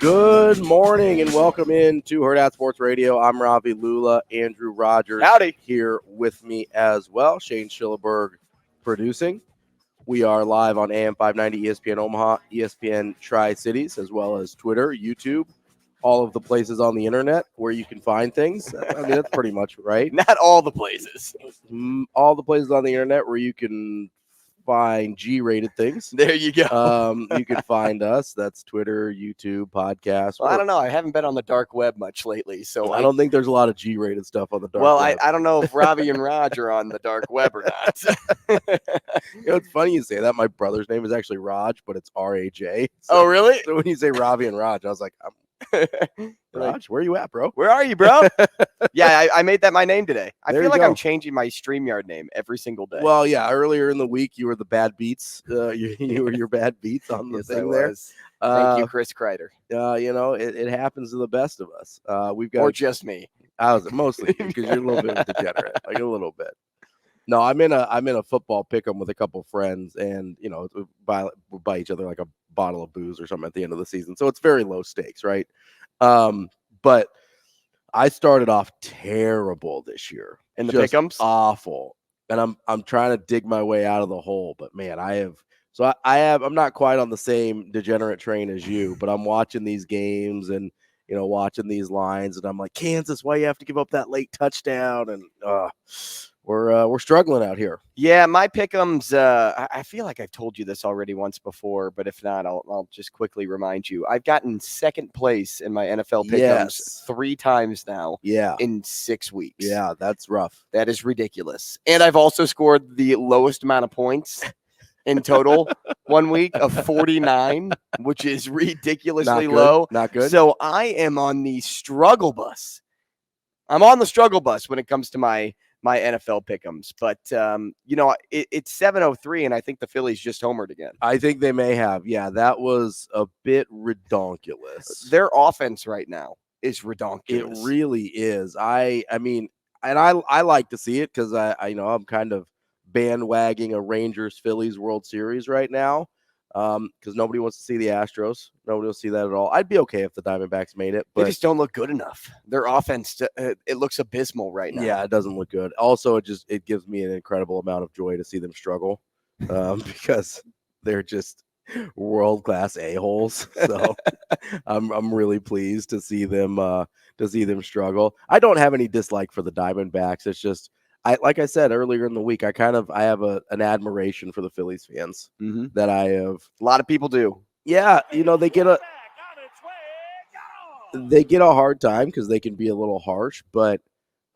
Good morning and welcome in to Hurrdat Sports Radio. I'm Ravi, Lulla, Andrew Rogers. Howdy. Here with me as well. Shane Schillerberg producing. We are live on AM 590 ESPN Omaha, ESPN Tri-Cities, as well as Twitter, YouTube, all of the places on the internet where you can find things. I mean, that's pretty much right. Not all the places. All the places on the internet where you can find G-rated things. There you go. You can find us. That's Twitter, YouTube, podcast. Well, I don't know. I haven't been on the dark web much lately, so I don't think there's a lot of G-rated stuff on the dark web. I don't know if Ravi and Raj are on the dark web or not. It's funny you say that. My brother's name is actually Raj, but it's R-A-J. Oh, really? So when you say Ravi and Raj, I was like, Raj, where are you at, bro? Where are you, bro? Yeah, I made that my name today. I There feel you like go. I'm changing my StreamYard name every single day. Well, yeah, earlier in the week, you were the bad beats. You were your bad beats on the Yes, thing I there. was. Thank you, Chris Kreider. It happens to the best of us. We've got Or just me. I was mostly because you're a little bit of a degenerate, like a little bit. No, I'm in a football pick'em with a couple friends, and we buy each other like a bottle of booze or something at the end of the season, so it's very low stakes, right? But I started off terrible this year In the just pick'ems? awful, and I'm trying to dig my way out of the hole. But man, I'm not quite on the same degenerate train as you, but I'm watching these games and watching these lines, and I'm like, Kansas, why you have to give up that late touchdown? And we're struggling out here. Yeah, my pick'ems. I feel like I've told you this already once before, but if not, I'll just quickly remind you. I've gotten second place in my NFL pick'ems Yes. 3 times now. Yeah, In 6 weeks. yeah, that's rough. That is ridiculous. And I've also scored the lowest amount of points in total 1 week of 49, which is ridiculously low. Not good. So I am on the struggle bus. I'm on the struggle bus when it comes to my NFL pick'ems. But, it's 7:03, and I think the Phillies just homered again. I think they may have. Yeah, that was a bit redonkulous. Their offense right now is redonkulous. It really is. I mean, and I like to see it because I'm kind of bandwagging a Rangers-Phillies World Series right now because nobody wants to see the Astros. Nobody will see that at all. I'd be okay if the Diamondbacks made it, but They just don't look good enough. Their offense, it looks abysmal right now. yeah, it doesn't look good. Also, it gives me an incredible amount of joy to see them struggle because they're just world-class a-holes. So I'm really pleased to see them struggle. I don't have any dislike for the Diamondbacks. It's just like I said earlier in the week, I have an admiration for the Phillies fans that I have. A lot of people do. Yeah, they get a hard time because they can be a little harsh, but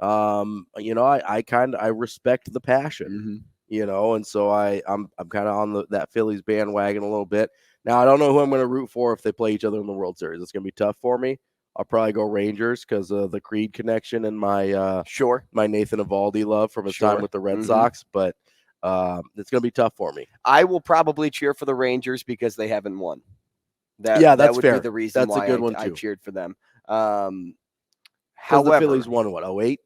I respect the passion, and so I'm kind of on that Phillies bandwagon a little bit. Now I don't know who I'm going to root for if they play each other in the World Series. It's going to be tough for me. I'll probably go Rangers because of the Creed connection and my my Nathan Eovaldi love from his time with the Red Sox, but it's going to be tough for me. I will probably cheer for the Rangers because they haven't won. That's that would fair. be the reason That's why a good one I too. cheered for them. However, the Phillies won what, 08?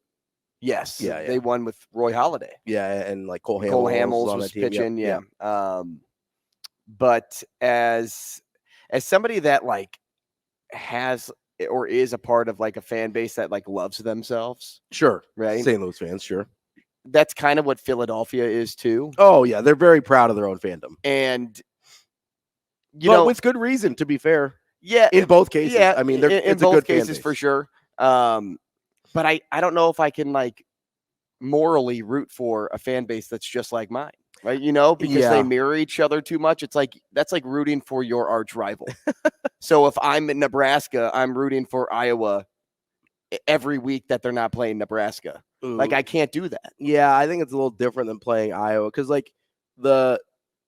Yes, yeah, they won with Roy Halladay. Yeah, and like Cole Hamels on was that team. pitching. Yep. Yeah. But as somebody that like has or is a part of like a fan base that like loves themselves, Sure, right? St. Louis fans, sure. That's kind of what Philadelphia is too. Oh yeah, they're very proud of their own fandom, and with good reason. To be fair, yeah, in both cases. Yeah, I mean, in it's both a good cases fan base. for sure. But I don't know if I can like morally root for a fan base that's just like mine, right? Because they mirror each other too much. It's like that's like rooting for your arch rival. So if I'm in Nebraska, I'm rooting for Iowa every week that they're not playing Nebraska. Ooh. Like I can't do that. Yeah, I think it's a little different than playing Iowa because like tell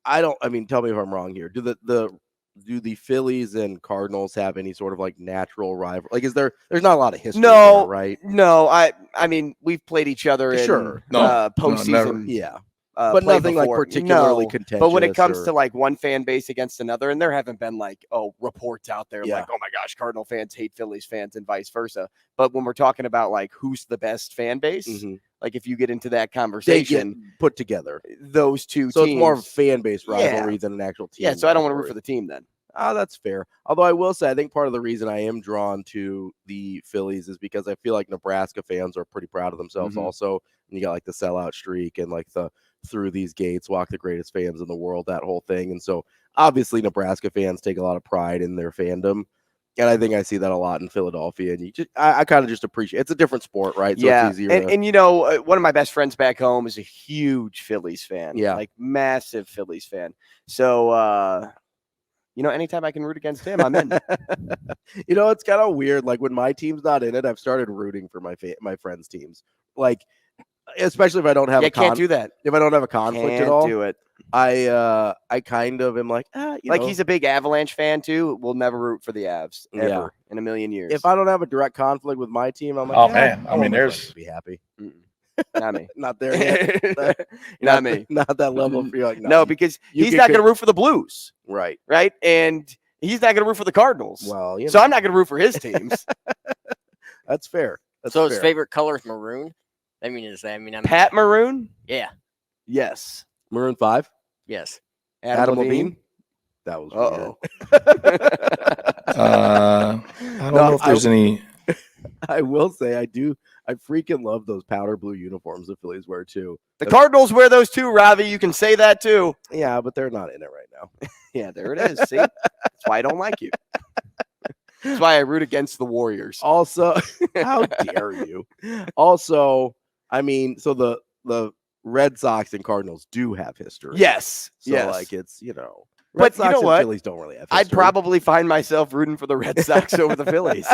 me if I'm wrong here. Do the Phillies and Cardinals have any sort of like natural rival? Like, there's not a lot of history there, right? No, I mean, we've played each other in postseason. Yeah. But nothing before. like particularly contentious. But when it comes to like one fan base against another, and there haven't been like, reports out there like, oh my gosh, Cardinal fans hate Phillies fans and vice versa. But when we're talking about like who's the best fan base, like if you get into that conversation, they get put together those two so teams. It's more of a fan base rivalry than an actual team. Yeah, so I don't want to root for the team then. That's fair. Although I will say, I think part of the reason I am drawn to the Phillies is because I feel like Nebraska fans are pretty proud of themselves. Also, and you got like the sellout streak and like the through these gates walk the greatest fans in the world, that whole thing. And so obviously Nebraska fans take a lot of pride in their fandom. And I think I see that a lot in Philadelphia. And I kind of just appreciate it's a different sport, right? So Yeah. it's easier. And you know, one of my best friends back home is a huge Phillies fan. Yeah. Like massive Phillies fan. So, you know, anytime I can root against him, I'm in. You know, it's kind of weird. Like when my team's not in it, I've started rooting for my friends' teams. Like, especially if I don't have can't do that. If I don't have a conflict Can't at all, do it. I kind of am like, like he's a big Avalanche fan too. We'll never root for the Avs ever in a million years. If I don't have a direct conflict with my team, I'm like, oh man, I mean, there's be happy. Not me. Not there yet. Not me. Not that level for you. Like, no, because he's not going to root for the Blues. Right. And he's not going to root for the Cardinals. Well, so I'm not going to root for his teams. That's fair. So his favorite color is maroon. I'm Pat Maroon. Yeah. Yes. Maroon 5. Yes. Adam Levine. That was I don't know if there's any. I will say I do. I freaking love those powder blue uniforms the Phillies wear too. The Cardinals wear those too, Ravi. You can say that too. Yeah, but they're not in it right now. Yeah, there it is. See, that's why I don't like you. That's why I root against the Warriors. Also, how dare you? Also, I mean, so the Red Sox and Cardinals do have history. Yes. So like it's Red but Sox you know and what? Phillies don't really have history. I'd probably find myself rooting for the Red Sox over the Phillies.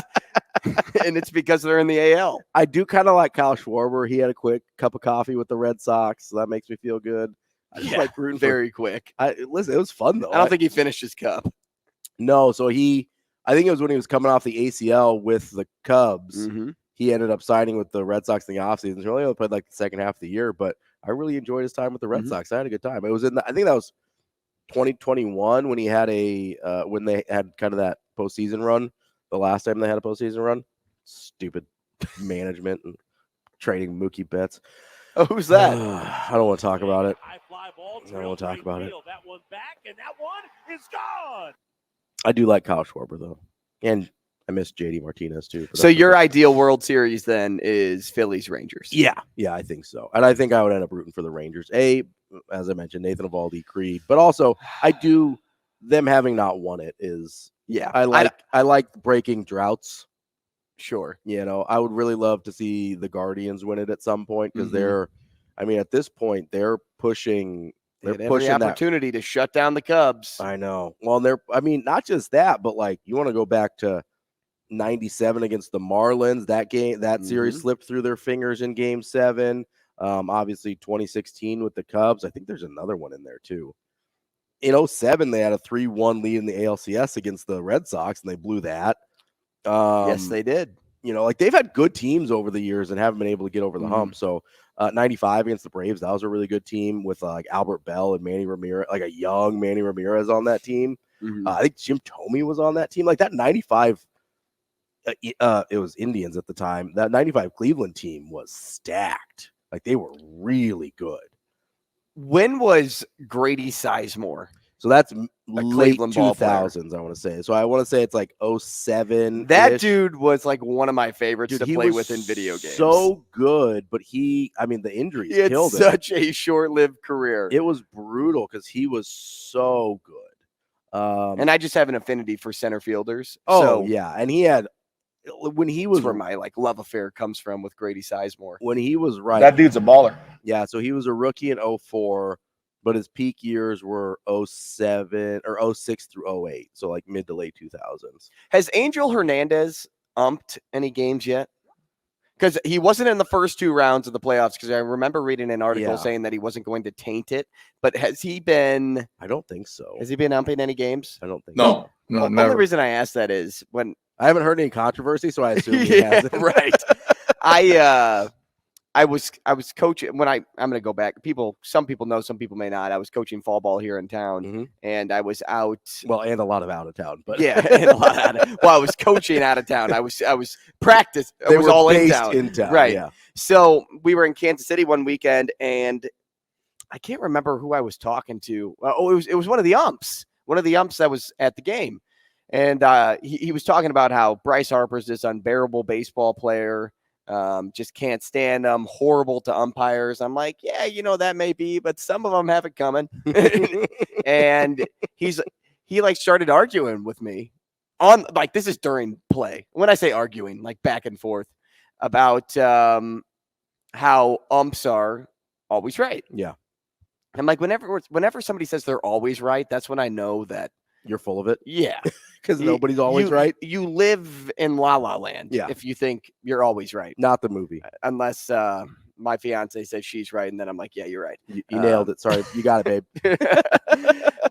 And it's because they're in the AL. I do kind of like Kyle Schwarber. He had a quick cup of coffee with the Red Sox, so that makes me feel good. I just like rooting very quick. Listen, it was fun though. I don't think he finished his cup. No, so I think it was when he was coming off the ACL with the Cubs. Mm-hmm. He ended up signing with the Red Sox in the offseason. So he only played like the second half of the year, but I really enjoyed his time with the Red Sox. I had a good time. It was I think that was 2021 when he had when they had kind of that postseason run. The last time they had a postseason run. Stupid management and trading Mookie Betts. Oh, who's that? I don't want to talk about it. I don't want to talk about it. That one back, and that one is gone. I do like Kyle Schwarber though, and I miss JD Martinez too. So your ideal World Series then is Phillies Rangers. Yeah, I think so, and I think I would end up rooting for the Rangers. As I mentioned, Nathan Eovaldi, Creed, but also I do them having not won it is I like breaking droughts. Sure. You know, I would really love to see the Guardians win it at some point because at this point, they're pushing. They're pushing every opportunity to shut down the Cubs. I know. Well, not just that, but like you want to go back to 97 against the Marlins. That series slipped through their fingers in Game 7. Obviously 2016 with the Cubs. I think there's another one in there too. In 07, they had a 3-1 lead in the ALCS against the Red Sox, and they blew that. Yes, they did. You know, like they've had good teams over the years and haven't been able to get over the hump. So 95 against the Braves, that was a really good team with like Albert Bell and Manny Ramirez, like a young Manny Ramirez on that team. I think Jim Thome was on that team. Like that 95, it was Indians at the time. That 95 Cleveland team was stacked. Like they were really good. When was Grady Sizemore? So that's late Cleveland 2000s, I want to say. So I want to say it's like 07. That dude was like one of my favorites to play with in video games. So good, but the injuries killed him. Such a short-lived career. It was brutal because he was so good. And I just have an affinity for center fielders. Yeah, and he had when he was where my like love affair comes from with Grady Sizemore. When he was that dude's a baller. Yeah, so he was a rookie in 04. But his peak years were 07 or 06 through 08. So like mid to late 2000s. Has Angel Hernandez umped any games yet? Because he wasn't in the first 2 rounds of the playoffs. Because I remember reading an article saying that he wasn't going to taint it. But has he been? I don't think so. Has he been umping any games? I don't think so. No, never. The only reason I asked that is when I haven't heard any controversy, so I assume he hasn't. Right. I was coaching when I'm going to go back. Some people know, some people may not. I was coaching fall ball here in town, and I was out. Well, and a lot of out of town, but and a lot out of. Well, I was coaching out of town. I was practice. It was all in town. Right. Yeah. So we were in Kansas City one weekend, and I can't remember who I was talking to. It was one of the umps. one of the umps that was at the game. And he was talking about how Bryce Harper's this unbearable baseball player, just can't stand them, horrible to umpires. I'm like, yeah, you know, that may be, but some of them have it coming. And he like started arguing with me on, like, this is during play. When I say arguing, like back and forth about how umps are always right. Yeah. I'm like, whenever somebody says they're always right, that's when I know that You're full of it. yeah, Because nobody's always right. You live in La La Land if you think you're always right. Not the movie. Unless my fiance says she's right, and then I'm like, yeah, you're right. You nailed it. Sorry, you got it, babe.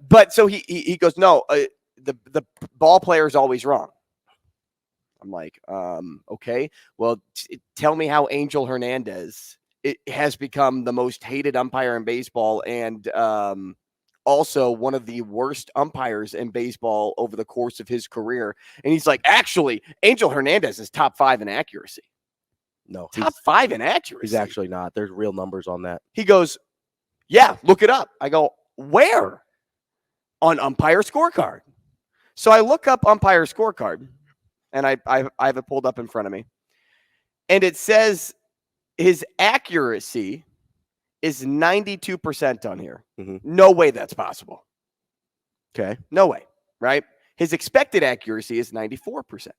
But so he goes, no, the ball player is always wrong. I'm like, okay, well, tell me how Angel Hernandez has become the most hated umpire in baseball, and also one of the worst umpires in baseball over the course of his career. And he's like, actually, Angel Hernandez is top 5 in accuracy. No, Top 5 in accuracy. he's actually not. There's real numbers on that. He goes, yeah, look it up. I go, where? On umpire scorecard. So I look up umpire scorecard, and I have it pulled up in front of me. And it says his accuracy is 92% on here. Mhm. No way that's possible. Okay. No way, right? His expected accuracy is 94%.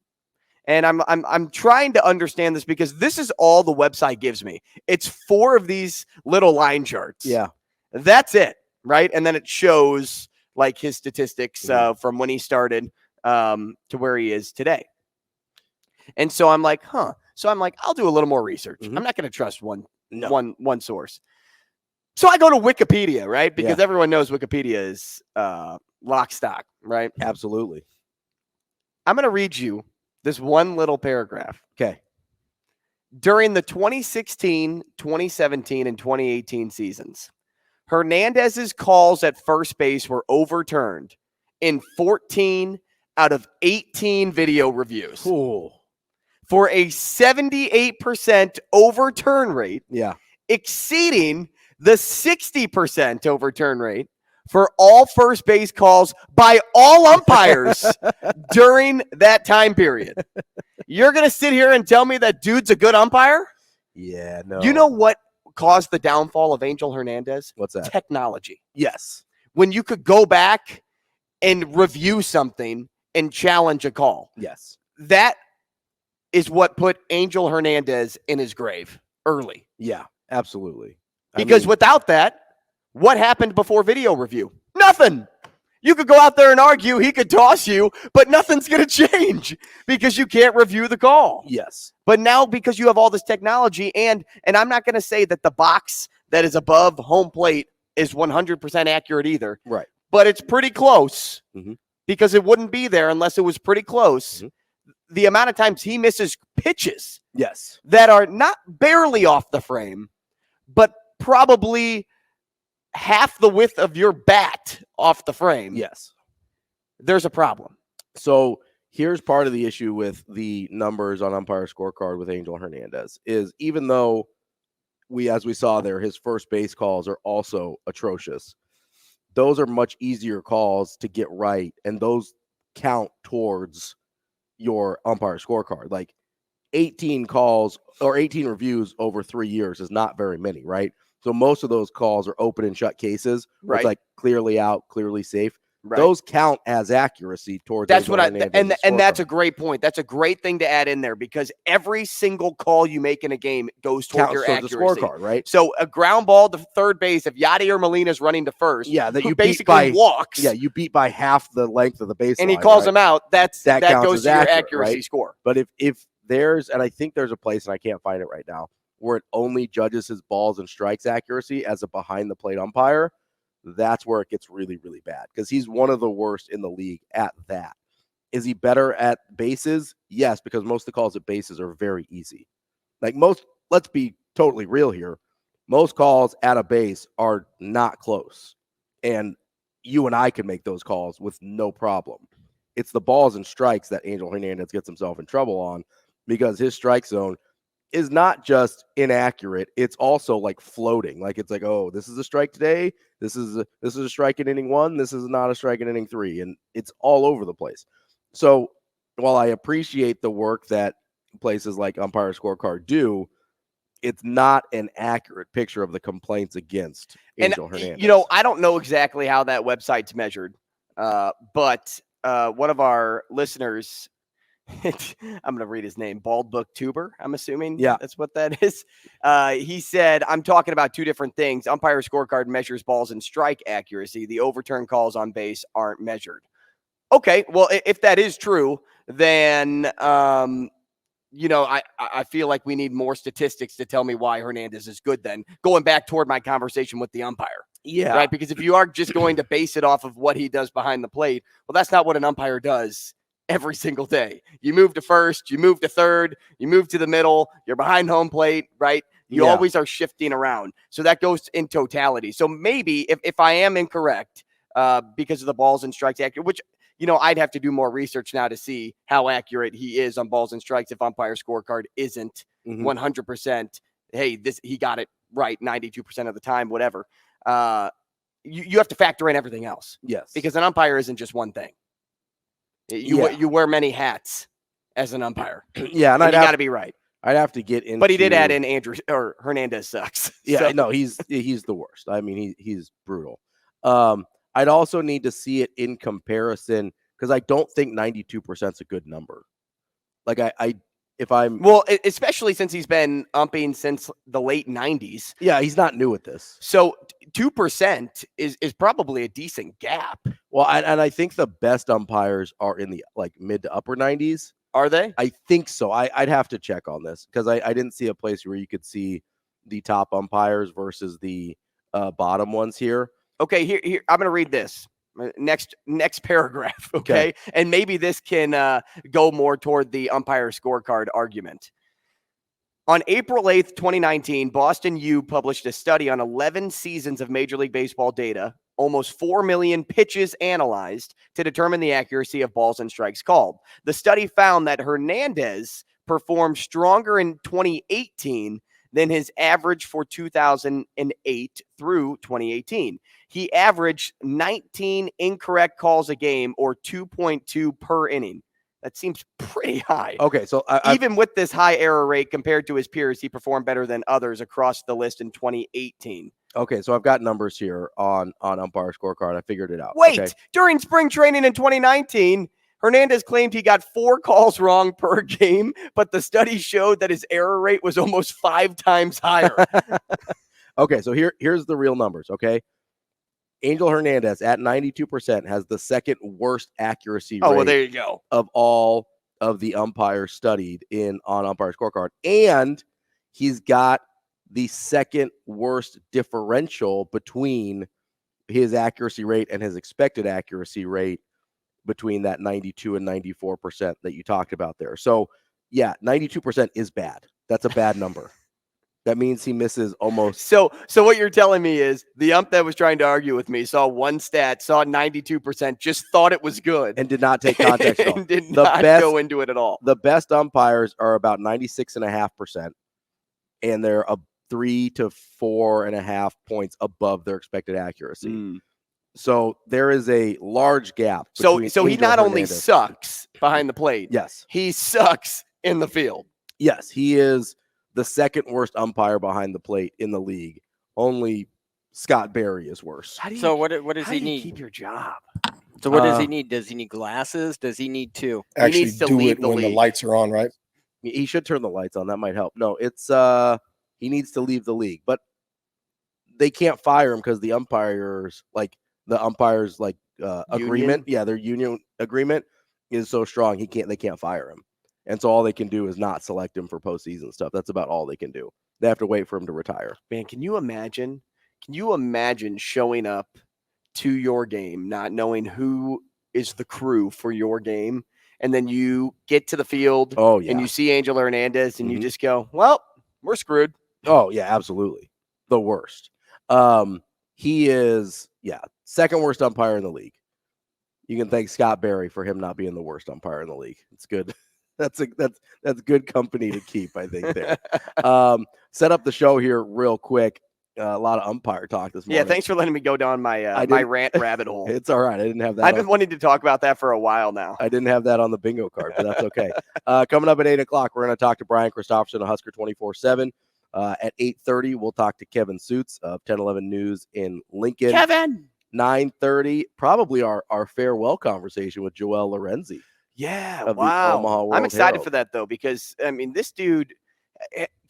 And I'm trying to understand this because this is all the website gives me. It's 4 of these little line charts. Yeah. That's it, right? And then it shows like his statistics from when he started to where he is today. And so I'm like, huh. So I'm like, I'll do a little more research. Mhm. I'm not going to trust one source. So I go to Wikipedia, right? Because everyone knows Wikipedia is lock stock, right? Absolutely. I'm going to read you this one little paragraph. Okay. During the 2016, 2017, and 2018 seasons, Hernandez's calls at first base were overturned in 14 out of 18 video reviews. Cool. For a 78% overturn rate, Yeah. exceeding the 60% overturn rate for all first base calls by all umpires during that time period. You're going to sit here and tell me that dude's a good umpire? Yeah. No. You know what caused the downfall of Angel Hernandez? What's that? Technology. Yes. When you could go back and review something and challenge a call. Yes. That is what put Angel Hernandez in his grave early. Yeah. Absolutely. Because without that, what happened before video review? Nothing. You could go out there and argue, he could toss you, but nothing's going to change because you can't review the call. Yes. But now because you have all this technology, and I'm not going to say that the box that is above home plate is 100% accurate either. Right. But it's pretty close because it wouldn't be there unless it was pretty close. The amount of times he misses pitches Yes. that are not barely off the frame, but probably half the width of your bat off the frame. Yes. There's a problem. So here's part of the issue with the numbers on umpire scorecard with Angel Hernandez is even though as we saw there, his first base calls are also atrocious. Those are much easier calls to get right, and those count towards your umpire scorecard. Like 18 calls or 18 reviews over 3 years is not very many, right? So most of those calls are open and shut cases. Right. It's like clearly out, clearly safe. Right. Those count as accuracy towards. That's what and that's a great point. That's a great thing to add in there because every single call you make in a game goes towards your accuracy. The scorecard, right? So a ground ball to third base, if Yadi or Molina's running to first, that you basically walks. Yeah, you beat by half the length of the baseline. And he calls him out. That goes to your accuracy right? score. But if there's, and I think there's a place, and I can't find it right now, where it only judges his balls and strikes accuracy as a behind the plate umpire, that's where it gets really, really bad because he's one of the worst in the league at that. Is he better at bases? Yes, because most of the calls at bases are very easy. Like let's be totally real here. Most calls at a base are not close. And you and I can make those calls with no problem. It's the balls and strikes that Angel Hernandez gets himself in trouble on because his strike zone is not just inaccurate, it's also like floating. Like it's like, oh, this is a strike today, this is a strike in inning 1, this is not a strike in inning 3, and it's all over the place. So while I appreciate the work that places like Umpire Scorecard do, it's not an accurate picture of the complaints against Angel Hernandez. You know, I don't know exactly how that website's measured, but one of our listeners, I'm going to read his name, Bald Book Tuber, I'm assuming that's what that is. He said, I'm talking about two different things. Umpire Scorecard measures balls and strike accuracy. The overturn calls on base aren't measured. Okay, well, if that is true, then you know, I feel like we need more statistics to tell me why Hernandez is good then, going back toward my conversation with the umpire. Yeah. Right? Because if you are just going to base it off of what he does behind the plate, well, that's not what an umpire does every single day. You move to first, you move to third, you move to the middle, you're behind home plate, right? You always are shifting around. So that goes in totality. So maybe if I am incorrect because of the balls and strikes accurate, which, you know, I'd have to do more research now to see how accurate he is on balls and strikes if Umpire Scorecard isn't 100%. Hey, he got it right 92% of the time, whatever. You have to factor in everything else. Yes. Because an umpire isn't just one thing. You wear many hats as an umpire. Yeah, and you got to be right. I'd have to get into. But he did add in Hernandez sucks. Yeah, so. no, he's the worst. I mean, he's brutal. I'd also need to see it in comparison because I don't think 92% is a good number. Like especially since he's been umping since the late 90s. Yeah, he's not new at this. So 2% is probably a decent gap. Well, and I think the best umpires are in the like mid to upper 90s. Are they? I think so. I'd have to check on this because I didn't see a place where you could see the top umpires versus the bottom ones here. Okay, here I'm going to read this next paragraph. Okay, and maybe this can go more toward the umpire scorecard argument. On April 8th, 2019, Boston U published a study on 11 seasons of Major League Baseball data, almost 4 million pitches analyzed to determine the accuracy of balls and strikes called. The study found that Hernandez performed stronger in 2018 than his average for 2008 through 2018. He averaged 19 incorrect calls a game, or 2.2 per inning. That seems pretty high. Okay, so even with this high error rate compared to his peers, he performed better than others across the list in 2018. Okay, so I've got numbers here on umpire scorecard. I figured it out. Wait, during spring training in 2019, Hernandez claimed he got 4 calls wrong per game, but the study showed that his error rate was almost 5 times higher. Okay, so here's the real numbers, okay? Angel Hernandez at 92% has the second worst accuracy rate. Oh, well, there you go. Of all of the umpires studied on umpire scorecard. And he's got the second worst differential between his accuracy rate and his expected accuracy rate between that 92 and 94% that you talked about there. So, yeah, 92% is bad. That's a bad number. That means he misses almost. So what you're telling me is the ump that was trying to argue with me saw one stat, saw 92%, just thought it was good. And did not take context at all. And did not go into it at all. The best umpires are about 96.5%, and they're 3 to 4.5 points above their expected accuracy. So there is a large gap. So he not only sucks behind the plate. Yes. He sucks in the field. Yes, he is the second worst umpire behind the plate in the league. Only Scott Barry is worse. So what does he need? Keep your job. So what does he need? Does he need glasses? Does he need to actually needs to do lead it the when the league. lights are on, right? He should turn the lights on. That might help. No, it's he needs to leave the league. But they can't fire him because the umpires agreement, their union agreement is so strong they can't fire him. And so all they can do is not select him for postseason stuff. That's about all they can do. They have to wait for him to retire. Man, can you imagine showing up to your game, not knowing who is the crew for your game, and then you get to the field and you see Angel Hernandez and you just go, well, we're screwed. Oh, yeah, absolutely. The worst. He is, second worst umpire in the league. You can thank Scott Barry for him not being the worst umpire in the league. It's good. That's good company to keep, I think, there. Set up the show here real quick. A lot of umpire talk this morning. Yeah, thanks for letting me go down my my rant rabbit hole. It's all right. I didn't have that. I've been wanting to talk about that for a while now. I didn't have that on the bingo card, but that's okay. Coming up at 8 o'clock, we're going to talk to Brian Christopherson of Husker 24/7. At 8:30, we'll talk to Kevin Sjuts of 1011 News in Lincoln. Kevin! 9:30, probably our farewell conversation with Joel Lorenzi. Yeah, of the wow. Omaha World I'm excited Herald. for that, though, because, I mean, this dude,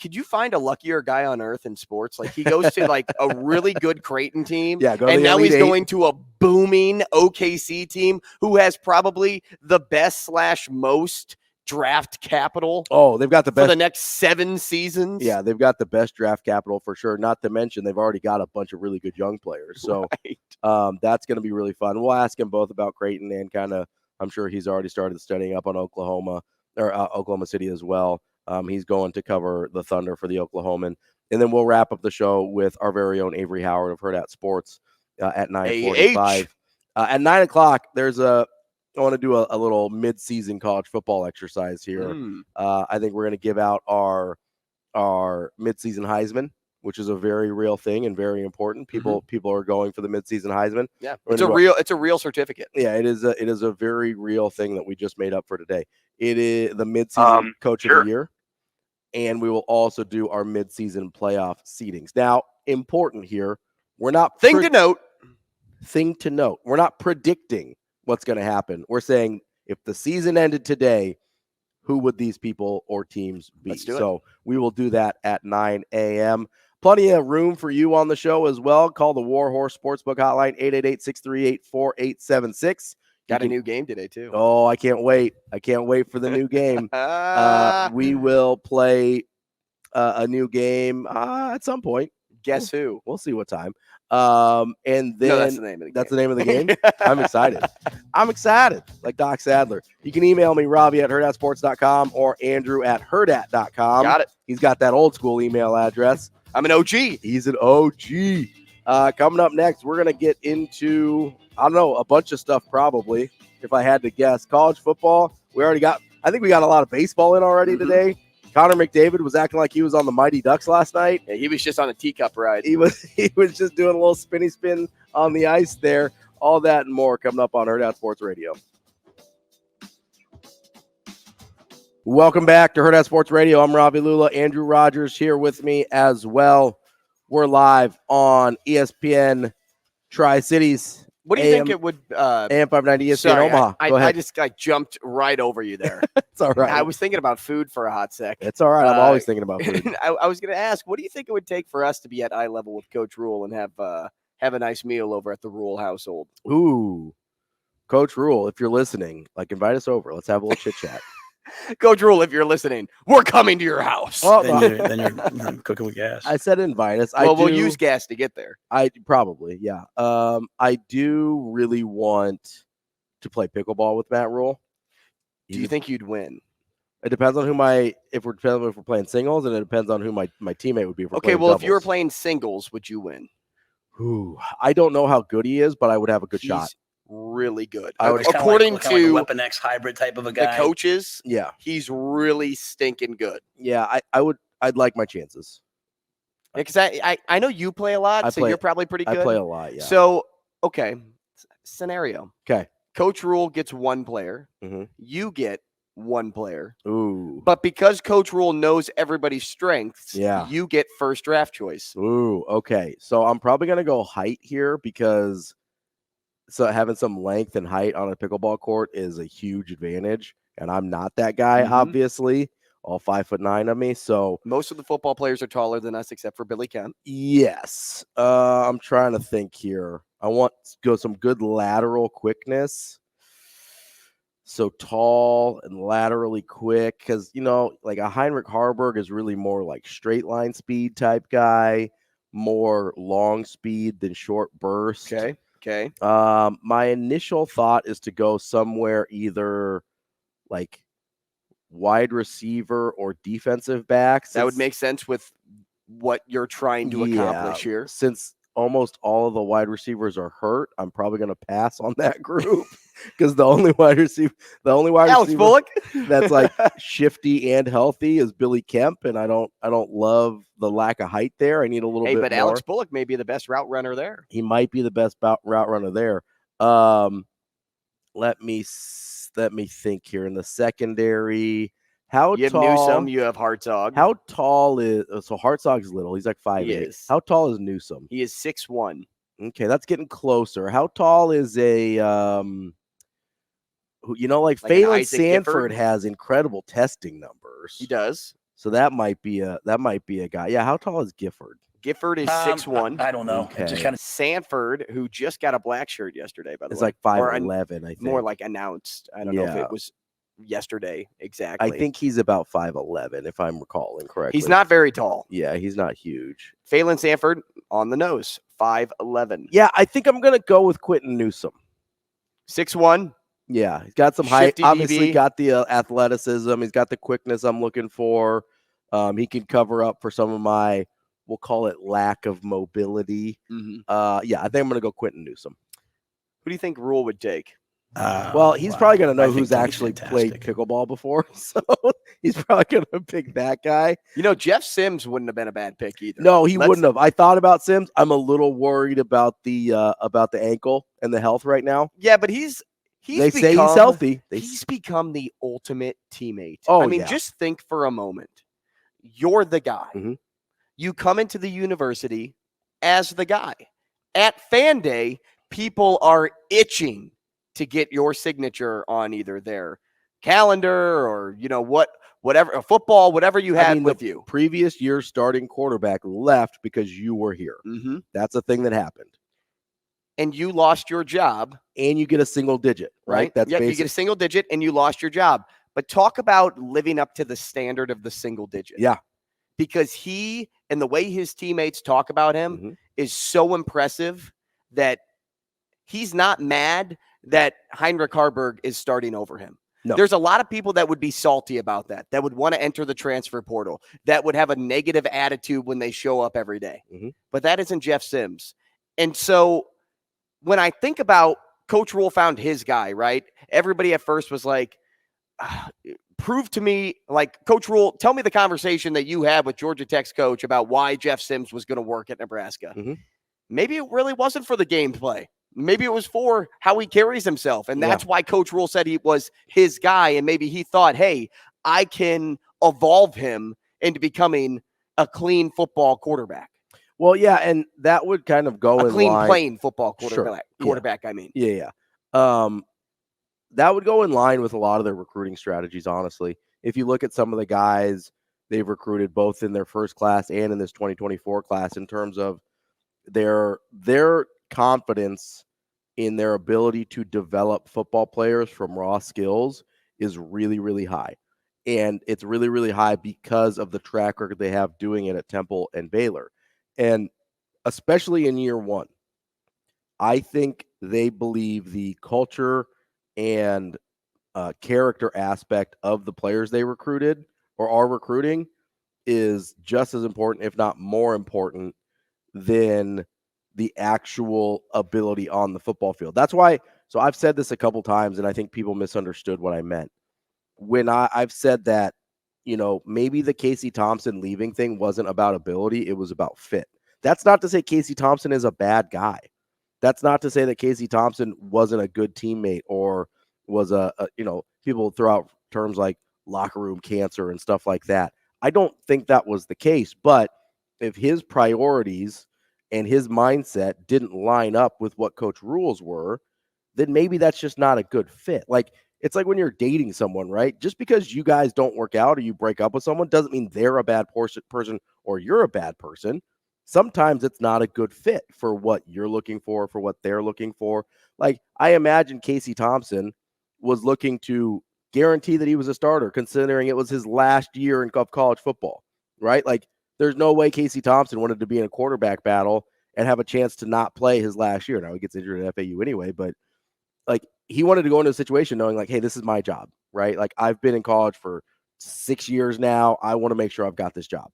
could you find a luckier guy on earth in sports? Like, he goes to, like, a really good Creighton team, Yeah, go to and the now Elite he's Eight. going to a booming OKC team who has probably the best / most draft capital Oh, they've got the for best. the next 7 seasons. Yeah, they've got the best draft capital for sure. Not to mention they've already got a bunch of really good young players. So Right. that's going to be really fun. We'll ask him both about Creighton and kind of, I'm sure he's already started studying up on Oklahoma or Oklahoma City as well. He's going to cover the Thunder for the Oklahoman. And then we'll wrap up the show with our very own Avarie Howard of Hurrdat Sports at 9:45. At 9 o'clock, I want to do a little mid-season college football exercise here. I think we're going to give out our mid-season Heisman, which is a very real thing and very important. People are going for the mid-season Heisman. Yeah, We're it's gonna a real certificate. Yeah, it is a very real thing that we just made up for today. It is the mid-season coach of the year, and we will also do our mid-season playoff seedings. Now, important here, we're not Thing to note. We're not predicting what's going to happen. We're saying if the season ended today, who would these people or teams be? Let's do it. So we will do that at 9 a.m. Plenty of room for you on the show as well. Call the Warhorse Sportsbook Hotline, 888-638-4876. Got a new game today, too. Oh, I can't wait. I can't wait for the new game. We will play a new game at some point. Guess who? We'll see what time. And then No, that's the name of the game. That's the name of the game. I'm excited. I'm excited. Like Doc Sadler. You can email me, Ravi at hurrdatsports.com or Andrew at hurrdat.com. Got it. He's got that old school email address. I'm an OG. He's an OG. Coming up next, we're going to get into, I don't know, a bunch of stuff probably, if I had to guess. College football. I think we got a lot of baseball in already today. Connor McDavid was acting like he was on the Mighty Ducks last night. Yeah, he was just on a teacup ride. He was just doing a little spinny spin on the ice there. All that and more coming up on Hurrdat Sports Radio. Welcome back to Hurrdat Sports Radio. I'm Ravi Lulla. Andrew Rogers here with me as well. We're live on ESPN Tri-Cities. What do you think it would AM 590 ESPN sorry, Omaha. Go ahead. I just jumped right over you there. It's all right. I was thinking about food for a hot sec. It's all right. I'm always thinking about food. I was going to ask, what do you think it would take for us to be at eye level with Coach Rhule and have a nice meal over at the Rhule household? Ooh, Coach Rhule, if you're listening, invite us over. Let's have a little chit chat. Coach Rhule, if you're listening, we're coming to your house. Well, Then you're cooking with gas. I said invite us. We'll use gas to get there. I probably, yeah. I do really want to play pickleball with Matt Rhule. Do you think you'd win? It depends on if we're playing singles, and it depends on who my teammate would be. If we're Okay, playing well, if you were doubles. playing singles, would you win? Ooh, I don't know how good he is, but I would have a good shot. Really good. I would- According like to a Weapon X hybrid type of a the guy. coaches, Yeah, he's really stinking good. yeah. I'd like my chances. Because I know you play a lot, so you're probably pretty good. I play a lot. Yeah. So, okay, scenario. Okay. Coach Rhule gets one player. Mhm. You get one player. Ooh. But because Coach Rhule knows everybody's strengths, Yeah. you get first draft choice. Ooh. Okay. So I'm probably gonna go height here because having some length and height on a pickleball court is a huge advantage, and I'm not that guy. Mhm. Obviously, all 5'9" of me. So Most of the football players are taller than us, except for Billy Kemp. yes, I'm trying to think here. I want to go some good lateral quickness. So tall and laterally quick, because a Heinrich Harburg is really more like straight line speed type guy, more long speed than short burst. Okay. My initial thought is to go somewhere either like wide receiver or defensive back. That would make sense with what you're trying to accomplish here. Since almost all of the wide receivers are hurt, I'm probably going to pass on that group. because the only wide receiver Alex Bullock. that's like shifty and healthy is Billy Kemp, and I don't love the lack of height there. I need a little bit but more. Alex Bullock may be the best route runner there. He might be the best route runner there. Let me think here in the secondary. You have Newsome, you have Hartzog. How tall is so Hartzog's little? He's like 5'8". He is. How tall is Newsome? He is 6'1". Okay, that's getting closer. How tall is a like Phelan Sanford has incredible testing numbers. He does. So that might be a guy. Yeah, how tall is Gifford? Gifford is 6'1". I don't know. Okay. It just kind of Sanford, who just got a black shirt yesterday, by the It's way. like 5'11", I think. More like announced. I don't know if it was yesterday exactly. I think he's about 5'11", if I'm recalling correctly. He's not very tall. Yeah, he's not huge. Phelan Sanford on the nose, 5'11". Yeah, I think I'm gonna go with Quentin Newsome. 6'1". Yeah, he's got some height. Shifty Obviously, DB. got the athleticism. He's got the quickness I'm looking for. He can cover up for some of my, we'll call it lack of mobility. Yeah, I think I'm gonna go Quentin Newsome. Who do you think Rhule would take? Well, he's probably going to know I think who's that'd be actually fantastic. played pickleball before, so he's probably going to pick that guy. Jeff Sims wouldn't have been a bad pick either. No, he wouldn't have. I thought about Sims. I'm a little worried about the ankle and the health right now. Yeah, but they say he's healthy. He's become the ultimate teammate. Oh, I mean, yeah. just think for a moment. You're the guy. Mhm. You come into the university as the guy. At Fan Day, people are itching to get your signature on either their calendar or whatever, football, whatever you had with you. Previous year's starting quarterback left because you were here. Mm-hmm. That's a thing that happened. And you lost your job. And you get a single digit, right? That's you get a single digit and you lost your job. But talk about living up to the standard of the single digit. Yeah. Because he and the way his teammates talk about him is so impressive that he's not mad that Heinrich Harburg is starting over him. No. There's a lot of people that would be salty about that would want to enter the transfer portal, that would have a negative attitude when they show up every day. But that isn't Jeff Sims. And so when I think about Coach Rhule found his guy, right? Everybody at first was like, prove to me, like, Coach Rhule, tell me the conversation that you had with Georgia Tech's coach about why Jeff Sims was going to work at Nebraska. Maybe it really wasn't for the gameplay. Maybe it was for how he carries himself. And that's why Coach Rhule said he was his guy. And maybe he thought, hey, I can evolve him into becoming a clean football quarterback. Well, yeah, and that would kind of go a in clean line. playing football quarterback. Sure. Quarterback, I mean. Yeah. That would go in line with a lot of their recruiting strategies, honestly. If you look at some of the guys they've recruited both in their first class and in this 2024 class in terms of their confidence in their ability to develop football players from raw skills is really, really high. And it's really, really high because of the track record they have doing it at Temple and Baylor. And especially in year one, I think they believe the culture and character aspect of the players they recruited or are recruiting is just as important, if not more important, than the actual ability on the football field. That's why, so I've said this a couple times, and I think people misunderstood what I meant. When I've said that, maybe the Casey Thompson leaving thing wasn't about ability, it was about fit. That's not to say Casey Thompson is a bad guy. That's not to say that Casey Thompson wasn't a good teammate or was people throw out terms like locker room cancer and stuff like that. I don't think that was the case, but if his priorities and his mindset didn't line up with what Coach Rhule's were, then maybe that's just not a good fit. Like, it's like when you're dating someone, right? Just because you guys don't work out or you break up with someone doesn't mean they're a bad person or you're a bad person. Sometimes it's not a good fit for what you're looking for what they're looking for. Like, I imagine Casey Thompson was looking to guarantee that he was a starter, considering it was his last year of college football, right? Like, there's no way Casey Thompson wanted to be in a quarterback battle and have a chance to not play his last year. Now, he gets injured at FAU anyway, but like, he wanted to go into a situation knowing like, hey, this is my job, right? Like, I've been in college for 6 years now. I want to make sure I've got this job.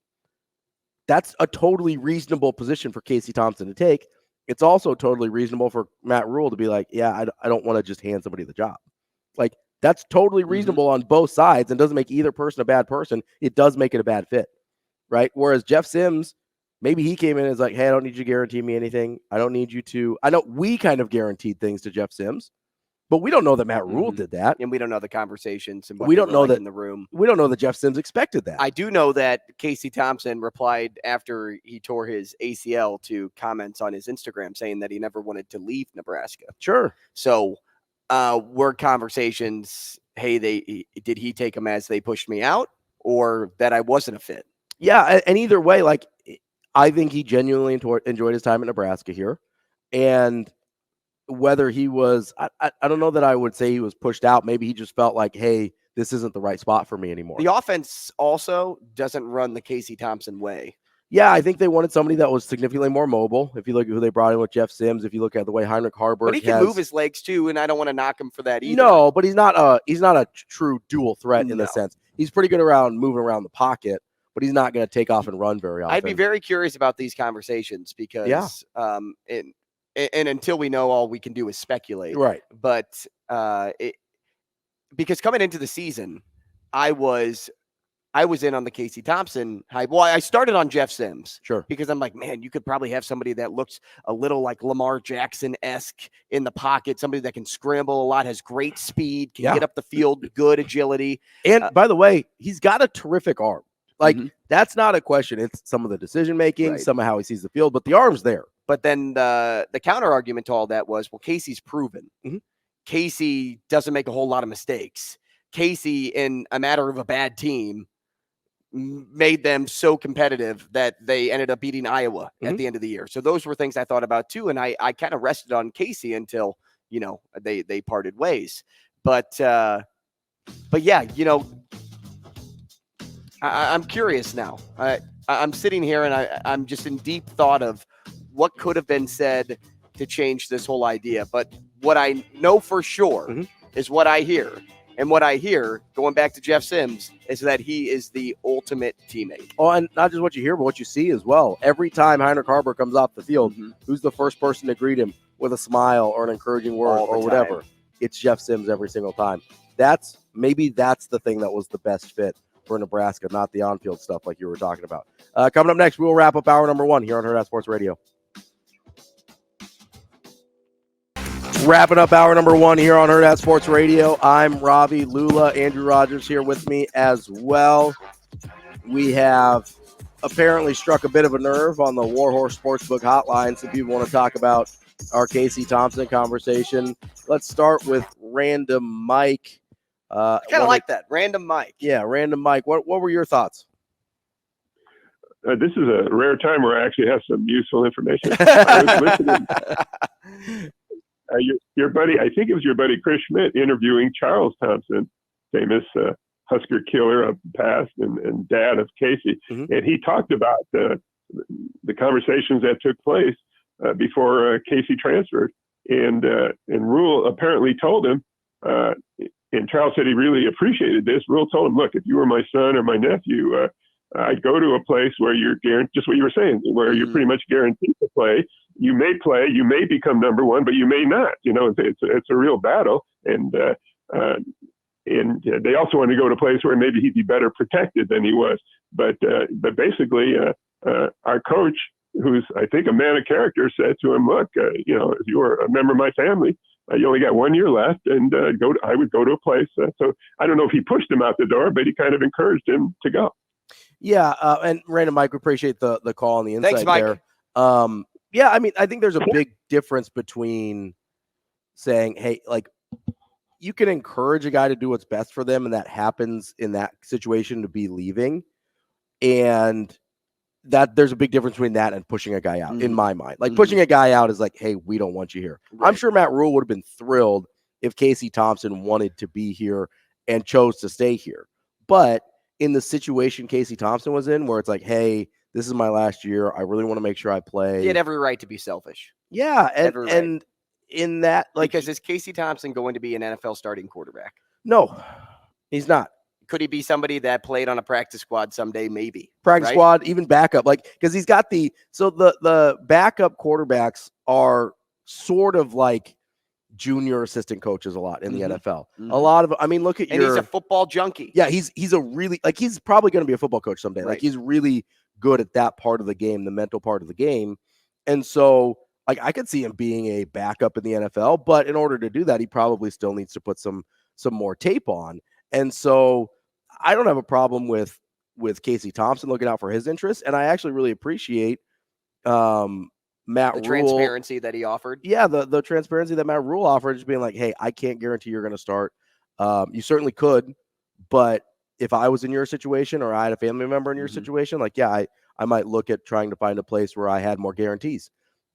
That's a totally reasonable position for Casey Thompson to take. it's also totally reasonable for Matt Rhule to be like, yeah, I don't want to just hand somebody the job. Like, that's totally reasonable on both sides and doesn't make either person a bad person. It does make it a bad fit, right? Whereas Jeff Sims, maybe he came in and is like, hey, I don't need you to guarantee me anything. I don't need you to. I know we kind of guaranteed things to Jeff Sims, but we don't know that Matt Rhule did that. And we don't know the conversations and what we don't know like that in the room. We don't know that Jeff Sims expected that. I do know that Casey Thompson replied after he tore his ACL to comments on his Instagram saying that he never wanted to leave Nebraska. Sure. So were conversations, hey, did he take them as they pushed me out or that I wasn't a fit? Yeah, and either way, like, I think he genuinely enjoyed his time at Nebraska here. And whether he was, I don't know that I would say he was pushed out. Maybe he just felt like, hey, this isn't the right spot for me anymore. The offense also doesn't run the Casey Thompson way. Yeah, I think they wanted somebody that was significantly more mobile. If you look at who they brought in with Jeff Sims, if you look at the way Heinrich Haarberg, but he can move his legs too, and I don't want to knock him for that either. No, but he's not a true dual threat in the sense. He's pretty good around moving around the pocket, but he's not going to take off and run very often. I'd be very curious about these conversations because, and until we know, all we can do is speculate. Right. But because coming into the season, I was in on the Casey Thompson hype. Well, I started on Jeff Sims. Sure. Because I'm like, man, you could probably have somebody that looks a little like Lamar Jackson-esque in the pocket, somebody that can scramble a lot, has great speed, can get up the field, good agility. And by the way, he's got a terrific arm. Like, that's not a question. It's some of the decision-making, some of how he sees the field, but the arm's there. But then the counter argument to all that was, well, Casey's proven. Casey doesn't make a whole lot of mistakes. Casey, in a matter of a bad team, made them so competitive that they ended up beating Iowa at the end of the year. So those were things I thought about too. And I kind of rested on Casey until, they parted ways. But yeah, I'm curious now. I'm sitting here and I'm just in deep thought of what could have been said to change this whole idea. But what I know for sure is what I hear. And what I hear, going back to Jeff Sims, is that he is the ultimate teammate. Oh, and not just what you hear, but what you see as well. Every time Heinrich Haarberg comes off the field, who's the first person to greet him with a smile or an encouraging word or whatever? It's Jeff Sims every single time. Maybe that's the thing that was the best fit for Nebraska, not the on-field stuff like you were talking about. Coming up next, we'll wrap up hour number 1 here on Hurrdat Sports Radio. Wrapping up hour number 1 here on Hurrdat Sports Radio. I'm Ravi. Lulla, Andrew Rogers here with me as well. We have apparently struck a bit of a nerve on the Warhorse Sportsbook hotline. So people want to talk about our Casey Thompson conversation. Let's start with Random Mike. I kind of like that. Random Mike. Yeah, Random Mike. What were your thoughts? This is a rare time where I actually have some useful information. I was listening. Your buddy, I think it was your buddy Chris Schmidt, interviewing Charles Thompson, famous Husker killer of the past and dad of Casey. And he talked about the conversations that took place before Casey transferred. And Rhule apparently told him, and Charles said he really appreciated this. Rhule told him, look, if you were my son or my nephew, I'd go to a place where you're guaranteed, just what you were saying, where you're pretty much guaranteed to play. You may play, you may become number one, but you may not. It's a real battle. And they also want to go to a place where maybe he'd be better protected than he was. But basically, our coach, who's I think a man of character, said to him, look, if you were a member of my family, you only got 1 year left, and I would go to a place. So I don't know if he pushed him out the door, but he kind of encouraged him to go. Yeah, and Random Mike, we appreciate the call and the insight. Thanks, Mike. There. Yeah, I mean, I think there's a big difference between saying, hey, like, you can encourage a guy to do what's best for them, and that happens in that situation to be leaving, and that there's a big difference between that and pushing a guy out, in my mind. Like, pushing a guy out is like, hey, we don't want you here. Right. I'm sure Matt Rhule would have been thrilled if Casey Thompson wanted to be here and chose to stay here. But in the situation Casey Thompson was in, where it's like, hey, this is my last year, I really want to make sure I play. He had every right to be selfish. Yeah, and in that, like, because is Casey Thompson going to be an NFL starting quarterback? No, he's not. Could he be somebody that played on a practice squad someday? Maybe practice squad, even backup, like, because he's got the backup quarterbacks are sort of like junior assistant coaches a lot in the NFL. A Mhm. lot of, I mean, look at And he's a football junkie. yeah, he's a really, like, he's probably going to be a football coach someday. Like, Right. he's really good at that part of the game, the mental part of the game. And so, like, I could see him being a backup in the NFL, but in order to do that, he probably still needs to put some more tape on. And so I don't have a problem with Casey Thompson looking out for his interests. And I actually really appreciate Matt The Rhule. transparency that he offered. Yeah, the transparency that Matt Rhule offered, just being like, hey, I can't guarantee you're going to start. You certainly could, but if I was in your situation or I had a family member in your situation, like, yeah, I might look at trying to find a place where I had more guarantees.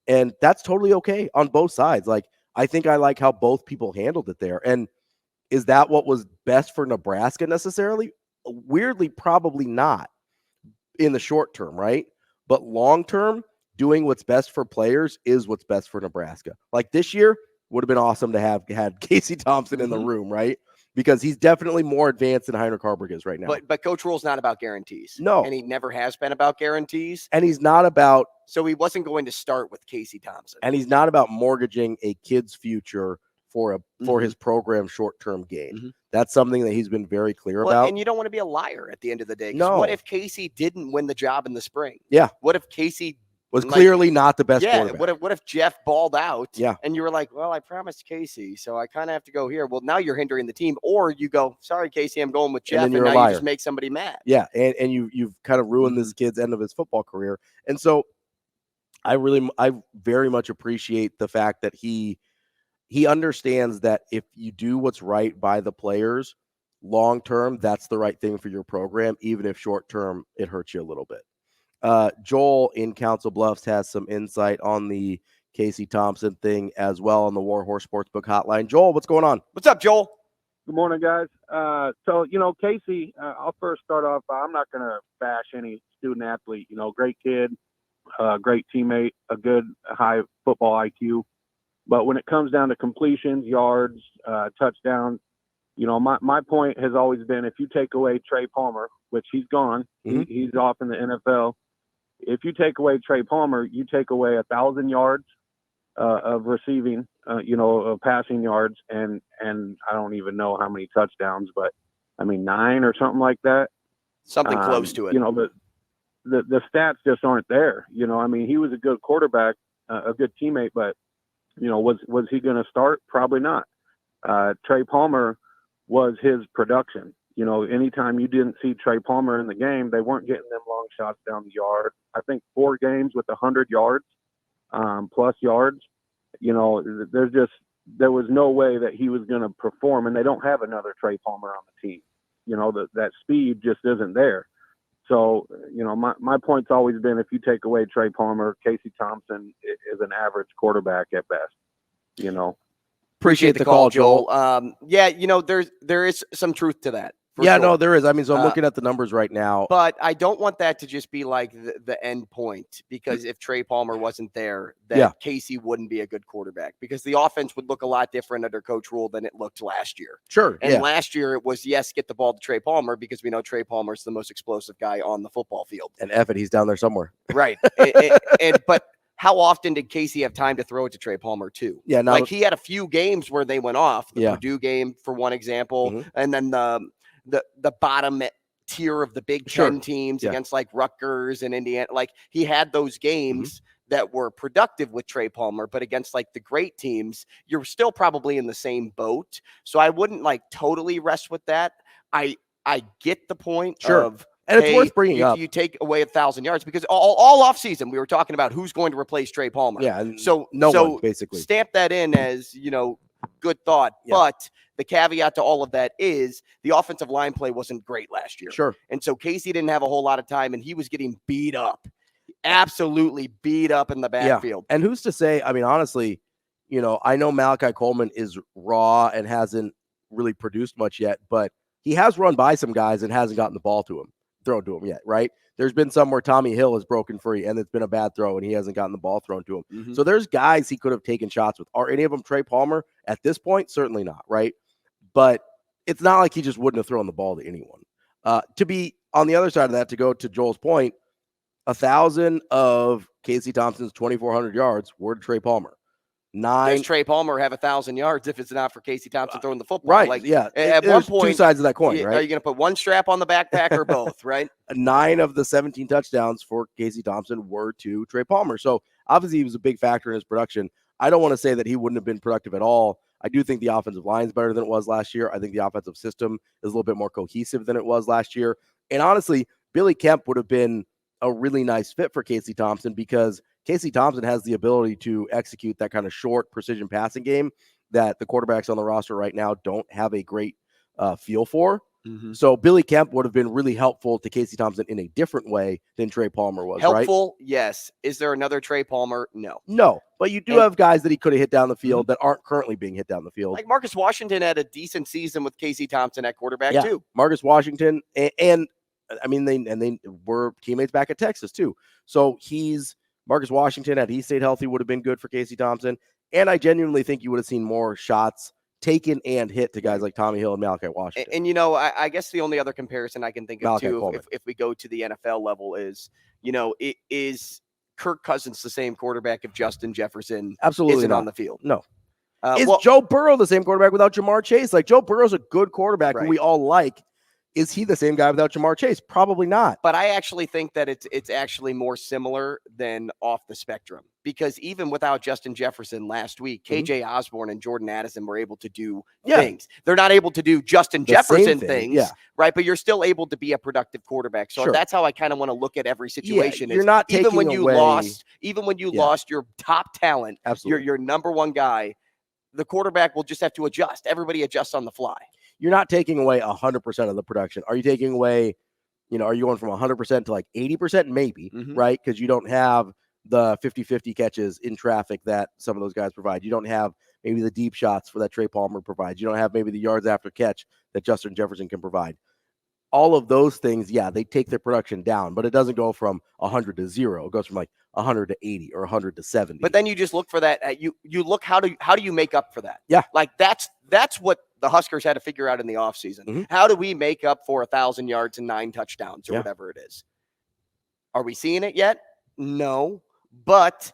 And that's totally okay on both sides. Like, I think I like how both people handled it there. And is that what was best for Nebraska necessarily? Weirdly, probably not in the short term, right? But long term, doing what's best for players is what's best for Nebraska. Like, this year would have been awesome to have had Casey Thompson in the room, right? Because he's definitely more advanced than Heinrich Harburg is right now. But Coach Rhule's not about guarantees. No. And he never has been about guarantees. And he's not about So he wasn't going to start with Casey Thompson. and he's not about mortgaging a kid's future for his program short-term gain. That's something that he's been very clear about. And you don't want to be a liar at the end of the day. 'Cause No. What if Casey didn't win the job in the spring? Yeah. What if Casey was clearly not the best yeah, quarterback. what if Jeff balled out? Yeah. And you were like, well, I promised Casey, so I kind of have to go here. Well, now you're hindering the team. Or you go, sorry, Casey, I'm going with Jeff, then and you're a now liar. you just make somebody mad. Yeah, and you've kind of ruined this kid's end of his football career. And so I very much appreciate the fact that he understands that if you do what's right by the players, long term, that's the right thing for your program, even if short term it hurts you a little bit. Joel in Council Bluffs has some insight on the Casey Thompson thing as well on the Warhorse Sportsbook hotline. Joel, what's going on? What's up, Joel? Good morning, guys. So, Casey, I'll first start off. I'm not going to bash any student athlete. Great kid, great teammate, a good high football IQ. But when it comes down to completions, yards, touchdowns, my point has always been if you take away Trey Palmer, which he's gone, he's off in the NFL. If you take away Trey Palmer, you take away 1,000 yards of receiving, of passing yards, and I don't even know how many touchdowns, but I mean 9 or something like that. Something close to it. But the stats just aren't there. He was a good quarterback, a good teammate, but was he going to start? Probably not. Trey Palmer was his production. Anytime you didn't see Trey Palmer in the game, they weren't getting them long shots down the yard. I think 4 games with 100 yards, plus yards. There was no way that he was going to perform, and they don't have another Trey Palmer on the team. That speed just isn't there. So, my point's always been if you take away Trey Palmer, Casey Thompson is an average quarterback at best. Appreciate the call, Joel. There is some truth to that. No, there is. I mean, so I'm looking at the numbers right now. But I don't want that to just be like the end point, because if Trey Palmer wasn't there, then Casey wouldn't be a good quarterback, because the offense would look a lot different under Coach Rhule than it looked last year. Sure. And last year it was, yes, get the ball to Trey Palmer, because we know Trey Palmer is the most explosive guy on the football field. And F it, he's down there somewhere. Right. But how often did Casey have time to throw it to Trey Palmer too? Yeah. He had a few games where they went off. The Purdue game, for one example, and then the bottom tier of the Big Ten teams against like Rutgers and Indiana. Like, he had those games that were productive with Trey Palmer, but against like the great teams, you're still probably in the same boat. So I wouldn't like totally rest with that. I get the point of, and it's worth bringing up. You take away 1,000 yards, because all off season we were talking about who's going to replace Trey Palmer. Yeah. So no one, basically. Stamp that in as, good thought. Yeah. But the caveat to all of that is the offensive line play wasn't great last year. Sure. And so Casey didn't have a whole lot of time, and he was getting beat up. Absolutely beat up in the backfield. And who's to say, I mean, honestly, I know Malachi Coleman is raw and hasn't really produced much yet, but he has run by some guys and hasn't gotten the ball thrown to him yet, right? There's been some where Tommy Hill has broken free and it's been a bad throw and he hasn't gotten the ball thrown to him. So there's guys he could have taken shots with. Are any of them Trey Palmer at this point? Certainly not, right? But it's not like he just wouldn't have thrown the ball to anyone. To be on the other side of that, to go to Joel's point, 1,000 of Casey Thompson's 2,400 yards were to Trey Palmer. 9. Does Trey Palmer have 1,000 yards if it's not for Casey Thompson throwing the football? Right. Like, yeah. At one There's point, two sides of that coin, are right? you going to put one strap on the backpack or both, right? 9 of the 17 touchdowns for Casey Thompson were to Trey Palmer. So obviously he was a big factor in his production. I don't want to say that he wouldn't have been productive at all. I do think the offensive line is better than it was last year. I think the offensive system is a little bit more cohesive than it was last year. And honestly, Billy Kemp would have been a really nice fit for Casey Thompson because Casey Thompson has the ability to execute that kind of short precision passing game that the quarterbacks on the roster right now don't have a great feel for. Mm-hmm. So Billy Kemp would have been really helpful to Casey Thompson in a different way than Trey Palmer was, Helpful, right? Yes. Is there another Trey Palmer? No. No, but you do have guys that he could have hit down the field that aren't currently being hit down the field. Like Marcus Washington had a decent season with Casey Thompson at quarterback too. Marcus Washington and I mean they were teammates back at Texas too. So Marcus Washington, had he stayed healthy, would have been good for Casey Thompson. And I genuinely think you would have seen more shots taken and hit to guys like Tommy Hill and Malachi Washington. And you know, I guess the only other comparison I can think of Malachi too, if we go to the NFL level, is, you know, is Kirk Cousins the same quarterback if Justin Jefferson Absolutely isn't not. on the field? No. Is Joe Burrow the same quarterback without Jamar Chase? Like, Joe Burrow's a good quarterback who we all like. Is he the same guy without Jamar Chase? Probably not. But I actually think that it's actually more similar than off the spectrum, because even without Justin Jefferson last week, KJ Osborne and Jordan Addison were able to do things. They're not able to do Justin Jefferson things, right? But you're still able to be a productive quarterback. So that's how I kind of want to look at every situation. You're not taking even when you away, lost your top talent, absolutely, your number one guy, the quarterback will just have to adjust. Everybody adjusts on the fly. You're not taking away 100% of the production. Are you taking away, are you going from 100% to like 80%? Maybe, right? Because you don't have the 50-50 catches in traffic that some of those guys provide. You don't have maybe the deep shots for that Trey Palmer provides. You don't have maybe the yards after catch that Justin Jefferson can provide. All of those things, they take their production down, but it doesn't go from 100 to 0. It goes from like 100 to 80 or 100 to 70. But then you just look for that. You look, how do you make up for that? Yeah. Like that's what the Huskers had to figure out in the offseason. How do we make up for 1,000 yards and 9 touchdowns or whatever it is? Are we seeing it yet? No, but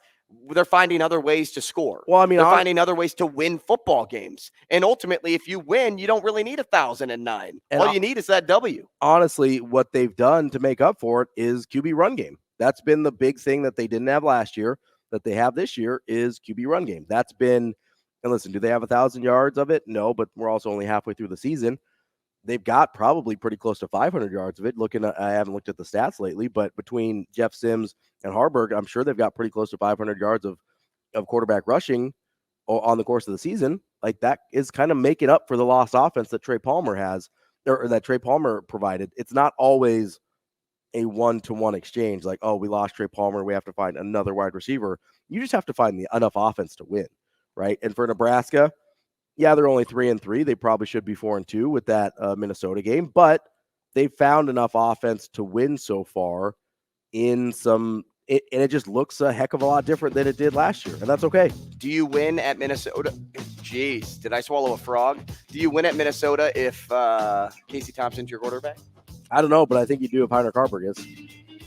they're finding other ways to score. Well, I mean, they're finding other ways to win football games. And ultimately, if you win, you don't really need 1,009. All you need is that W. Honestly, what they've done to make up for it is QB run game. That's been the big thing that they didn't have last year, that they have this year, is QB run game. That's been, and listen, do they have 1,000 yards of it? No, but we're also only halfway through the season. They've got probably pretty close to 500 yards of it. I haven't looked at the stats lately, but between Jeff Sims and Harburg, I'm sure they've got pretty close to 500 yards of quarterback rushing on the course of the season. Like, that is kind of making up for the lost offense that Trey Palmer has, or that Trey Palmer provided. It's not always a one-to-one exchange. Like, oh, we lost Trey Palmer, we have to find another wide receiver. You just have to find enough offense to win, right? And for Nebraska, they're only 3-3. They probably should be 4-2 with that Minnesota game, but they found enough offense to win so far and it just looks a heck of a lot different than it did last year, and that's okay. Do you win at Minnesota? Jeez, did I swallow a frog? Do you win at Minnesota if Casey Thompson's your quarterback? I don't know, but I think you do if Heinrich Harburg is.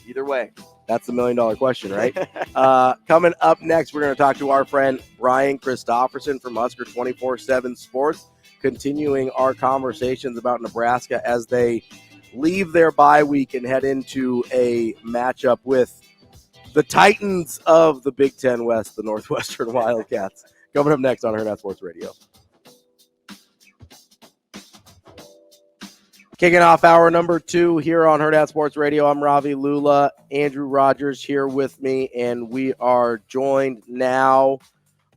Either way. That's the $1 million question, right? Coming up next, we're going to talk to our friend Brian Christopherson from Husker 24/7 Sports, continuing our conversations about Nebraska as they leave their bye week and head into a matchup with the Titans of the Big Ten West, the Northwestern Wildcats. Coming up next on Hurrdat Sports Radio. Kicking off hour number 2 here on Hurrdat Sports Radio. I'm Ravi, Lulla, Andrew Rogers here with me, and we are joined now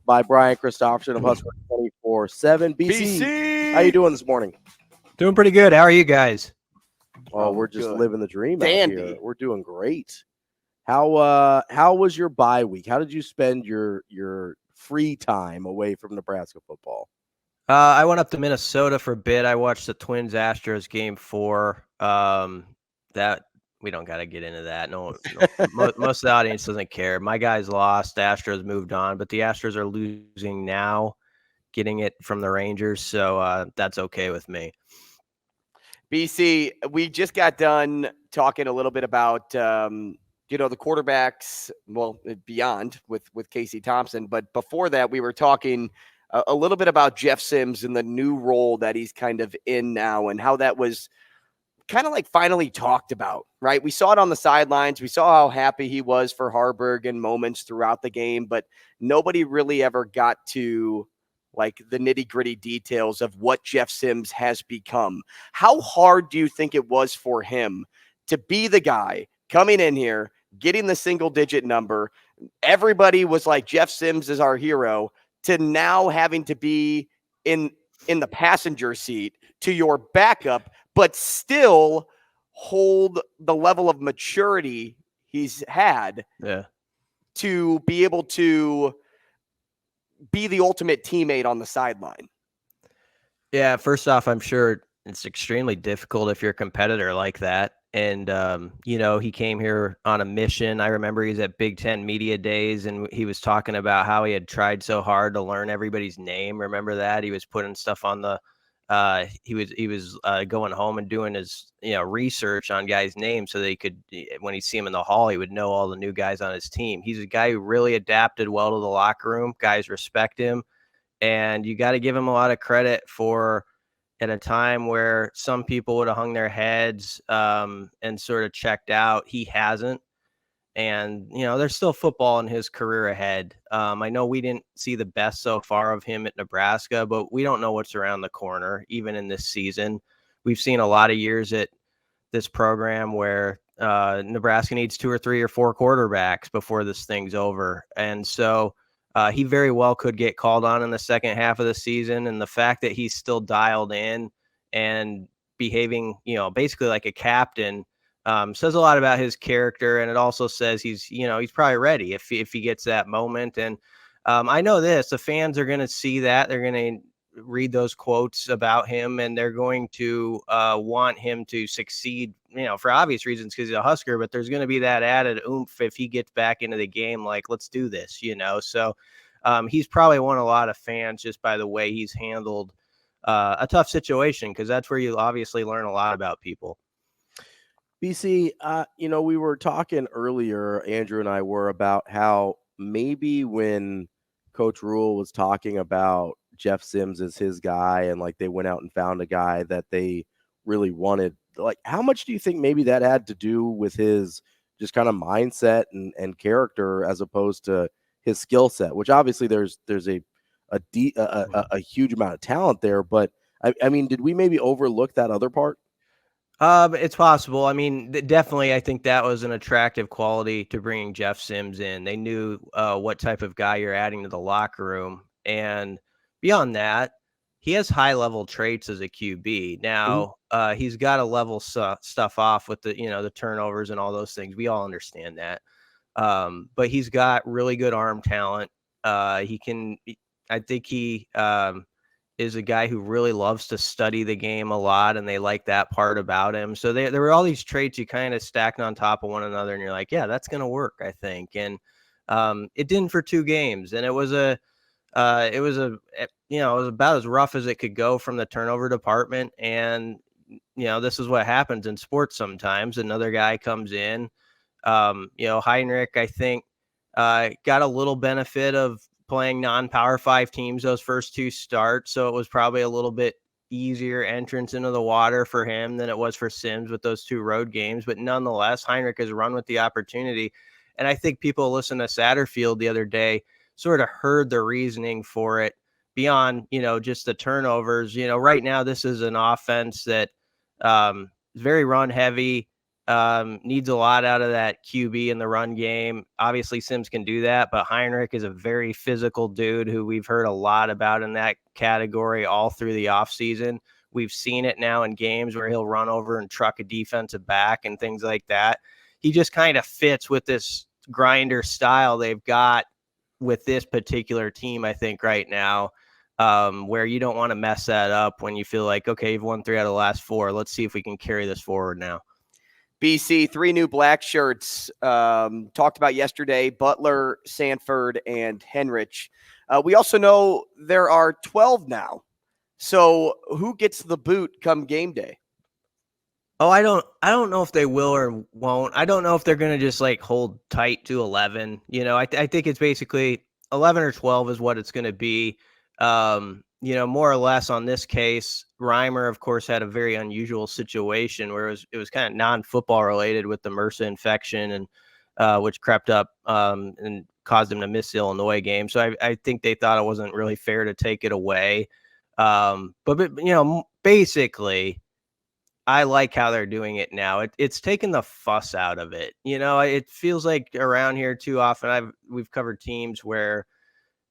by Brian Christopherson of Husker 24/7. BC, how you doing this morning? Doing pretty good. How are you guys? Oh, we're just living the dream Dandy. out here. We're doing great. How was your bye week? How did you spend your free time away from Nebraska football? I went up to Minnesota for a bit. I watched the Twins-Astros game 4. That we don't got to get into that. No, most of the audience doesn't care. My guys lost. The Astros moved on, but the Astros are losing now, getting it from the Rangers, so that's okay with me. BC, we just got done talking a little bit about the quarterbacks, well, beyond with Casey Thompson. But before that, we were talking a little bit about Jeff Sims and the new role that he's kind of in now and how that was kind of like finally talked about, right? We saw it on the sidelines. We saw how happy he was for Harburg in moments throughout the game, but nobody really ever got to like the nitty-gritty details of what Jeff Sims has become. How hard do you think it was for him to be the guy coming in here, getting the single-digit number? Everybody was like, Jeff Sims is our hero, to now having to be in the passenger seat to your backup, but still hold the level of maturity he's had to be able to be the ultimate teammate on the sideline. Yeah, first off, I'm sure it's extremely difficult if you're a competitor like that. And, he came here on a mission. I remember he was at Big Ten Media Days, and he was talking about how he had tried so hard to learn everybody's name. Remember that? He was putting stuff on the he was going home and doing his research on guys' names so they could, when he see him in the hall, he would know all the new guys on his team. He's a guy who really adapted well to the locker room. Guys respect him, and you got to give him a lot of credit for, at a time where some people would have hung their heads and sort of checked out, he hasn't. And, there's still football in his career ahead. I know we didn't see the best so far of him at Nebraska, but we don't know what's around the corner, even in this season. We've seen a lot of years at this program where Nebraska needs 2 or 3 or 4 quarterbacks before this thing's over. And so he very well could get called on in the second half of the season. And the fact that he's still dialed in and behaving, basically like a captain, says a lot about his character. And it also says he's probably ready if he gets that moment. And I know the fans are going to see that. They're going to read those quotes about him, and they're going to want him to succeed, for obvious reasons, because he's a Husker, but there's going to be that added oomph if he gets back into the game, like, let's do this, so he's probably won a lot of fans just by the way he's handled a tough situation, because that's where you obviously learn a lot about people. BC, we were talking earlier, Andrew and I were, about how maybe when Coach Rhule was talking about Jeff Sims as his guy, and like they went out and found a guy that they really wanted, like, how much do you think maybe that had to do with his just kind of mindset and character as opposed to his skill set, which obviously there's a huge amount of talent there, but I mean, did we maybe overlook that other part? It's possible. I mean, definitely, I think that was an attractive quality to bringing Jeff Sims in. They knew what type of guy you're adding to the locker room. And beyond that, he has high-level traits as a QB. Now, he's got to level stuff off with the turnovers and all those things. We all understand that. But he's got really good arm talent. I think he is a guy who really loves to study the game a lot, and they like that part about him. So there were all these traits you kind of stacked on top of one another, and you're like, yeah, that's going to work, I think. And it didn't for 2 games, and it was about as rough as it could go from the turnover department. And this is what happens in sports sometimes. Another guy comes in. Heinrich, I think, got a little benefit of playing non-Power 5 teams those first 2 starts, so it was probably a little bit easier entrance into the water for him than it was for Sims with those 2 road games. But nonetheless, Heinrich has run with the opportunity, and I think people listen to Satterfield the other day sort of heard the reasoning for it beyond just the turnovers. Right now this is an offense that is very run heavy. Needs a lot out of that QB in the run game. Obviously, Sims can do that, but Heinrich is a very physical dude who we've heard a lot about in that category all through the offseason. We've seen it now in games where he'll run over and truck a defensive back and things like that. He just kind of fits with this grinder style they've got with this particular team, I think, right now, where you don't want to mess that up when you feel like, okay, you've won 3 out of the last 4. Let's see if we can carry this forward now. BC, 3 new black shirts talked about yesterday: Butler, Sanford, and Henrich. We also know there are 12 now. So who gets the boot come game day? Oh, I don't know if they will or won't. I don't know if they're going to just like hold tight to 11. I think it's basically 11 or 12 is what it's going to be. More or less on this case. Reimer, of course, had a very unusual situation where it was kind of non-football related with the MRSA infection and which crept up and caused him to miss the Illinois game. So I think they thought it wasn't really fair to take it away. But basically, I like how they're doing it now. It's taken the fuss out of it. It feels like around here too often we've covered teams where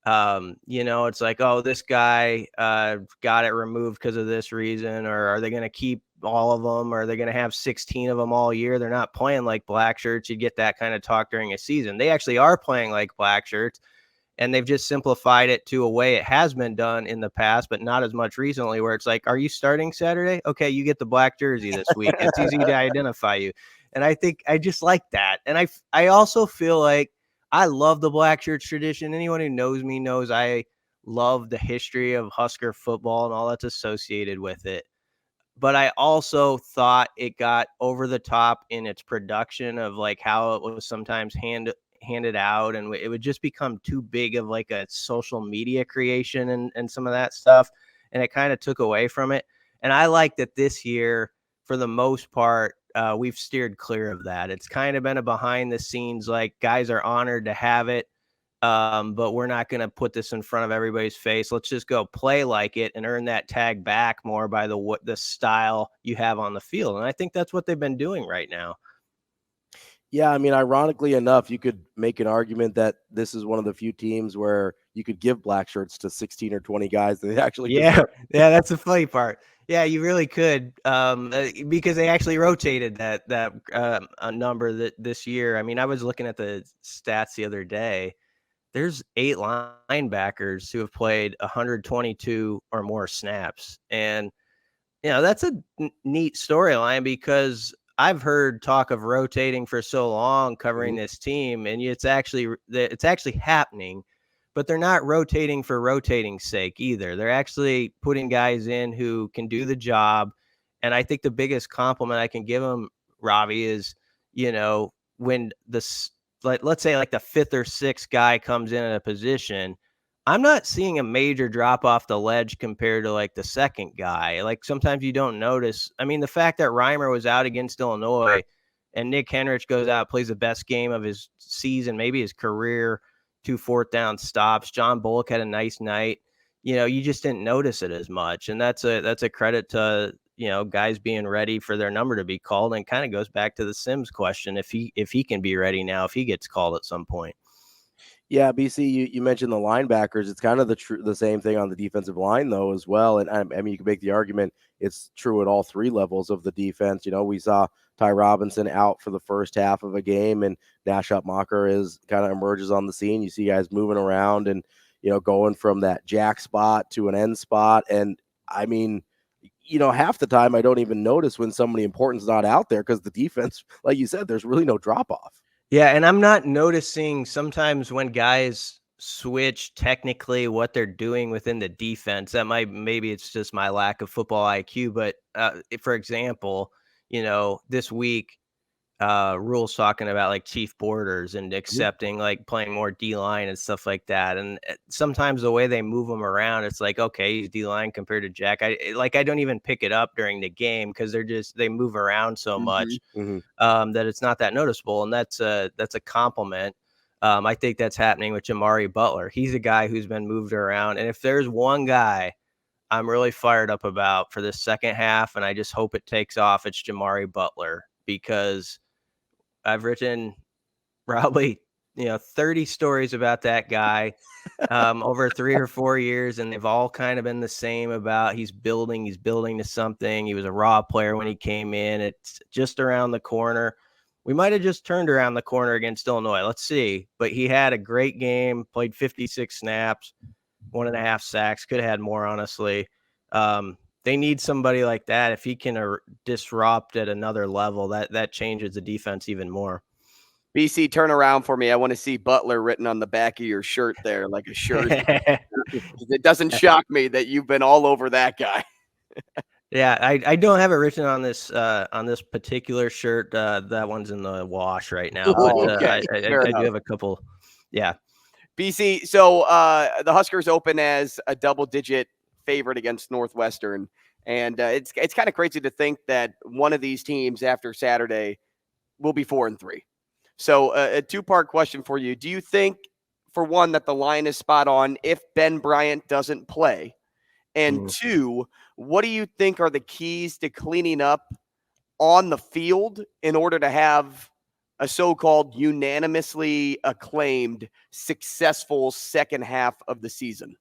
it's like, oh, this guy got it removed because of this reason, or are they going to keep all of them, or are they going to have 16 of them all year? They're not playing like black shirts. You get that kind of talk during a season. They actually are playing like black shirts. And they've just simplified it to a way it has been done in the past, but not as much recently, where it's like, are you starting Saturday? Okay, you get the black jersey this week. It's easy to identify you. And I think I just like that. And I also feel like I love the black shirts tradition. Anyone who knows me knows I love the history of Husker football and all that's associated with it. But I also thought it got over the top in its production of like how it was sometimes handed out, and it would just become too big of like a social media creation and some of that stuff, and it kind of took away from it. And I like that this year, for the most part, we've steered clear of that. It's kind of been a behind the scenes, like guys are honored to have it, but we're not going to put this in front of everybody's face. Let's just go play like it and earn that tag back more by the style you have on the field. And I think that's what they've been doing right now. Yeah, I mean, ironically enough, you could make an argument that this is one of the few teams where you could give black shirts to 16 or 20 guys that they actually yeah, that's the funny part. Yeah, you really could, because they actually rotated that a number this year. I mean, I was looking at the stats the other day. There's 8 linebackers who have played 122 or more snaps, and that's a neat storyline because I've heard talk of rotating for so long covering this team, and it's actually happening, but they're not rotating for rotating's sake either. They're actually putting guys in who can do the job. And I think the biggest compliment I can give them, Ravi, is, when let's say like the 5th or 6th guy comes in a position, I'm not seeing a major drop off the ledge compared to like the second guy. Like sometimes you don't notice. I mean, the fact that Reimer was out against Illinois and Nick Henrich goes out, plays the best game of his season, maybe his career, 2 4th down stops. John Bullock had a nice night. You just didn't notice it as much. And that's a credit to, guys being ready for their number to be called, and kind of goes back to the Sims question. If he can be ready now, if he gets called at some point. Yeah, BC, you mentioned the linebackers. It's kind of the same thing on the defensive line, though, as well. And I mean, you can make the argument it's true at all 3 levels of the defense. We saw Ty Robinson out for the first half of a game, and Nashot Mocker kind of emerges on the scene. You see guys moving around and, going from that jack spot to an end spot. And I mean, half the time I don't even notice when somebody important's not out there because the defense, like you said, there's really no drop off. Yeah, and I'm not noticing sometimes when guys switch technically what they're doing within the defense. Maybe it's just my lack of football IQ, but for example, this week Rhule's talking about like chief borders and accepting like playing more D-line and stuff like that. And sometimes the way they move them around, it's like, okay, he's D-line compared to Jack. I don't even pick it up during the game because they move around so much that it's not that noticeable. And that's a compliment. I think that's happening with Jamari Butler. He's a guy who's been moved around. And if there's one guy I'm really fired up about for this second half, and I just hope it takes off, it's Jamari Butler, because I've written probably 30 stories about that guy over 3 or 4 years, and they've all kind of been the same about he's building to something. He was a raw player when he came in. It's just around the corner. We might have just turned around the corner against Illinois. Let's see. But he had a great game, played 56 snaps, 1.5 sacks, could have had more, honestly. They need somebody like that. If he can disrupt at another level, that changes the defense even more. BC, turn around for me. I want to see Butler written on the back of your shirt there, like a shirt. It doesn't shock me that you've been all over that guy. Yeah, I don't have it written on this particular shirt. That one's in the wash right now, but Oh, okay. Fair I do enough. have a couple. Yeah. BC, so the Huskers open as a double-digit favorite against Northwestern, and it's kind of crazy to think that one of these teams after Saturday will be 4-3. So a two-part question for you: do you think, for one, that the line is spot on if Ben Bryant doesn't play, and two, what do you think are the keys to cleaning up on the field in order to have a so-called unanimously acclaimed successful second half of the season?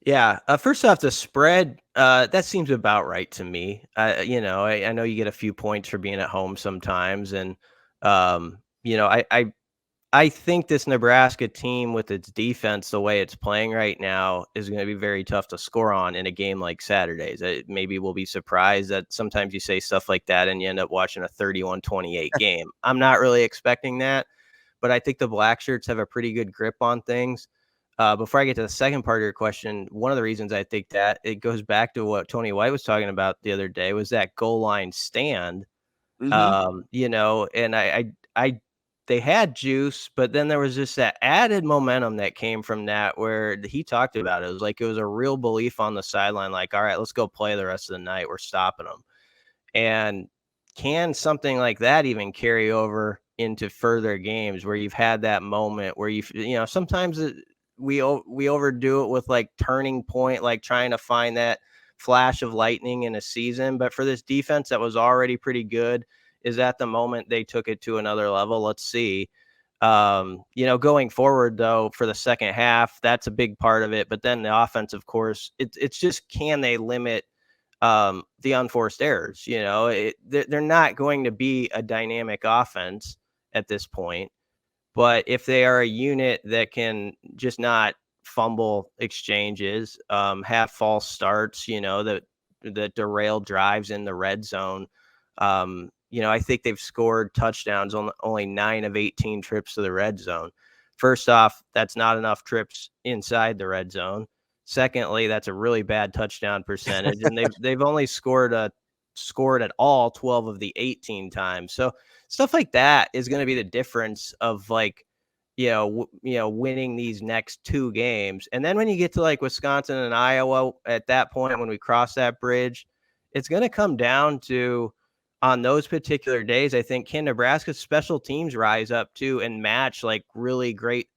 Yeah. First off, the spread, that seems about right to me. I know you get a few points for being at home sometimes. And, I think this Nebraska team with its defense, the way it's playing right now, is going to be very tough to score on in a game like Saturday's. Maybe we'll be surprised that sometimes you say stuff like that and you end up watching a 31-28 game. I'm not really expecting that, but I think the Black Shirts have a pretty good grip on things. Before I get to the second part of your question, one of the reasons I think that it goes back to what Tony White was talking about the other day was that goal line stand. And I they had juice, but then there was just that added momentum that came from that where he talked about it. It was like it was a real belief on the sideline, like, all right, let's go play the rest of the night. We're stopping them. And can something like that even carry over into further games where you've had that moment where sometimes we overdo it with like turning point, like trying to find that flash of lightning in a season. But for this defense that was already pretty good, is that the moment they took it to another level? Let's see. Going forward though, for the second half, that's a big part of it. But then the offense, of course, it's just, can they limit the unforced errors? They're not going to be a dynamic offense at this point, but if they are a unit that can just not fumble exchanges, have false starts, that derail drives in the red zone, I think they've scored touchdowns on only 9 of 18 trips to the red zone. First off, that's not enough trips inside the red zone. Secondly, that's a really bad touchdown percentage, and they've only scored at all 12 of the 18 times. So stuff like that is going to be the difference of winning these next two games. And then when you get to like Wisconsin and Iowa, at that point, when we cross that bridge, it's going to come down to, on those particular days, I think, can Nebraska's special teams rise up to and match like really great,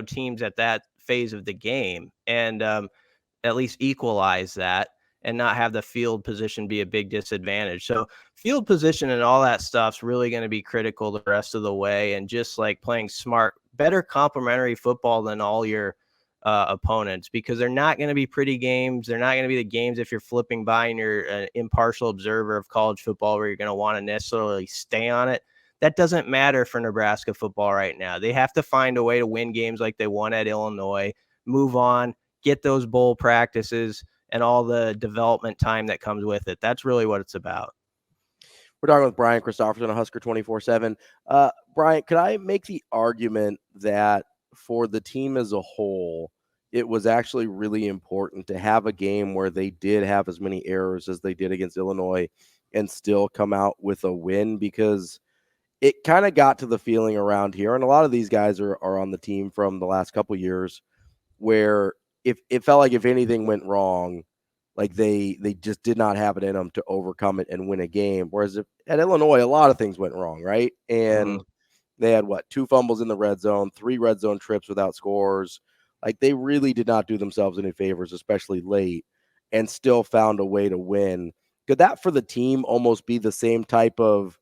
teams at that phase of the game, and at least equalize that and not have the field position be a big disadvantage. So field position and all that stuff's really going to be critical the rest of the way, and just like playing smart, better complementary football than all your opponents, because they're not going to be pretty games. They're not going to be the games, if you're flipping by and you're an impartial observer of college football, where you're going to want to necessarily stay on it. That doesn't matter for Nebraska football right now. They have to find a way to win games like they won at Illinois, move on, get those bowl practices and all the development time that comes with it. That's really what it's about. We're talking with Brian Christopherson on Husker 24/7. Brian, could I make the argument that for the team as a whole, it was actually really important to have a game where they did have as many errors as they did against Illinois and still come out with a win? Because it kind of got to the feeling around here, and a lot of these guys are on the team from the last couple years, where if it felt like if anything went wrong, like they just did not have it in them to overcome it and win a game. Whereas at Illinois, a lot of things went wrong, right? And they had 2 fumbles in the red zone, 3 red zone trips without scores. Like, they really did not do themselves any favors, especially late, and still found a way to win. Could that for the team almost be the same type of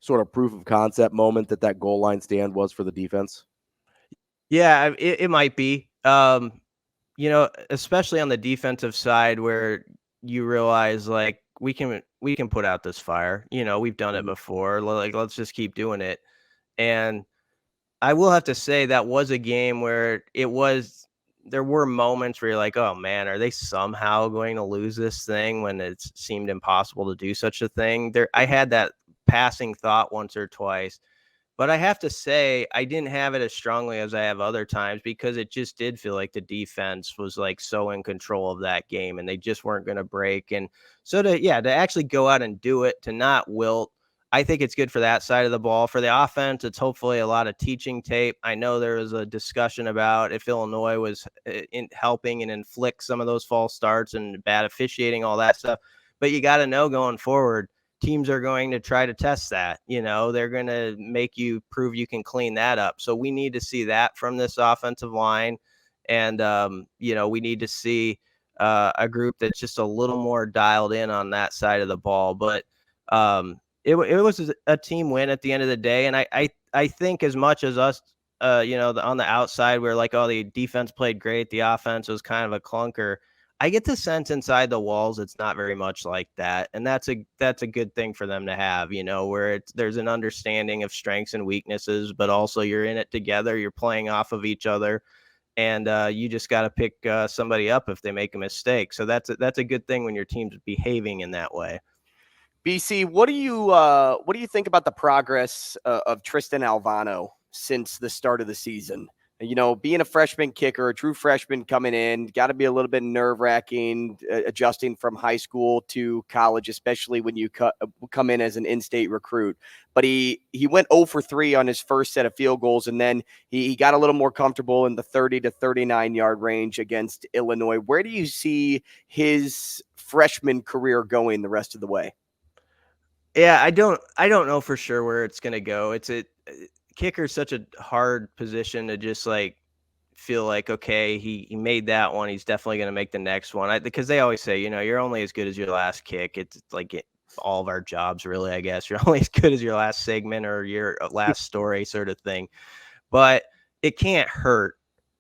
sort of proof of concept moment that goal line stand was for the defense? Yeah, it might be. Especially on the defensive side, where you realize like we can put out this fire. We've done it before. Like, let's just keep doing it. And I will have to say that was a game where there were moments where you're like, oh man, are they somehow going to lose this thing, when it seemed impossible to do such a thing? I had that passing thought once or twice, But I have to say, I didn't have it as strongly as I have other times because it just did feel like the defense was like so in control of that game and they just weren't going to break. And so to actually go out and do it, to not wilt, I think it's good for that side of the ball. For the offense, it's hopefully a lot of teaching tape. I know there was a discussion about if Illinois was helping and inflict some of those false starts and bad officiating, all that stuff. But you got to know going forward, teams are going to try to test that. They're going to make you prove you can clean that up. So we need to see that from this offensive line. And, we need to see a group that's just a little more dialed in on that side of the ball. But it was a team win at the end of the day. And I think as much as us, on the outside, we're like, oh, the defense played great, the offense was kind of a clunker. I get the sense inside the walls it's not very much like that, and that's a good thing for them to have, where there's an understanding of strengths and weaknesses, but also you're in it together, you're playing off of each other, and you just got to pick somebody up if they make a mistake. So that's a good thing when your team's behaving in that way. BC, what do you think about the progress of Tristan Alvano since the start of the season? Being a freshman kicker, a true freshman coming in, got to be a little bit nerve-wracking, adjusting from high school to college, especially when you come in as an in-state recruit. But he went 0 for 3 on his first set of field goals, and then he got a little more comfortable in the 30 to 39-yard range against Illinois. Where do you see his freshman career going the rest of the way? Yeah, I don't know for sure where it's going to go. Kicker is such a hard position to just like feel like, okay, he made that one, he's definitely going to make the next one. Because they always say, you're only as good as your last kick. It's like all of our jobs, really, I guess. You're only as good as your last segment or your last story sort of thing. But it can't hurt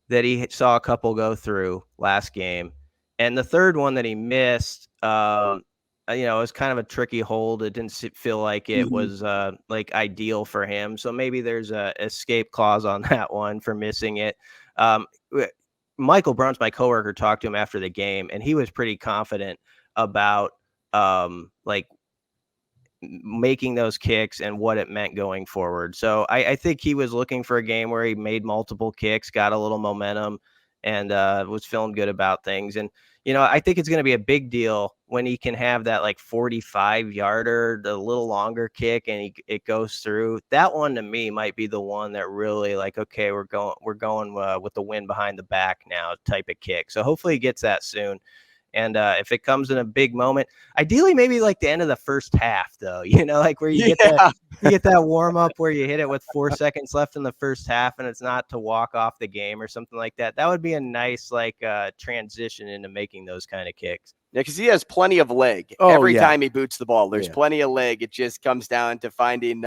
that he saw a couple go through last game. And the third one that he missed, it was kind of a tricky hold. It didn't feel like it was like ideal for him. So maybe there's a escape clause on that one for missing it. Michael Bruns, my coworker, talked to him after the game, and he was pretty confident about like making those kicks and what it meant going forward. So I think he was looking for a game where he made multiple kicks, got a little momentum, and was feeling good about things. And I think it's going to be a big deal when he can have that like 45-yarder, the little longer kick, and it goes through. That one to me might be the one that really like, okay, we're going with the wind behind the back now type of kick. So hopefully he gets that soon. And if it comes in a big moment, ideally maybe like the end of the first half, though, like where you get that warm up where you hit it with 4 seconds left in the first half and it's not to walk off the game or something like that. That would be a nice like transition into making those kind of kicks. Yeah, because he has plenty of leg every time he boots the ball. There's plenty of leg. It just comes down to finding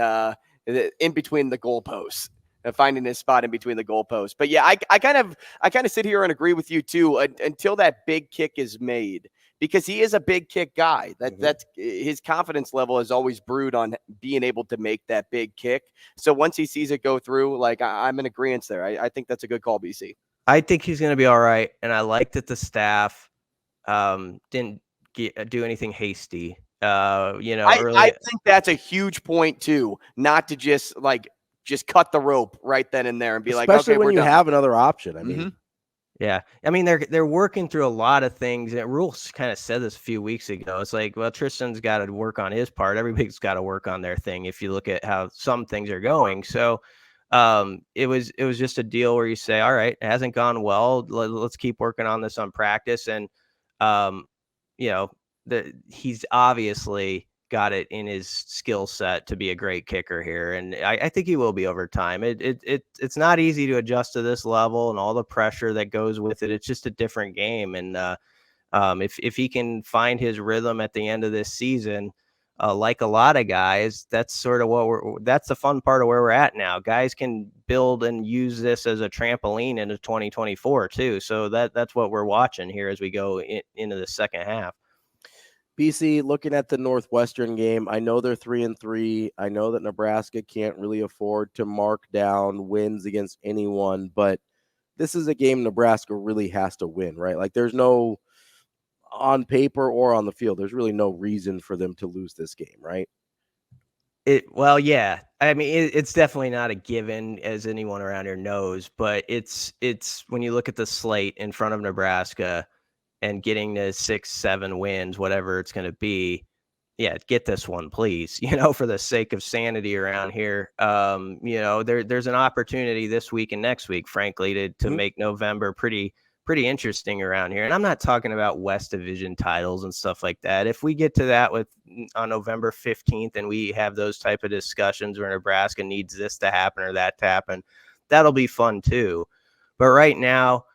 in between the goalposts. Finding his spot in between the goalposts. But yeah, I kind of sit here and agree with you too until that big kick is made, because he is a big kick guy. That's his confidence level is always brewed on being able to make that big kick. So once he sees it go through, like I'm in agreement there. I think that's a good call, BC. I think he's going to be all right. And I like that the staff didn't do anything hasty. I think that's a huge point too, not to just cut the rope right then and there and be especially like, okay, when we're you done. have another option. I mean, yeah. I mean, they're working through a lot of things. And Rhule kind of said this a few weeks ago. It's like, well, Tristan's got to work on his part. Everybody's got to work on their thing if you look at how some things are going. So it was just a deal where you say, all right, it hasn't gone well. Let's keep working on this on practice. And, he's obviously got it in his skill set to be a great kicker here. And I think he will be over time. It's not easy to adjust to this level and all the pressure that goes with it. It's just a different game. And if he can find his rhythm at the end of this season, like a lot of guys, that's sort of that's the fun part of where we're at now. Guys can build and use this as a trampoline into 2024 too. So that's what we're watching here as we go into the second half. BC, looking at the Northwestern game, I know they're 3-3. I know that Nebraska can't really afford to mark down wins against anyone, but this is a game Nebraska really has to win, right? Like there's no, on paper or on the field, there's really no reason for them to lose this game, right? Well, yeah, I mean, it's definitely not a given, as anyone around here knows, but it's when you look at the slate in front of Nebraska and getting to 6-7 wins, whatever it's going to be. Yeah, get this one, please, for the sake of sanity around here. There's an opportunity this week and next week, frankly, to make November pretty interesting around here. And I'm not talking about West Division titles and stuff like that. If we get to that on November 15th and we have those type of discussions where Nebraska needs this to happen or that to happen, that'll be fun too. But right now,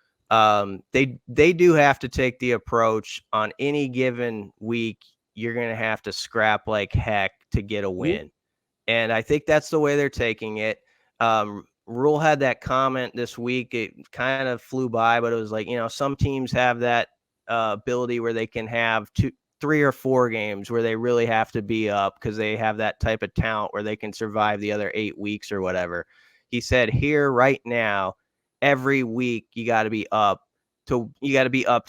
they do have to take the approach on any given week. You're going to have to scrap like heck to get a win. And I think that's the way they're taking it. Rhule had that comment this week. It kind of flew by, but it was like, some teams have that ability where they can have 3 or 4 games where they really have to be up because they have that type of talent where they can survive the other 8 weeks or whatever. He said here right now, every week you got to be up to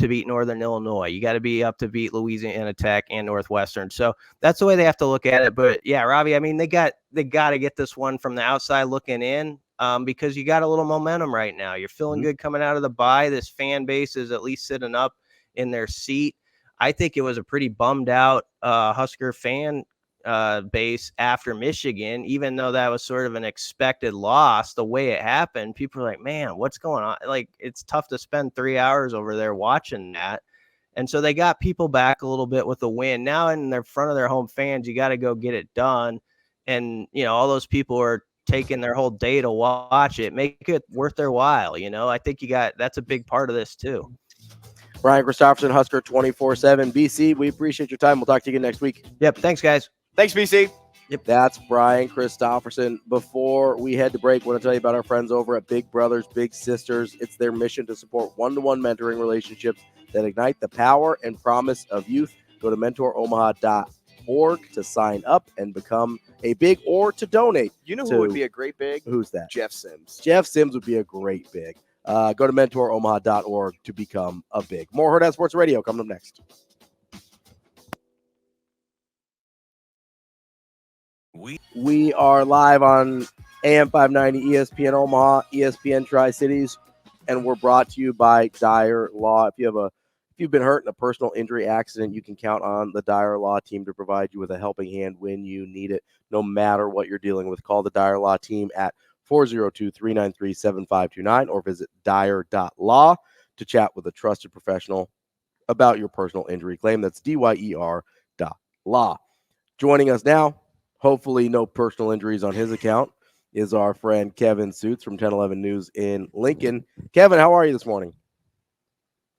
beat Northern Illinois. You got to be up to beat Louisiana Tech and Northwestern. So that's the way they have to look at it. But yeah, Ravi, I mean, they got to get this one from the outside looking in because you got a little momentum right now. You're feeling good coming out of the bye. This fan base is at least sitting up in their seat. I think it was a pretty bummed out Husker fan base after Michigan, even though that was sort of an expected loss. The way it happened, people are like, man, what's going on? Like, it's tough to spend 3 hours over there watching that. And so they got people back a little bit with the win. Now in their front of their home fans, you got to go get it done. And, all those people are taking their whole day to watch it, make it worth their while. I think that's a big part of this too. Brian Christopherson, Husker 24/7 BC. We appreciate your time. We'll talk to you again next week. Yep. Thanks, guys. Thanks, BC. Yep. That's Brian Christopherson. Before we head to break, I want to tell you about our friends over at Big Brothers, Big Sisters. It's their mission to support one-to-one mentoring relationships that ignite the power and promise of youth. Go to mentoromaha.org to sign up and become a big or to donate. You know who would be a great big? Who's that? Jeff Sims. Jeff Sims would be a great big. Go to mentoromaha.org to become a big. More Hurrdat Sports Radio coming up next. We are live on AM 590 ESPN Omaha, ESPN Tri-Cities, and we're brought to you by Dyer Law. If you've been hurt in a personal injury accident, you can count on the Dyer Law team to provide you with a helping hand when you need it, no matter what you're dealing with. Call the Dyer Law team at 402-393-7529 or visit dyer.law to chat with a trusted professional about your personal injury claim. That's DYER.law. Joining us now, hopefully no personal injuries on his account, is our friend Kevin Sjuts from 1011 News in Lincoln. Kevin, how are you this morning?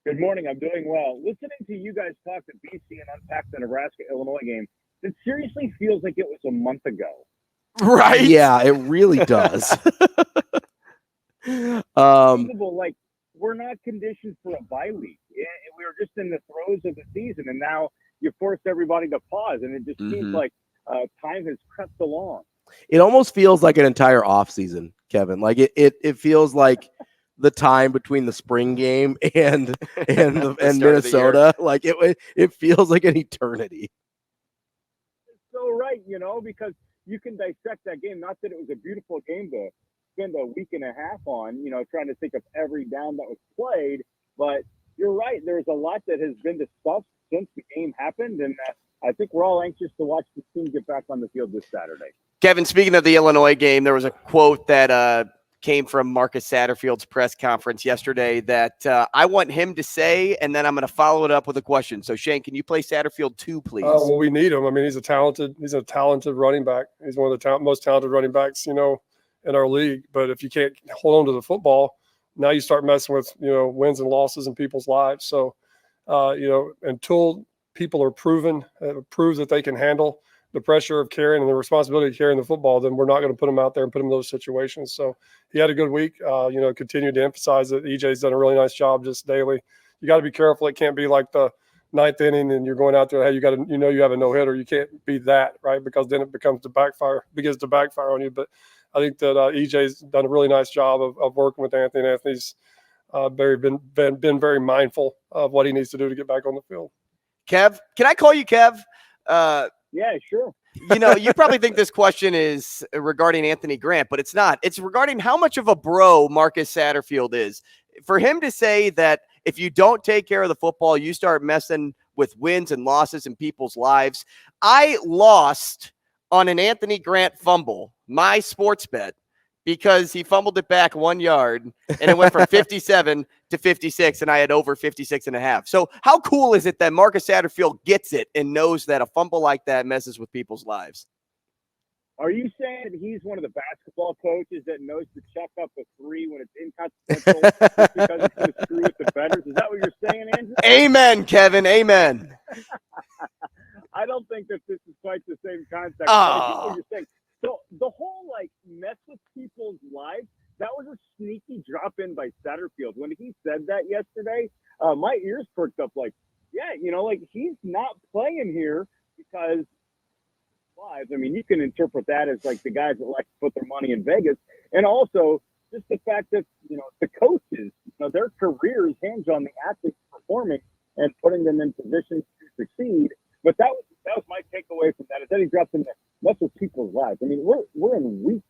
Good morning. I'm doing well. Listening to you guys talk to BC and unpack the Nebraska-Illinois game, it seriously feels like it was a month ago. Right? Yeah, it really does. Like, we're not conditioned for a bye week. We were just in the throes of the season, and now you forced everybody to pause, and it just seems like time has crept along. It almost feels like an entire offseason, Kevin. Like it feels like the time between the spring game and Minnesota. Like it feels like an eternity. So right, because you can dissect that game. Not that it was a beautiful game to spend a week and a half on, trying to think of every down that was played. But you're right. There's a lot that has been discussed since the game happened, and I think we're all anxious to watch the team get back on the field this Saturday. Kevin, speaking of the Illinois game, there was a quote that came from Marcus Satterfield's press conference yesterday that I want him to say, and then I'm going to follow it up with a question. So, Shane, can you play Satterfield 2, please? Well, we need him. I mean, he's a talented running back. He's one of the most talented running backs, in our league. But if you can't hold on to the football, now you start messing with, wins and losses in people's lives. So, until people are proves that they can handle the pressure of carrying and the responsibility of carrying the football, then we're not going to put him out there and put him in those situations. So he had a good week. Continued to emphasize that EJ's done a really nice job just daily. You got to be careful. It can't be like the ninth inning and you're going out there, hey, you have a no-hitter. You can't be that, right? Because then it begins to backfire on you. But I think that EJ's done a really nice job of working with Anthony, and Anthony's been very mindful of what he needs to do to get back on the field. Kev, can I call you Kev? Yeah, sure. You probably think this question is regarding Anthony Grant, but it's not. It's regarding how much of a bro Marcus Satterfield is. For him to say that if you don't take care of the football, you start messing with wins and losses in people's lives. I lost on an Anthony Grant fumble, my sports bet, because he fumbled it back 1 yard and it went from 57 to 56 and I had over 56 and a half. So how cool is it that Marcus Satterfield gets it and knows that a fumble like that messes with people's lives? Are you saying that he's one of the basketball coaches that knows to chuck up a three when it's inconsequential just because it's going to screw with the bettors? Is that what you're saying, Andrew? Amen, Kevin. Amen. I don't think that this is quite the same concept. Oh. I get what you're saying. So the whole mess with people's lives, that was a sneaky drop in by Satterfield. When he said that yesterday, my ears perked up he's not playing here because lives. I mean, you can interpret that as the guys that like to put their money in Vegas. And also just the fact that, the coaches, their careers hinge on the athletes performing and putting them in positions to succeed. But that was my takeaway from that. Is that he dropped in there. Mess with people's lives. I mean, we're in week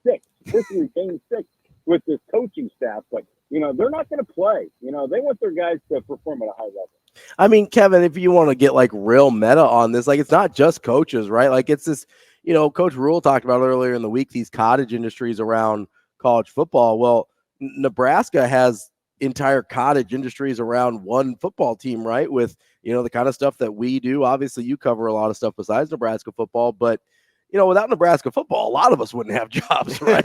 6, basically game 6 with this coaching staff, but they're not going to play. They want their guys to perform at a high level. I mean, Kevin, if you want to get real meta on this, it's not just coaches, right? It's this, Coach Rhule talked about earlier in the week, these cottage industries around college football. Well, Nebraska has entire cottage industries around one football team, right? With, the kind of stuff that we do. Obviously, you cover a lot of stuff besides Nebraska football, but, without Nebraska football, a lot of us wouldn't have jobs, right?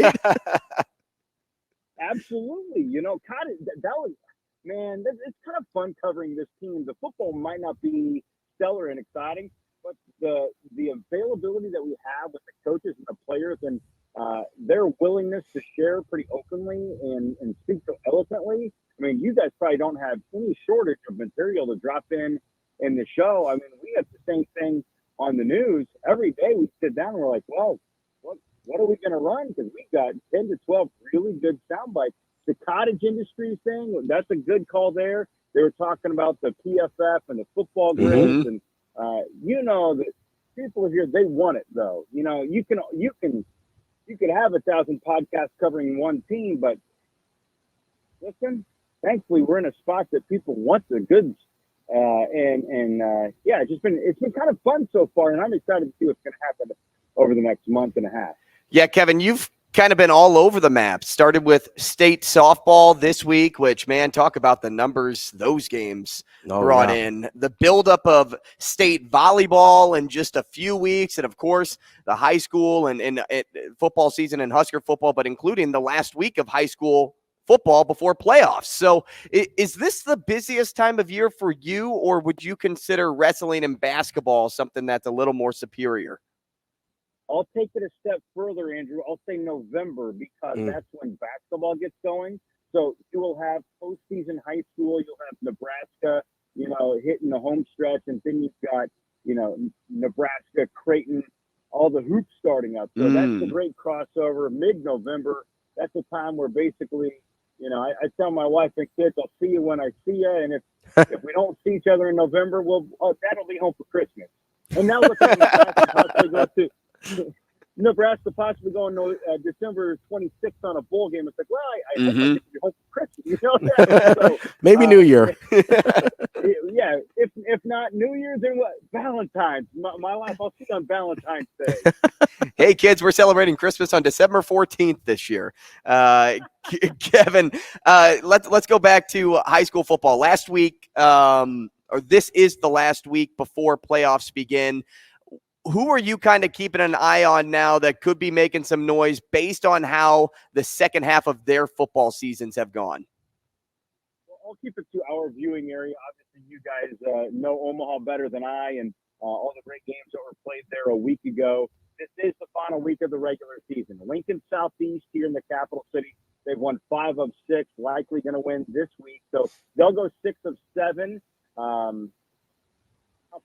Absolutely. Cottage, that was, man, it's kind of fun covering this team. The football might not be stellar and exciting, but the availability that we have with the coaches and the players and their willingness to share pretty openly and speak so eloquently. I mean, you guys probably don't have any shortage of material to drop in the show. I mean, we have the same thing on the news. Every day we sit down and we're like, well, what are we going to run? Because we've got 10 to 12 really good sound bites. The cottage industry thing, that's a good call there. They were talking about the PFF and the football grids, and that people here, they want it though. You could have 1,000 podcasts covering one team, but listen, thankfully we're in a spot that people want the goods. It's been kind of fun so far, and I'm excited to see what's going to happen over the next month and a half. Yeah, Kevin, you've kind of been all over the map. Started with state softball this week, which, man, talk about the numbers those games brought in. The buildup of state volleyball in just a few weeks, and, of course, the high school and football season and Husker football, but including the last week of high school football before playoffs. So is this the busiest time of year for you, or would you consider wrestling and basketball something that's a little more superior? I'll take it a step further, Andrew. I'll say November because that's when basketball gets going. So you will have postseason high school. You'll have Nebraska, hitting the home stretch. And then you've got, Nebraska, Creighton, all the hoops starting up. So that's the great crossover. Mid-November, that's a time where basically, I tell my wife and kids, I'll see you when I see you. And if we don't see each other in November, that'll be home for Christmas. And now look at Nebraska possibly going December 26th on a bowl game. It's like, well, I hope I get to be home for Christmas. So, maybe New Year. Yeah, if not New Year, then what? Valentine's. My wife, I'll see you on Valentine's Day. Hey, kids, we're celebrating Christmas on December 14th this year. Kevin, let's go back to high school football. Last week, or this is the last week before playoffs begin. Who are you kind of keeping an eye on now that could be making some noise based on how the second half of their football seasons have gone? Well, I'll keep it to our viewing area. Obviously, you guys know Omaha better than I, and all the great games that were played there a week ago. This is the final week of the regular season. Lincoln Southeast here in the capital city, they've won 5 of 6, likely going to win this week. So they'll go 6 of 7.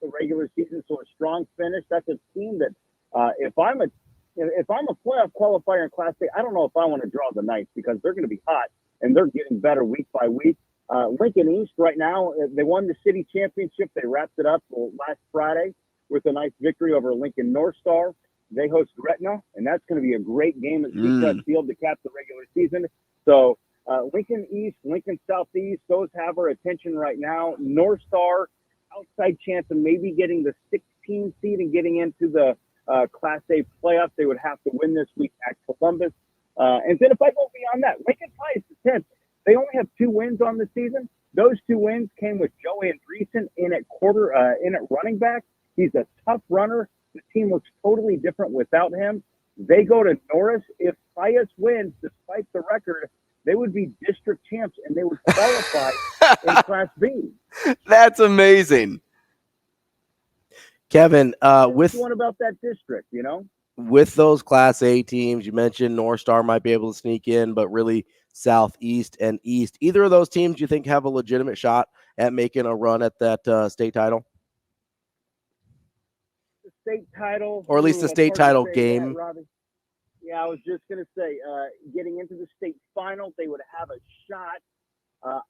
The regular season, so a strong finish. That's a team that if I'm a playoff qualifier in Class A, I don't know if I want to draw the Knights because they're going to be hot and they're getting better week by week. Lincoln East right now, they won the city championship. They wrapped it up last Friday. with a nice victory over Lincoln North Star. They host Gretna, and that's going to be a great game at Sjuts Field to cap the regular season. So Lincoln East, Lincoln Southeast, those have our attention right now. North Star, outside chance of maybe getting the 16 seed and getting into the Class A playoffs. They would have to win this week at Columbus. And then if I go beyond that, Lincoln Pie is the 10th. They only have 2 wins on the season. Those 2 wins came with Joey Andreessen in at running back. He's a tough runner. The team looks totally different without him. They go to Norris. If Pius wins, despite the record, they would be district champs and they would qualify in Class B. That's amazing. Kevin, with one about that district, with those Class A teams, you mentioned North Star might be able to sneak in, but really Southeast and East. Either of those teams, do you think, have a legitimate shot at making a run at that state title? The state title, or at least the state title game. Yeah, I was just going to say, getting into the state final, they would have a shot.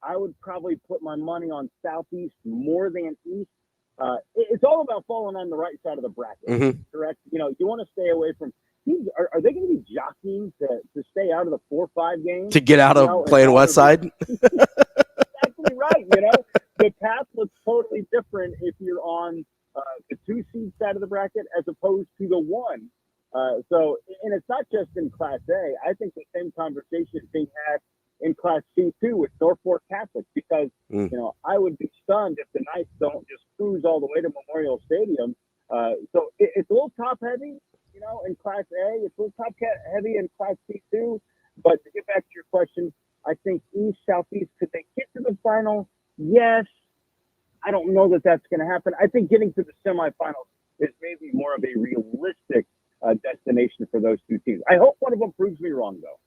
I would probably put my money on Southeast more than East. It's all about falling on the right side of the bracket, correct? You want to stay away from teams. Are they going to be jockeying to stay out of the 4-5 games? To get out of playing West Side? Exactly right. The path looks totally different if you're on the 2 seed side of the bracket as opposed to the 1. And it's not just in Class A. I think the same conversation is being had in Class C too with Norfolk Catholic, because I would be stunned if the Knights don't just cruise all the way to Memorial Stadium. So it's a little top heavy, in Class A. It's a little top heavy in Class C too. But to get back to your question, I think East, Southeast, could they get to the final? Yes. I don't know that that's going to happen. I think getting to the semifinals is maybe more of a realistic destination for those 2 teams. I hope one of them proves me wrong, though.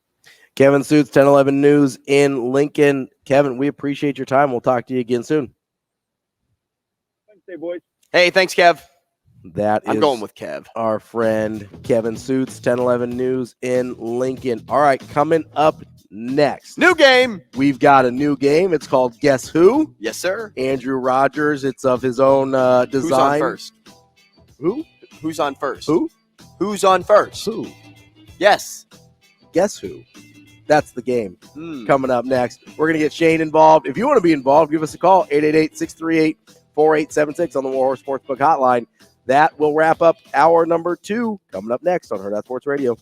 Kevin Sjuts, 1011 News in Lincoln. Kevin, we appreciate your time. We'll talk to you again soon. Wednesday, boys. Hey, thanks, Kev. I'm going with Kev. Our friend Kevin Sjuts, 1011 News in Lincoln. All right, coming up next. New game. We've got a new game. It's called Guess Who? Yes, sir. Andrew Rogers. It's of his own design. Who's on first? Who? Who's on first? Who? Who's on first? Who? Yes. Guess Who? That's the game coming up next. We're going to get Shane involved. If you want to be involved, give us a call, 888-638-4876 on the Warhorse Sportsbook Hotline. That will wrap up hour number 2 coming up next on Hurrdat Sports Radio.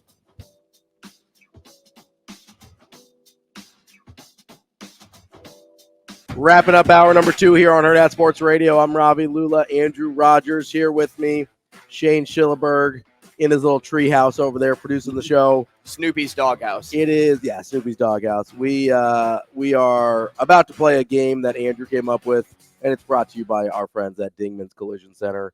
Wrapping up hour number 2 here on Hurrdat Sports Radio. I'm Ravi, Lulla, Andrew Rogers here with me. Shane Schillerberg in his little tree house over there producing the show. Snoopy's doghouse. It is, yeah, Snoopy's doghouse. We are about to play a game that Andrew came up with, and it's brought to you by our friends at Dingman's Collision Center.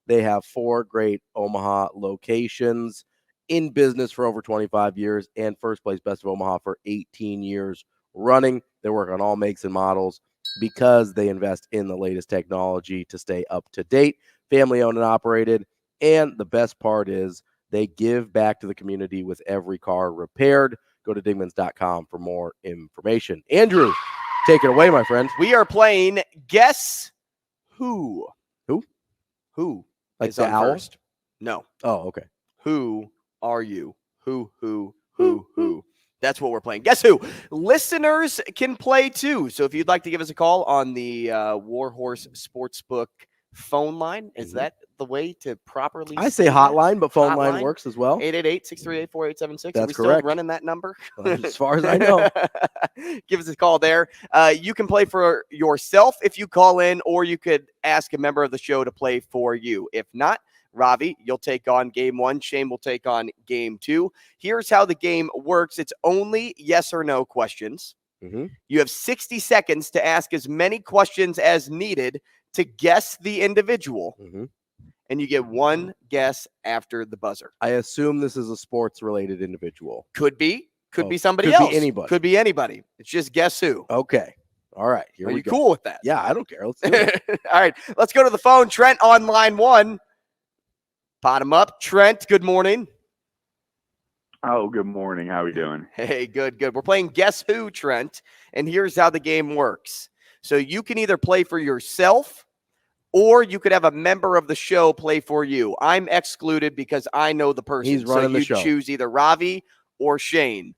They have 4 great Omaha locations, in business for over 25 years, and first place Best of Omaha for 18 years running. They work on all makes and models because they invest in the latest technology to stay up to date, family owned and operated. And the best part is they give back to the community with every car repaired. Go to Dingmans.com for more information. Andrew, take it away, my friend. We are playing Guess Who. Who? Who? Like is the on owl? first? No. Oh, okay. Who are you? Who? That's what we're playing. Guess Who? Listeners can play too. So if you'd like to give us a call on the Warhorse Sportsbook phone line, is that the way to properly I say hotline, but phone line Hotline? works as well. 888-638-4876. That's Are we still correct. running that number? As far as I know. Give us a call there. You can play for yourself if you call in, or you could ask a member of the show to play for you. If not, Ravi, you'll take on game 1. Shane will take on game 2. Here's how the game works. It's only yes or no questions. You have 60 seconds to ask as many questions as needed to guess the individual. And you get 1 guess after the buzzer. I assume this is a sports-related individual. Could be. Could be somebody could else. Be anybody. Could be anybody. It's just Guess Who. Okay. All right. Here Are we you go. cool with that? Yeah, I don't care. Let's do it. All right. Let's go to the phone. Trent on line 1. Pot him up. Trent, good morning. Oh, good morning. How are we doing? Hey, good. We're playing Guess Who, Trent. And here's how the game works. So you can either play for yourself or you could have a member of the show play for you. I'm excluded because I know the person. He's running the you show. Choose either Ravi or Shane.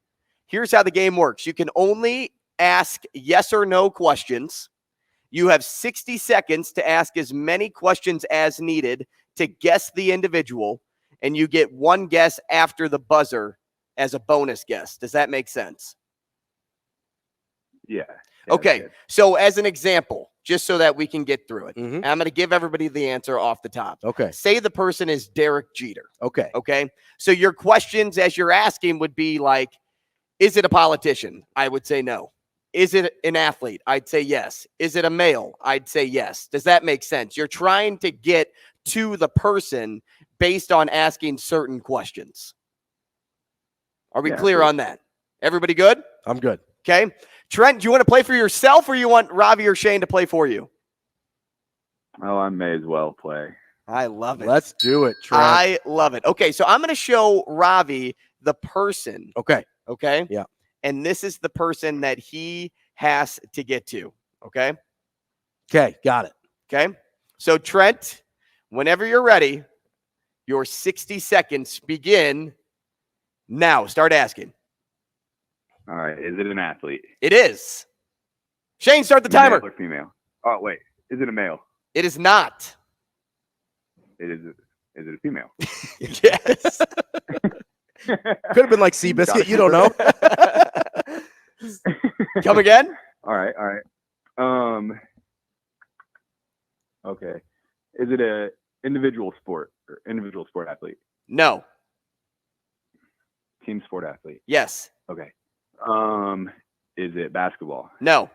Here's how the game works. You can only ask yes or no questions. You have 60 seconds to ask as many questions as needed to guess the individual, and you get one guess after the buzzer as a bonus guess. Does that make sense? Yeah. Okay. So as an example, just so that we can get through it, Mhm. I'm going to give everybody the answer off the top. Okay. Say the person is Derek Jeter. Okay. Okay. So your questions as you're asking would be like, is it a politician? I would say no. Is it an athlete? I'd say yes. Is it a male? I'd say yes. Does that make sense? You're trying to get to the person based on asking certain questions. Are we clear on that? Everybody good? I'm good. Okay. Trent, do you want to play for yourself or you want Ravi or Shane to play for you? Oh, I may as well play. I love it. Let's do it, Trent. I love it. Okay, so I'm going to show Ravi the person. Okay. Okay? Yeah. And this is the person that he has to get to. Okay? Okay. Got it. Okay? So, Trent, whenever you're ready, your 60 seconds begin now. Start asking. All right. Is it an athlete? It is. Shane, start the timer. Male or female? Oh, wait. Is it a male? It is not. Is it a female? Yes. Could have been like Seabiscuit. You don't know. Come again? All right. Okay. Is it a individual sport or individual sport athlete? No. Team sport athlete? Yes. Okay. Is it basketball? No.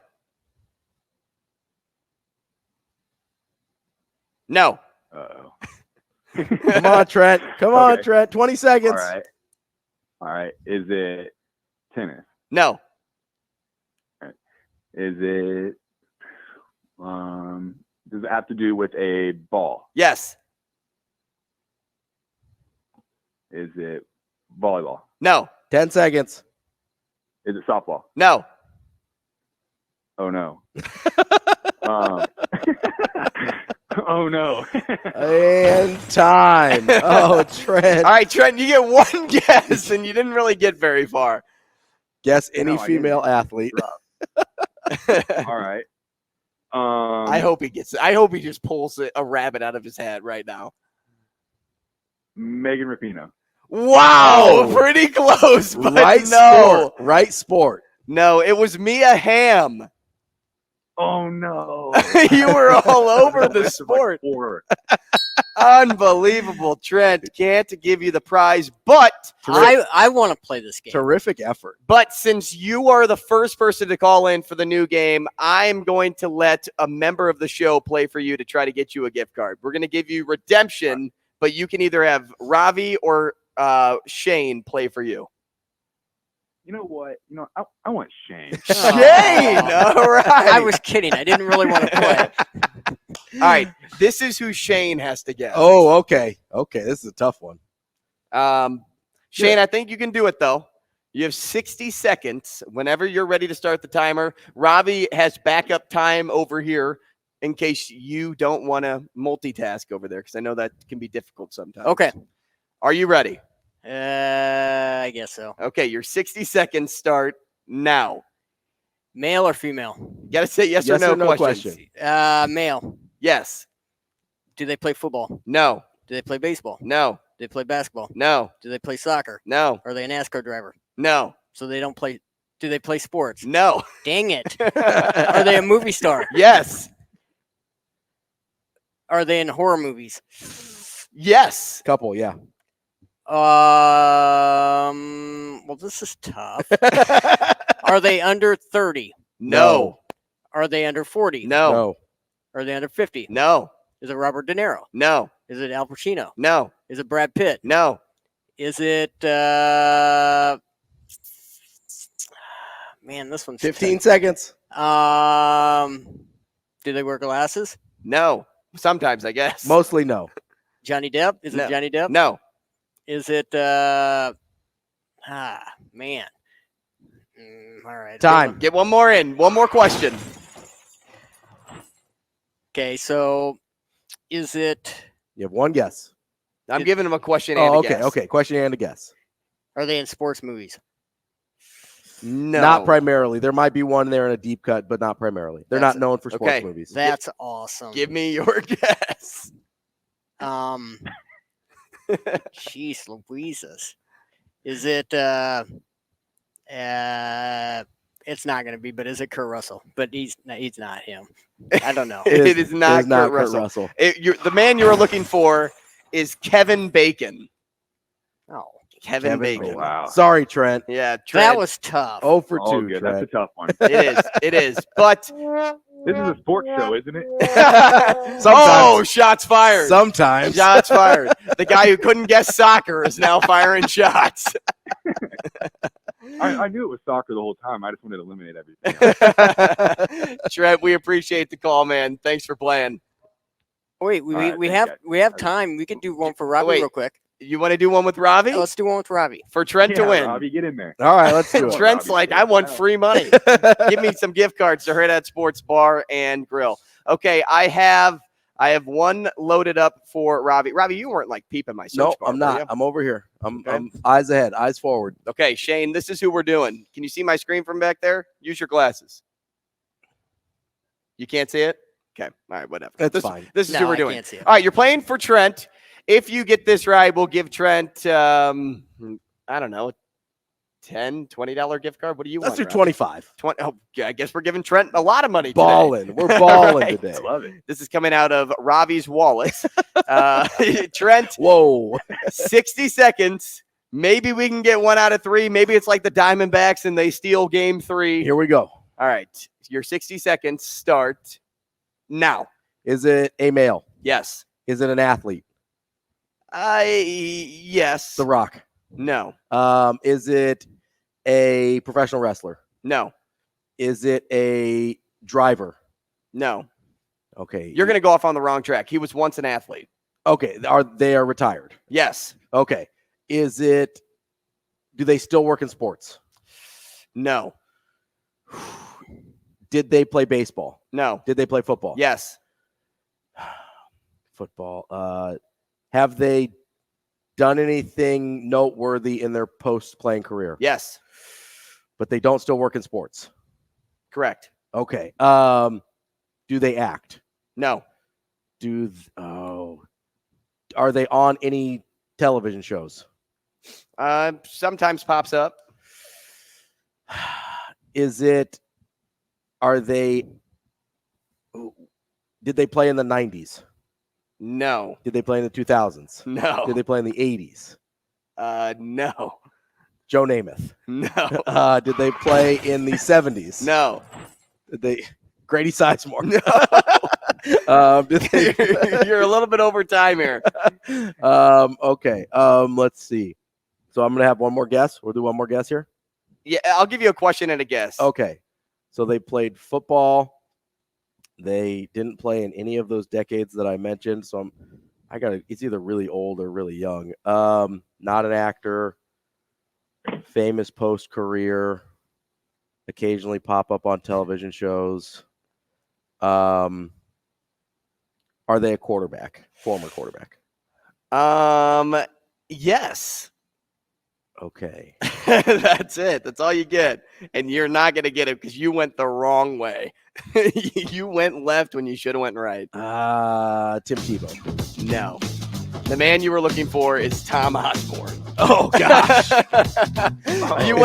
No. Uh-oh. Come on, Trent. Come on, Okay. Trent. 20 seconds. All right. Is it tennis? No. Is it does it have to do with a ball? Yes. Is it volleyball? No. 10 seconds. Is it softball? No. Oh no. Oh no. And time. Oh, Trent. All right, Trent, you get one guess, and you didn't really get very far. Guess any No, I female didn't. athlete. All right. I hope he just pulls a rabbit out of his hat right now. Megan Rapinoe. Wow, Oh. pretty close, but Right no. sport. Right sport. No, it was Mia Hamm. Oh no. You were all over the sport. Unbelievable, Trent. Can't give you the prize, but I want to play this game. Terrific effort. But since you are the first person to call in for the new game, I'm going to let a member of the show play for you to try to get you a gift card. We're going to give you redemption, but you can either have Ravi or Shane play for you. You know what? I want Shane. Shane! All right. I was kidding. I didn't really want to play. All right. This is who Shane has to guess. Oh, okay. Okay. This is a tough one. Shane, I think you can do it, though. You have 60 seconds whenever you're ready to start the timer. Ravi has backup time over here in case you don't want to multitask over there, because I know that can be difficult sometimes. Okay. Are you ready? I guess so. Okay, your 60 seconds start now. Male or female? You got to say yes or no questions. Male. Yes. Do they play football? No. Do they play baseball? No. Do they play basketball? No. Do they play soccer? No. Are they a NASCAR driver? No. So they don't play. Do they play sports? No. Dang it. Are they a movie star? Yes. Are they in horror movies? Yes. Couple, yeah. Well, this is tough. Are they under 30? No. Are they under 40? No. No. Are they under 50? No. Is it Robert De Niro? No. Is it Al Pacino? No. Is it Brad Pitt? No. Is it man, this one's 15 seconds. do they wear glasses? No. Sometimes, I guess. Mostly no. Johnny Depp? Is No. it Johnny Depp? No. Is it man. All right. Time. Get one more in. One more question. Okay, so Is it? You have one guess. I'm giving him a question and Oh, a okay, guess. okay. Question and a guess. Are they in sports movies? No. Not primarily. There might be one there in a deep cut, but not primarily. They're not known for sports movies. That's awesome. Give me your guess. Jeez Louises. Is it it's not going to be, but is it Kurt Russell? But he's not him. I don't know. It is not Kurt Russell. The man you are looking for is Kevin Bacon. Oh, Kevin Bacon. Oh, wow. Sorry, Trent. Yeah, Trent. That was tough. 0 for 2, Oh, good. Trent. That's a tough one. It is. But This is a sports show, isn't it? oh, shots fired. Sometimes. Shots fired. The guy who couldn't guess soccer is now firing shots. I knew it was soccer the whole time. I just wanted to eliminate everything. Trent, we appreciate the call, man. Thanks for playing. Wait, we have time. We can do one for Ravi real quick. You want to do one with Ravi? Let's do one with Ravi. For Trent to win. Ravi, get in there. All right, let's do it. Trent's like, I want free money. Give me some gift cards to Hurrdat Sports Bar and Grill. Okay, I have one loaded up for Ravi. Ravi, you weren't like peeping my search No, bar, I'm were not. you? I'm over here. I'm eyes ahead, eyes forward. Okay, Shane, this is who we're doing. Can you see my screen from back there? Use your glasses. You can't see it? Okay. All right, whatever. That's fine. This is who we're I doing. can't see it. All right, you're playing for Trent. If you get this right, we'll give Trent, I don't know, $10, $20 gift card. What do you Let's want? do Ravi? 25. Oh, I guess we're giving Trent a lot of money today. Balling. We're balling Right. today. I love it. This is coming out of Ravi's wallet. Trent, Whoa. 60 seconds. Maybe we can get 1 out of 3. Maybe it's like the Diamondbacks and they steal game 3. Here we go. All right. Your 60 seconds start now. Is it a male? Yes. Is it an athlete? Yes. The Rock. No. Is it a professional wrestler? No. Is it a driver? No. Okay. You're going to go off on the wrong track. He was once an athlete. Okay. They are retired? Yes. Okay. Do they still work in sports? No. Did they play baseball? No. Did they play football? Yes. Football. Have they done anything noteworthy in their post-playing career? Yes. But they don't still work in sports? Correct. Okay. Do they act? No. Are they on any television shows? Sometimes pops up. Did they play in the 90s? No. Did they play in the 2000s? No. Did they play in the 80s? No. Joe Namath. No. Did they play in the 70s? No. Did they Grady Sizemore? No. You're a little bit over time here. Okay. Let's see. So I'm gonna have one more guess. We'll do one more guess here. Yeah, I'll give you a question and a guess. Okay. So they played football. They didn't play in any of those decades that I mentioned. So it's either really old or really young. Not an actor. Famous post-career. Occasionally pop up on television shows. Are they a quarterback? Former quarterback? Yes. Okay. That's it. That's all you get. And you're not going to get it because you went the wrong way. You went left when you should have went right. Tim Tebow. No. The man you were looking for is Tom Osborne. Oh gosh. You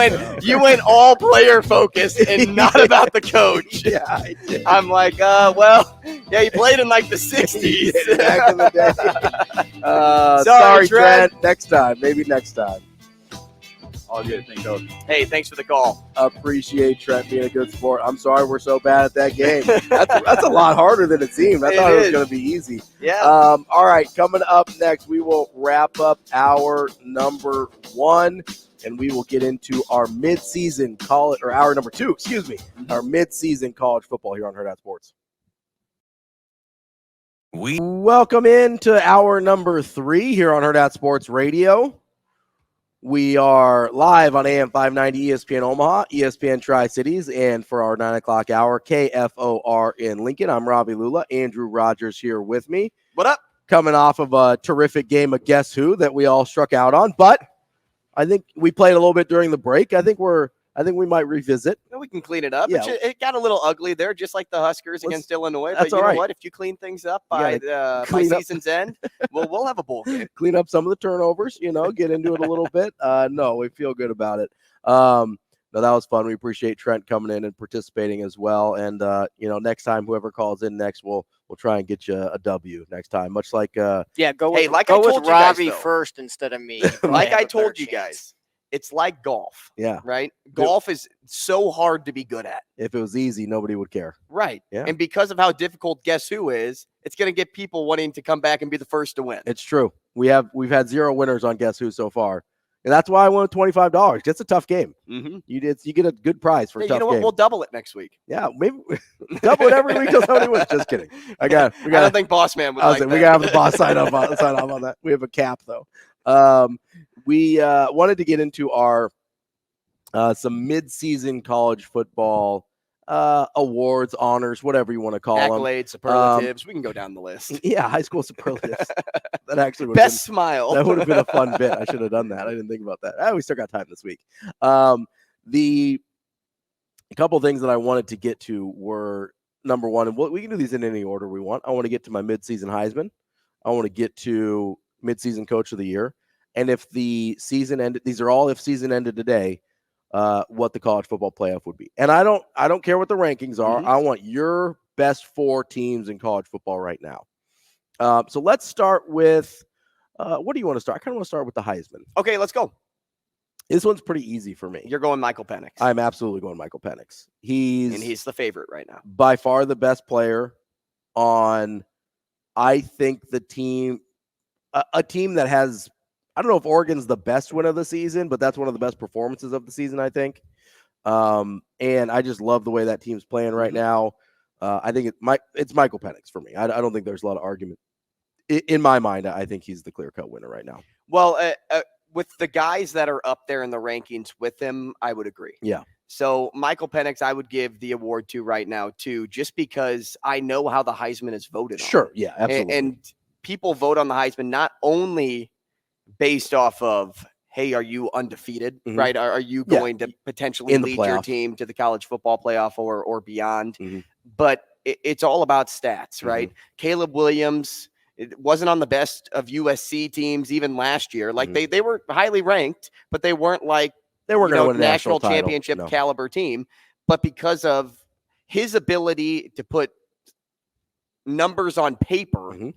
went all player focused and not about the coach. Yeah, I did. I'm like, he played in like the 60s. Back in the day. Sorry, Trent. Next time. Maybe next time. All good. Thanks, Coach. Hey, thanks for the call. Appreciate Trent being a good sport. I'm sorry we're so bad at that game. That's a lot harder than it seemed. I thought it was going to be easy. Yeah. All right. Coming up next, we will wrap up hour number 1, and we will get into our mid-season college, or hour number 2, excuse me, our mid-season college football here on Hurrdat Sports. Welcome into hour number 3 here on Hurrdat Sports Radio. We are live on AM 590 ESPN Omaha, ESPN Tri-Cities, and for our 9 o'clock hour, KFOR in Lincoln. I'm Ravi Lulla. Andrew Rogers here with me. What up? Coming off of a terrific game of Guess Who that we all struck out on, but I think we played a little bit during the break. I think we might revisit. We can clean it up. Yeah. It got a little ugly there, just like the Huskers against Illinois. That's But you know all right. what? If you clean things up You by clean up. season's end, we'll have a bowl game. Clean up some of the turnovers, get into it a little bit. No, we feel good about it. No, that was fun. We appreciate Trent coming in and participating as well. And next time, whoever calls in next, we'll try and get you a W next time. Much like go Hey, with, like go I with told you guys, Ravi though. first instead of me. Like I told you guys, it's like golf. Yeah. Right? Golf is so hard to be good at. If it was easy, nobody would care. Right. Yeah. And because of how difficult Guess Who is, it's going to get people wanting to come back and be the first to win. It's true. We've had 0 winners on Guess Who so far. And that's why I won $25. It's a tough game. Mm-hmm. You get a good prize for a tough you know what? game. We'll double it next week. Yeah, maybe double it every week till somebody wins. Just kidding. I don't think Boss Man would like that. We gotta have the boss sign up on that. We have a cap though. We wanted to get into our some mid-season college football awards, honors, whatever you want to call them. Accolades, superlatives. We can go down the list. Yeah, high school superlatives. That actually would Best smile. That would have been a fun bit. I should have done that. I didn't think about that. We still got time this week. The couple things that I wanted to get to were, number one, and we can do these in any order we want. I want to get to my mid-season Heisman. I want to get to mid-season Coach of the Year. And if the season ended, these are all if season ended today, what the college football playoff would be. And I don't care what the rankings are. Mm-hmm. I want your best 4 teams in college football right now. So let's start with what do you want to start? I kind of want to start with the Heisman. Okay, let's go. This one's pretty easy for me. You're going Michael Penix. I'm absolutely going Michael Penix. He's the favorite right now. By far the best player on, I think, the team, a team that has, I don't know if Oregon's the best win of the season, but that's one of the best performances of the season, I think. And I just love the way that team's playing right now. I think it's Michael Penix for me. I don't think there's a lot of argument. In my mind, I think he's the clear-cut winner right now. Well, with the guys that are up there in the rankings with him, I would agree. Yeah. So Michael Penix, I would give the award to right now, too, just because I know how the Heisman is voted on. Sure, yeah, absolutely. And people vote on the Heisman not only based off of, hey, are you undefeated, right? Are you going to potentially lead your team to the college football playoff or beyond? But it's all about stats, right? Caleb Williams, it wasn't on the best of USC teams even last year. Like they were highly ranked, but they weren't like they were going to win a national title. championship caliber team. But because of his ability to put numbers on paper,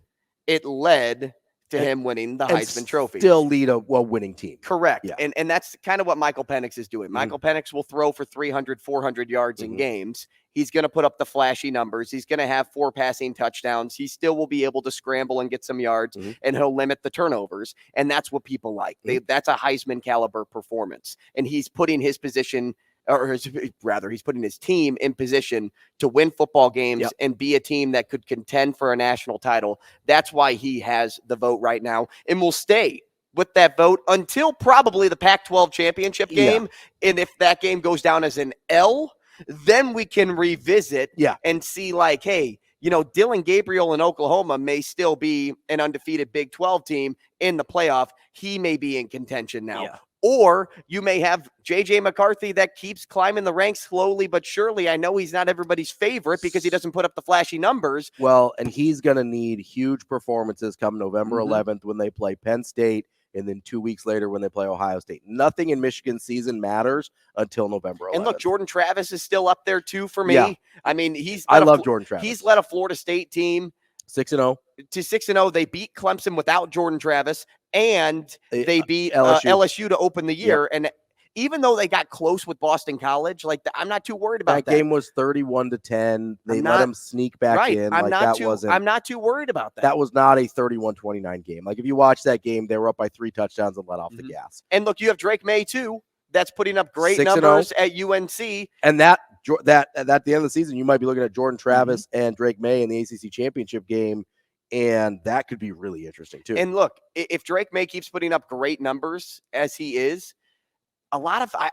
it led to him winning the Heisman Trophy. Still lead a winning team. Correct. Yeah. And that's kind of what Michael Penix is doing. Michael Penix will throw for 300, 400 yards in games. He's going to put up the flashy numbers. He's going to have 4 passing touchdowns. He still will be able to scramble and get some yards, and he'll limit the turnovers. And that's what people like. That's a Heisman caliber performance. And he's putting his position, he's putting his team in position to win football games and be a team that could contend for a national title. That's why he has the vote right now and will stay with that vote until probably the Pac-12 championship game. And if that game goes down as an L, then we can revisit and see like, hey, Dillon Gabriel in Oklahoma may still be an undefeated Big 12 team in the playoff. He may be in contention now. Yeah. Or you may have J.J. McCarthy that keeps climbing the ranks slowly but surely. I know he's not everybody's favorite because he doesn't put up the flashy numbers. Well, and he's going to need huge performances come November 11th when they play Penn State, and then 2 weeks later when they play Ohio State. Nothing in Michigan's season matters until November 11th. And look, Jordan Travis is still up there too for me. Yeah. I mean, I love Jordan Travis. He's led a Florida State team 6-0 to 6-0. They beat Clemson without Jordan Travis, and they beat LSU to open the year. And even though they got close with Boston College, I'm not too worried about that. That game was 31-10. They let them sneak back in. I'm not too worried about that. That was not a 31-29 game. Like if you watch that game, they were up by 3 touchdowns and let off the gas. And look, you have Drake May too. That's putting up great numbers at UNC. And that at the end of the season, you might be looking at Jordan Travis and Drake May in the ACC championship game, and that could be really interesting too. And look, if Drake May keeps putting up great numbers as he is, a lot of I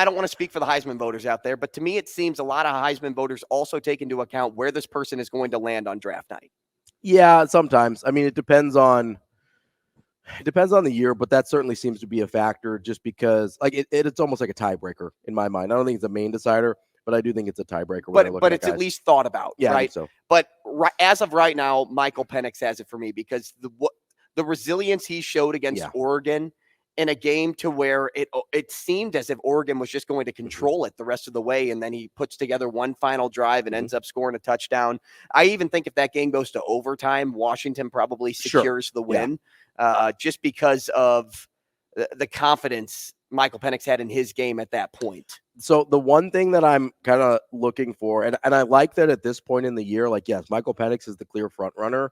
don't want to speak for the Heisman voters out there, but to me, it seems a lot of Heisman voters also take into account where this person is going to land on draft night. Yeah, sometimes. I mean, it depends on the year, but that certainly seems to be a factor just because it's almost like a tiebreaker in my mind. I don't think it's a main decider, but I do think it's a tiebreaker when they're looking But at it's at guys. least thought about, Yeah, I right? think so. But as of right now, Michael Penix has it for me because the resilience he showed against Oregon in a game to where it seemed as if Oregon was just going to control it the rest of the way, and then he puts together one final drive and ends up scoring a touchdown. I even think if that game goes to overtime, Washington probably secures the win, just because of the confidence Michael Penix had in his game at that point. So the one thing that I'm kind of looking for, and I like that at this point in the year, like, yes, Michael Penix is the clear front runner.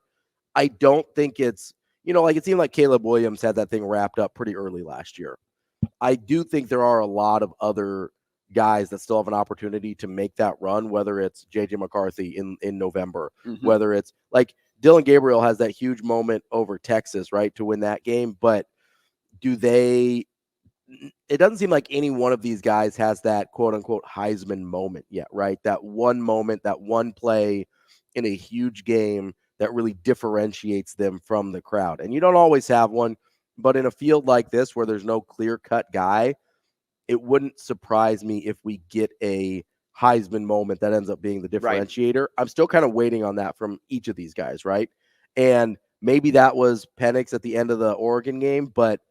I don't think it's, like it seemed like Caleb Williams had that thing wrapped up pretty early last year. I do think there are a lot of other guys that still have an opportunity to make that run, whether it's JJ McCarthy in November, whether it's like Dylan Gabriel has that huge moment over Texas, right, to win that game. But it doesn't seem like any one of these guys has that quote unquote Heisman moment yet, right? That one moment, that one play in a huge game that really differentiates them from the crowd. And you don't always have one, but in a field like this where there's no clear-cut guy, it wouldn't surprise me if we get a Heisman moment that ends up being the differentiator. I'm still kind of waiting on that from each of these guys, right? And maybe that was Penix at the end of the Oregon game, but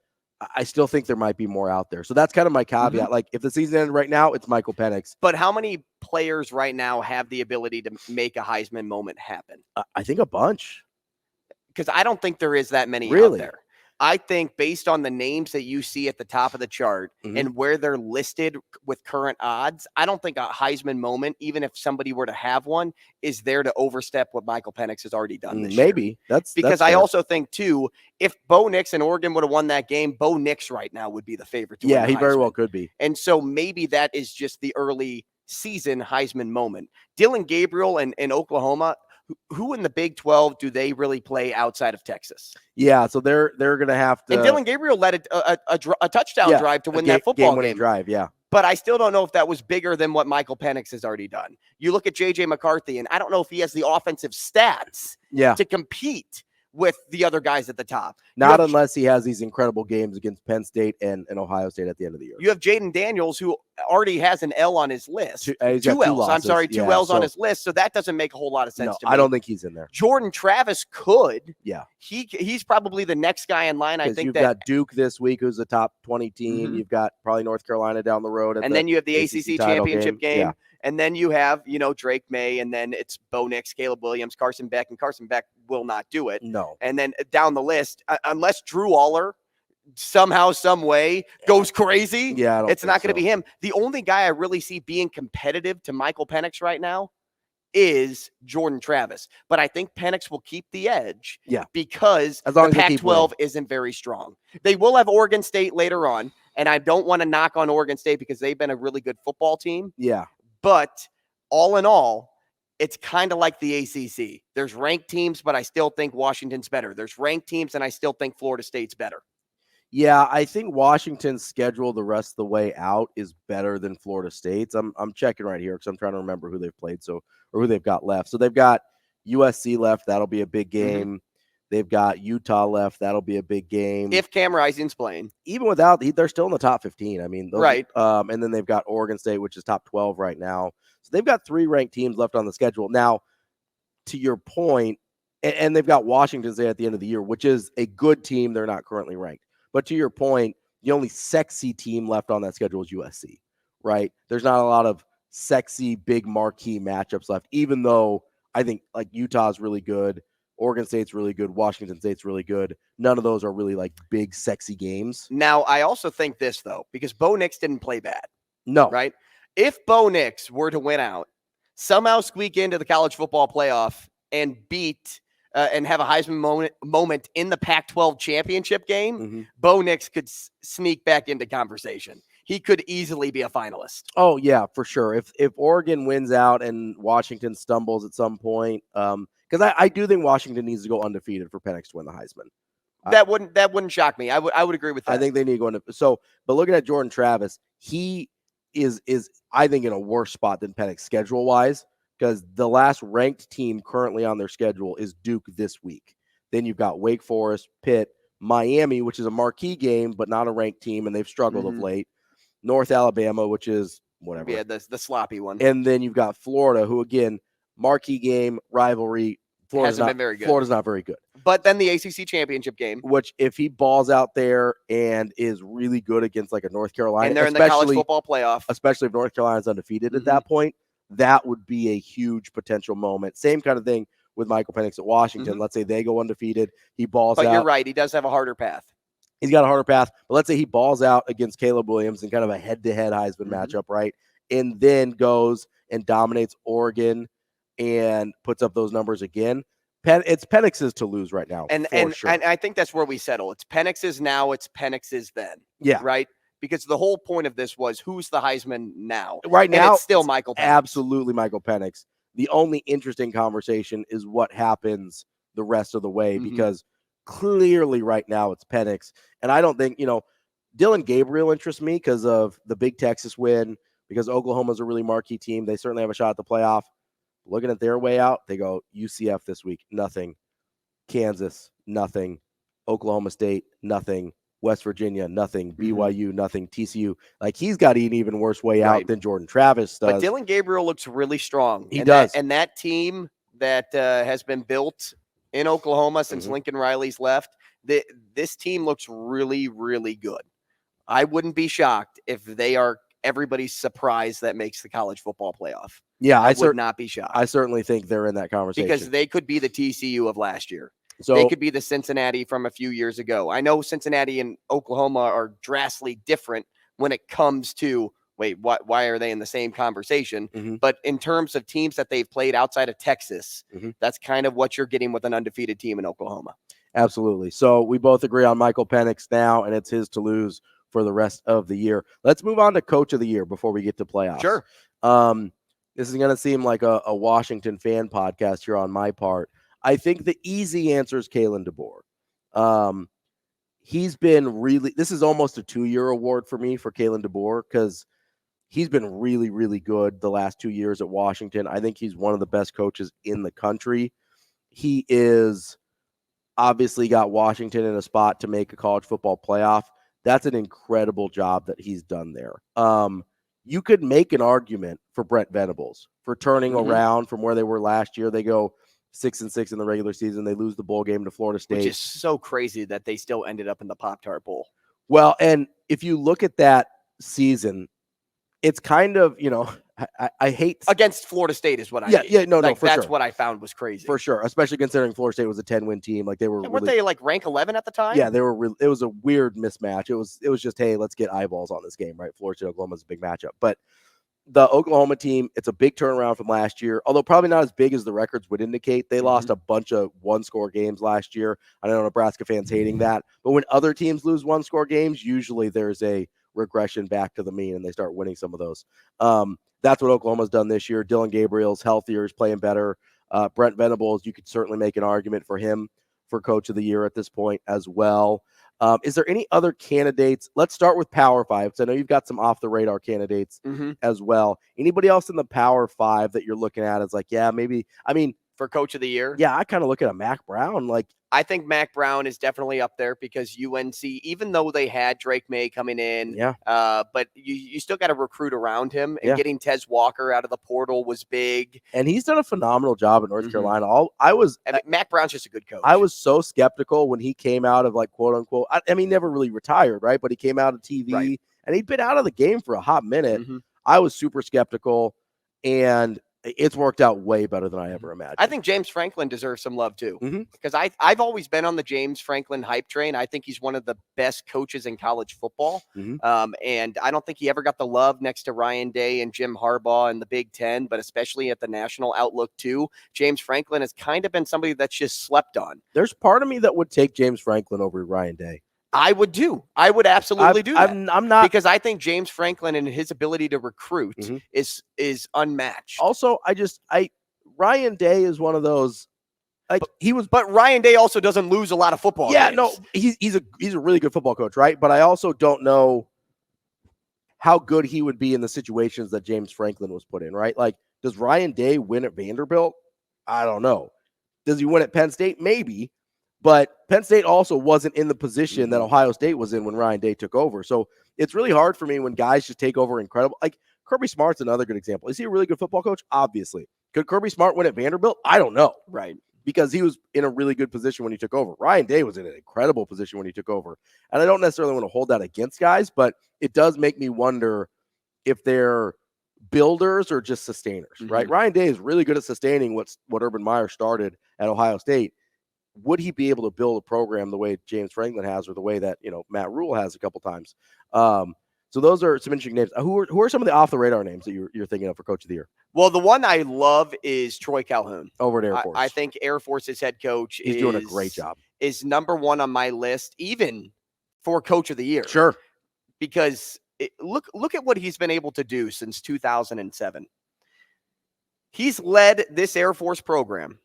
I still think there might be more out there. So that's kind of my caveat. Like, if the season ended right now, it's Michael Penix. But how many players right now have the ability to make a Heisman moment happen? I think a bunch. Because I don't think there is that many out there. I think based on the names that you see at the top of the chart and where they're listed with current odds, I don't think a Heisman moment, even if somebody were to have one, is there to overstep what Michael Penix has already done this year. That's because I also think too, if Bo Nix and Oregon would have won that game, Bo Nix right now would be the favorite to win the he Heisman. very well could be. And so maybe that is just the early season Heisman moment. Dylan Gabriel and Oklahoma, who in the Big 12 do they really play outside of Texas? Yeah, so they're going to have to. And Dylan Gabriel led a touchdown drive to win that football game. Drive, yeah. But I still don't know if that was bigger than what Michael Penix has already done. You look at JJ McCarthy, and I don't know if he has the offensive stats to compete with the other guys at the top. Not unless he has these incredible games against Penn State and Ohio State at the end of the year. You have Jaden Daniels, who already has an L on his list. Two L's. I'm sorry, two L's so, on his list. So that doesn't make a whole lot of sense to me. I don't think he's in there. Jordan Travis could. Yeah. He's probably the next guy in line. I think you've got Duke this week, who's a top 20 team. You've got probably North Carolina down the road. And then you have the ACC championship game. Yeah. And then you have, Drake May, and then it's Bo Nix, Caleb Williams, Carson Beck, and Carson Beck will not do it. No. And then down the list, unless Drew Aller somehow, some way goes crazy, it's not going to be him. The only guy I really see being competitive to Michael Penix right now is Jordan Travis. But I think Penix will keep the edge because the Pac-12 isn't very strong. They will have Oregon State later on, and I don't want to knock on Oregon State because they've been a really good football team. Yeah. But all in all, it's kind of like the ACC. There's ranked teams, but I still think Washington's better. There's ranked teams, and I still think Florida State's better. Yeah, I think Washington's schedule the rest of the way out is better than Florida State's. I'm checking right here because I'm trying to remember who they've played or who they've got left. So they've got USC left. That'll be a big game. They've got Utah left. That'll be a big game. If Cam Rising's playing. Even without, they're still in the top 15. I mean, right. And then they've got Oregon State, which is top 12 right now. So they've got 3 ranked teams left on the schedule. Now, to your point, and they've got Washington State at the end of the year, which is a good team. They're not currently ranked. But to your point, the only sexy team left on that schedule is USC, right? There's not a lot of sexy, big marquee matchups left, even though I think like Utah's really good. Oregon State's really good. Washington State's really good. None of those are really like big, sexy games. Now, I also think this, though, because Bo Nix didn't play bad. No. Right? If Bo Nix were to win out, somehow squeak into the college football playoff and beat and have a Heisman moment in the Pac-12 championship game, Bo Nix could sneak back into conversation. He could easily be a finalist. Oh, yeah, for sure. If Oregon wins out and Washington stumbles at some point, because I do think Washington needs to go undefeated for Penix to win the Heisman. That wouldn't shock me. I would agree with that. I think they need to go into but looking at Jordan Travis, he is I think in a worse spot than Penix schedule wise, because the last ranked team currently on their schedule is Duke this week. Then you've got Wake Forest, Pitt, Miami, which is a marquee game, but not a ranked team, and they've struggled of late. North Alabama, which is whatever. Yeah, the sloppy one. And then you've got Florida, who, again, marquee game, rivalry. Hasn't been very good. Florida's not very good. But then the ACC championship game. Which, if he balls out there and is really good against like a North Carolina, and they're in the college football playoff, especially if North Carolina's undefeated at that point, that would be a huge potential moment. Same kind of thing with Michael Penix at Washington. Let's say they go undefeated. He balls out. But you're right. He does have a harder path. He's got a harder path. But let's say he balls out against Caleb Williams in kind of a head-to-head Heisman matchup, right? And then goes and dominates Oregon and puts up those numbers again. It's Penix's to lose right now. And I think that's where we settle. It's Penix's now. It's Penix's then. Yeah. Right? Because the whole point of this was who's the Heisman now? Right now, it's still Michael Penix. Absolutely Michael Penix. The only interesting conversation is what happens the rest of the way, because clearly right now it's Penix. And I don't think, Dylan Gabriel interests me because of the big Texas win, because Oklahoma's a really marquee team. They certainly have a shot at the playoff. Looking at their way out, they go UCF this week, nothing. Kansas, nothing. Oklahoma State, nothing. West Virginia, nothing. BYU, nothing. TCU. Like, he's got an even worse way out than Jordan Travis does. But Dylan Gabriel looks really strong. He does. And that team that has been built in Oklahoma since Lincoln Riley's left, this team looks really, really good. I wouldn't be shocked if they are everybody's surprise that makes the college football playoff. Yeah, I would not be shocked. I certainly think they're in that conversation. Because they could be the TCU of last year. So they could be the Cincinnati from a few years ago. I know Cincinnati and Oklahoma are drastically different when it comes to, why are they in the same conversation? But in terms of teams that they've played outside of Texas, that's kind of what you're getting with an undefeated team in Oklahoma. Absolutely. So we both agree on Michael Penix now, and it's his to lose for the rest of the year. Let's move on to Coach of the Year before we get to playoffs. Sure. This is going to seem like a Washington fan podcast here on my part. I think the easy answer is Kalen DeBoer. He's been really – this is almost a 2-year award for me for Kalen DeBoer, because he's been really, really good the last 2 years at Washington. I think he's one of the best coaches in the country. He is obviously got Washington in a spot to make a college football playoff. That's an incredible job that he's done there. You could make an argument for Brent Venables for turning around from where they were last year. They go 6-6 in the regular season. They lose the bowl game to Florida State. Which is so crazy that they still ended up in the Pop-Tart Bowl. Well, and if you look at that season, it's kind of, I hate against Florida State is what I mean. That's what I found was crazy. For sure, especially considering Florida State was a 10-win team. Like, they were weren't they like rank 11 at the time? Yeah, they were it was a weird mismatch. It was just, hey, let's get eyeballs on this game, right? Florida State Oklahoma is a big matchup. But the Oklahoma team, it's a big turnaround from last year, although probably not as big as the records would indicate. They lost a bunch of one-score games last year. I know Nebraska fans hating that. But when other teams lose one-score games, usually there's a regression back to the mean, and they start winning some of those. That's what Oklahoma's done this year. Dylan Gabriel's healthier, is playing better. Brent Venables, you could certainly make an argument for him for Coach of the Year at this point as well. Is there any other candidates? Let's start with Power 5, because I know you've got some off-the-radar candidates as well. Anybody else in the Power 5 that you're looking at is like, yeah, maybe – I mean – for Coach of the Year? Yeah, I kind of look at a Mac Brown. Like, I think Mac Brown is definitely up there because UNC, even though they had Drake May coming in, but you still got to recruit around him. And getting Tez Walker out of the portal was big. And he's done a phenomenal job at North Carolina. Mac Brown's just a good coach. I was so skeptical when he came out of, like, quote unquote. I mean, he never really retired, right? But he came out of TV and he'd been out of the game for a hot minute. I was super skeptical, and it's worked out way better than I ever imagined. I think James Franklin deserves some love too, because I've always been on the James Franklin hype train. I think he's one of the best coaches in college football. And I don't think he ever got the love next to Ryan Day and Jim Harbaugh in the Big Ten, but especially at the national outlook too. James Franklin has kind of been somebody that's just slept on. There's part of me that would take James Franklin over Ryan Day. I would do. I would absolutely do that. I'm not, because I think James Franklin and his ability to recruit is unmatched. Also, Ryan Day is one of those, like, but Ryan Day also doesn't lose a lot of football games. No, he's a really good football coach, right? But I also don't know how good he would be in the situations that James Franklin was put in, right? Like, Does Ryan Day win at Vanderbilt? I don't know. Does he win at Penn State? Maybe. But Penn State also wasn't in the position that Ohio State was in when Ryan Day took over. So it's really hard for me when guys just take over incredible. Like Kirby Smart's another good example. Is he a really good football coach? Obviously. Could Kirby Smart win at Vanderbilt? I don't know. Right. Because he was in a really good position when he took over. Ryan Day was in an incredible position when he took over. And I don't necessarily want to hold that against guys, but it does make me wonder if they're builders or just sustainers, right? Ryan Day is really good at sustaining what Urban Meyer started at Ohio State. Would he be able to build a program the way James Franklin has, or the way that Matt Rhule has a couple times? So those are some interesting names. Who are some of the off the radar names that you're thinking of for Coach of the Year? Well, the one I love is Troy Calhoun Over at Air Force. I think Air Force's head coach He's doing a great job. Is number one on my list, even for Coach of the Year. Sure, because look at what he's been able to do since 2007. He's led this Air Force program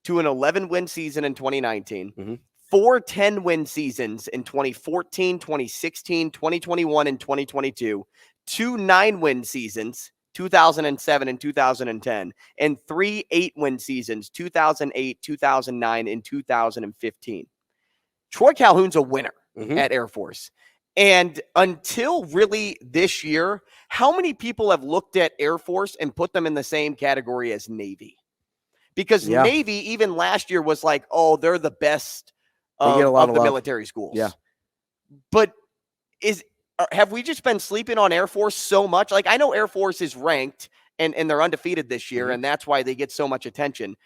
to an 11-win season in 2019, 4 10-win seasons in 2014, 2016, 2021, and 2022, 2 9-win seasons, 2007 and 2010, and 3 8-win seasons, 2008, 2009, and 2015. Troy Calhoun's a winner at Air Force. And until really this year, how many people have looked at Air Force and put them in the same category as Navy? Because Navy, even last year, was like, oh, they're the best of the military schools. Yeah. But have we just been sleeping on Air Force so much? Like, I know Air Force is ranked and they're undefeated this year, and that's why they get so much attention.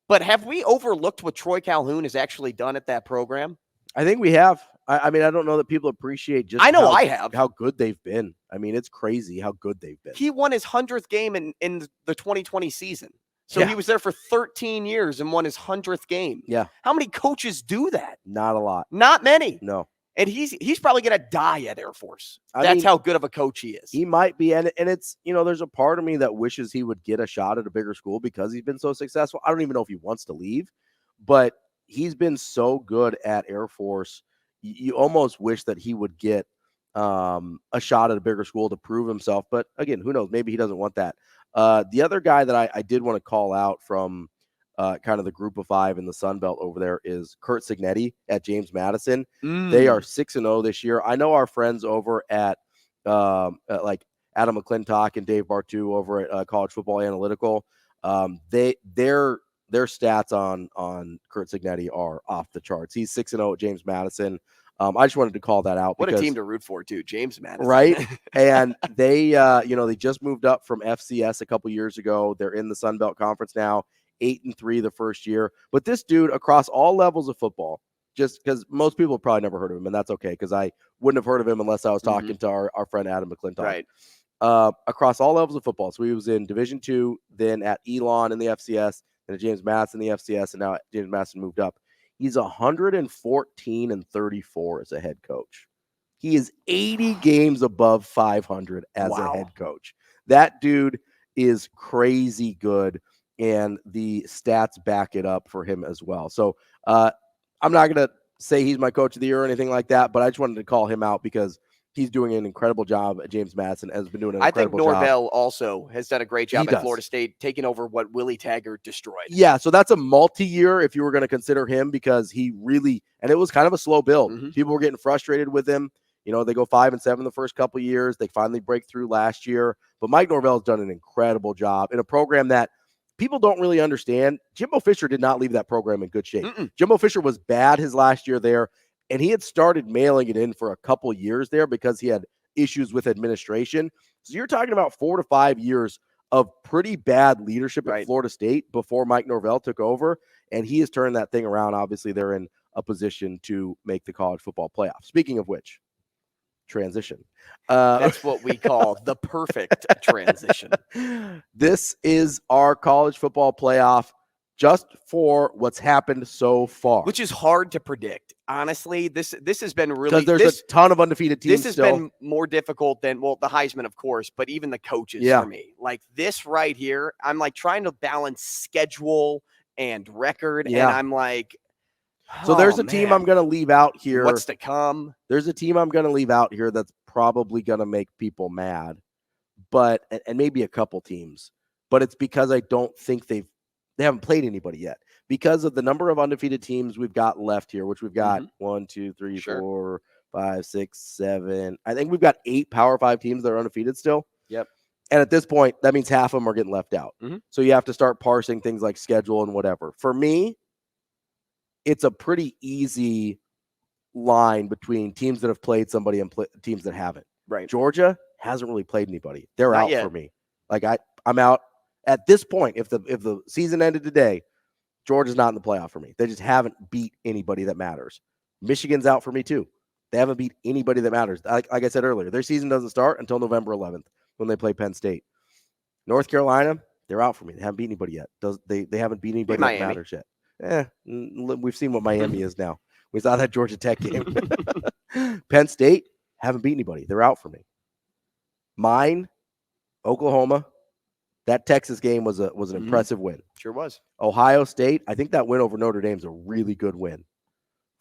But have we overlooked what Troy Calhoun has actually done at that program? I think we have. I mean, I don't know that people appreciate just how good they've been. I mean, it's crazy how good they've been. He won his 100th game in the 2020 season. So he was there for 13 years and won his 100th game. Yeah. How many coaches do that? Not a lot. Not many. No. And he's probably going to die at Air Force. That's how good of a coach he is. He might be. And it's, there's a part of me that wishes he would get a shot at a bigger school because he's been so successful. I don't even know if he wants to leave, but he's been so good at Air Force. You almost wish that he would get a shot at a bigger school to prove himself. But again, who knows? Maybe he doesn't want that. The other guy that I did want to call out from kind of the group of 5 in the Sun Belt over there is Curt Cignetti at James Madison. They are 6-0 this year. I know our friends over at like Adam McClintock and Dave Bartu over at College Football Analytical. Their stats on Curt Cignetti are off the charts. He's 6-0 at James Madison. I just wanted to call that out. What a team to root for, too, James Madison. Right? And they, they just moved up from FCS a couple years ago. They're in the Sun Belt Conference now, 8-3 the first year. But this dude, across all levels of football, just because most people have probably never heard of him, and that's okay, because I wouldn't have heard of him unless I was talking to our friend Adam McClintock. Right. Across all levels of football. So he was in Division II, then at Elon in the FCS, then at James Madison in the FCS, and now James Madison moved up. He's 114-34 as a head coach. He is 80 games above 500 as a head coach. That dude is crazy good, and the stats back it up for him as well. So I'm not going to say he's my coach of the year or anything like that, but I just wanted to call him out because he's doing an incredible job at James Madison, has been doing an incredible job. I think Norvell also has done a great job at Florida State, taking over what Willie Taggart destroyed. Yeah, so that's a multi-year if you were going to consider him, because he really – and it was kind of a slow build. People were getting frustrated with him. They go 5-7 the first couple of years. They finally break through last year. But Mike Norvell has done an incredible job in a program that people don't really understand. Jimbo Fisher did not leave that program in good shape. Jimbo Fisher was bad his last year there. And he had started mailing it in for a couple years there because he had issues with administration. So you're talking about 4 to 5 years of pretty bad leadership at Florida State before Mike Norvell took over. And he has turned that thing around. Obviously, they're in a position to make the college football playoff. Speaking of which, transition. That's what we call the perfect transition. This is our college football playoff just for what's happened so far. Which is hard to predict. Honestly, this has been really... Because there's a ton of undefeated teams. This has been more difficult than, well, the Heisman, of course, but even the coaches for me. Like this right here, I'm like trying to balance schedule and record, and I'm like... So there's a team I'm going to leave out here. What's to come? There's a team I'm going to leave out here that's probably going to make people mad, and maybe a couple teams. but it's because I don't think they haven't played anybody yet. Because of the number of undefeated teams we've got left here, which we've got 1, 2, 3, 4, 5, 6, 7. I think we've got 8 Power 5 teams that are undefeated still. Yep. And at this point, that means half of them are getting left out. So you have to start parsing things like schedule and whatever. For me, it's a pretty easy line between teams that have played somebody and teams that haven't. Right. Georgia hasn't really played anybody. They're Not out yet. for me. Like I'm out at this point. If the season ended today, Georgia's not in the playoff for me. They just haven't beat anybody that matters. Michigan's out for me too. They haven't beat anybody that matters. Like I said earlier, their season doesn't start until November 11th when they play Penn State. North Carolina, they're out for me. They haven't beat anybody yet. They haven't beat anybody that matters yet. We've seen what Miami is now. We saw that Georgia Tech game. Penn State haven't beat anybody. They're out for me. Mine, Oklahoma. That Texas game was an impressive win. Sure was. Ohio State, I think that win over Notre Dame is a really good win.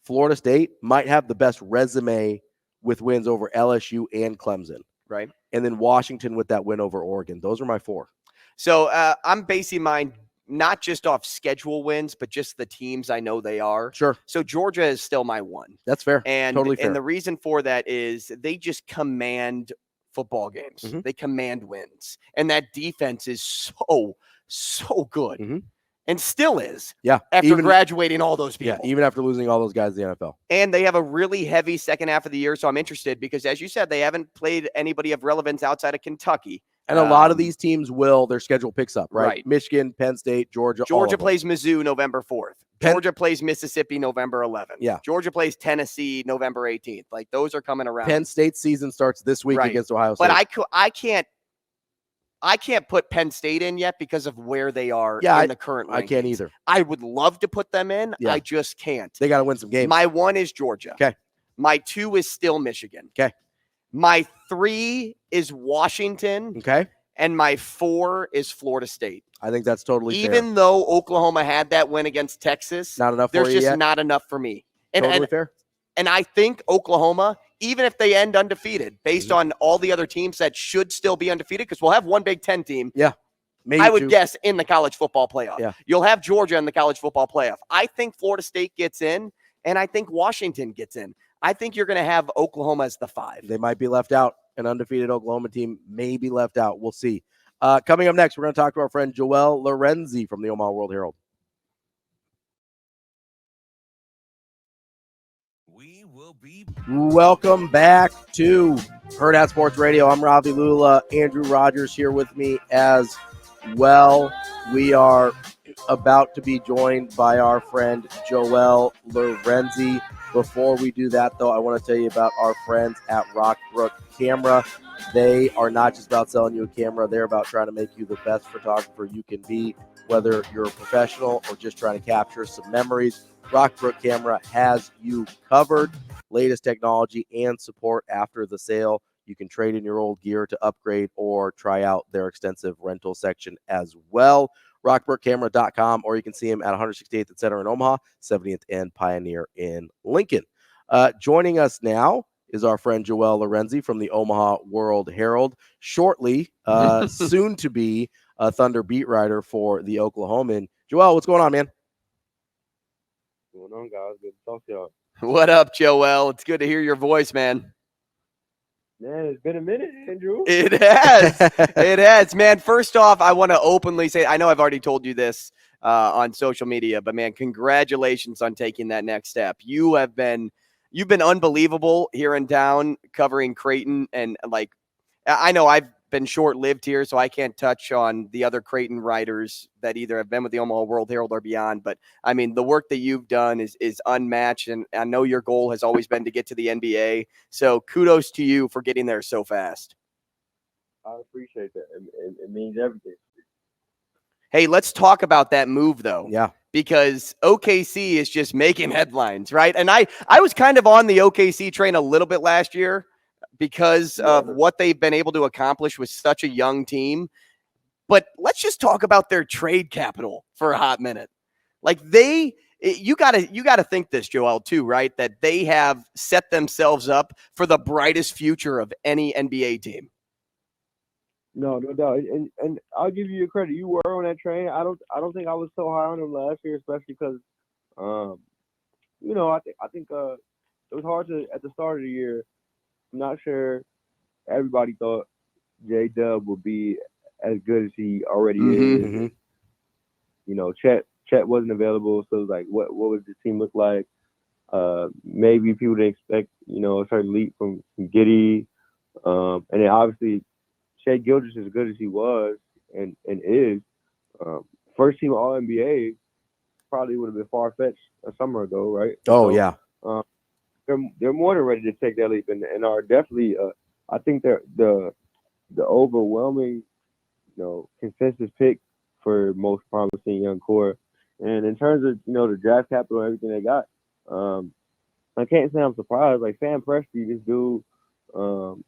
Florida State might have the best resume with wins over LSU and Clemson. Right. And then Washington with that win over Oregon. Those are my 4. So I'm basing mine not just off schedule wins, but just the teams I know they are. Sure. So Georgia is still my 1. That's fair. And, totally fair. And the reason for that is they just command football games. They command wins. And that defense is so good. And still is. Yeah. After graduating all those people. Yeah, even after losing all those guys in the NFL. And they have a really heavy second half of the year. So I'm interested because, as you said, they haven't played anybody of relevance outside of Kentucky. And a lot of these teams their schedule picks up, right? Right. Michigan, Penn State, Georgia. Georgia plays Mizzou November 4th. Georgia plays Mississippi November 11th. Yeah. Georgia plays Tennessee November 18th. Like, those are coming around. Penn State's season starts this week against Ohio State. But I can't put Penn State in yet because of where they are in the current rankings. I can't either. I would love to put them in. Yeah. I just can't. They got to win some games. My 1 is Georgia. Okay. My 2 is still Michigan. Okay. My 3 is Washington. Okay. And my 4 is Florida State. I think that's totally fair. Even though Oklahoma had that win against Texas, not enough. There's for you just yet? not enough for me. And, Totally fair. And I think Oklahoma, even if they end undefeated, based on all the other teams that should still be undefeated, because we'll have one Big Ten team. Yeah. Maybe I would 2. guess in the college football playoff. Yeah. You'll have Georgia in the college football playoff. I think Florida State gets in, and I think Washington gets in. I think you're going to have Oklahoma as the 5. They might be left out. An undefeated Oklahoma team may be left out. We'll see. Coming up next, we're going to talk to our friend Joel Lorenzi from the Omaha World Herald. Welcome back to Hurrdat Sports Radio. I'm Ravi Lulla. Andrew Rogers here with me as well. We are about to be joined by our friend Joel Lorenzi. Before we do that, though, I want to tell you about our friends at Rockbrook Camera. They are not just about selling you a camera. They're about trying to make you the best photographer you can be, whether you're a professional or just trying to capture some memories. Rockbrook Camera has you covered. Latest technology and support after the sale. You can trade in your old gear to upgrade or try out their extensive rental section as well. rockbrookcamera.com, or you can see them at 168th and Center in Omaha, 70th and Pioneer in Lincoln. Joining us now is our friend Joel Lorenzi from the Omaha World Herald, shortly soon to be a Thunder beat writer for the Oklahoman. Joel, what's going on, man? What's going on, guys? Good to talk to y'all. What up, Joel? It's good to hear your voice, man. Man, it's been a minute, Andrew. It has. It has, man. First off, I want to openly say, I know I've already told you this on social media, but man, congratulations on taking that next step. You've been unbelievable here in town covering Creighton, and like, I know I've been short-lived here, so I can't touch on the other Creighton writers that either have been with the Omaha World Herald or beyond. But I mean, the work that you've done is unmatched, and I know your goal has always been to get to the NBA. So kudos to you for getting there so fast. I appreciate that. It means everything. Hey, let's talk about that move, though. Yeah. Because OKC is just making headlines, right? And I was kind of on the OKC train a little bit last year because of what they've been able to accomplish with such a young team. But let's just talk about their trade capital for a hot minute. Like you gotta think this, Joel, too, right? That they have set themselves up for the brightest future of any NBA team. No doubt. And I'll give you your credit. You were on that train. I don't think I was so high on him last year, especially because, I think it was hard to at the start of the year. I'm not sure everybody thought J-Dub would be as good as he already is. Mm-hmm. Chet wasn't available, so it was like, what would the team look like? Maybe people didn't expect, a certain leap from Giddey. And then obviously Shea Gilders, as good as he was and is, first team All NBA probably would have been far fetched a summer ago, right? Oh, yeah. They're more than ready to take that leap and are definitely. I think they're the overwhelming, consensus pick for most promising young core. And in terms of the draft capital and everything they got, I can't say I'm surprised. Like Sam Presti, this dude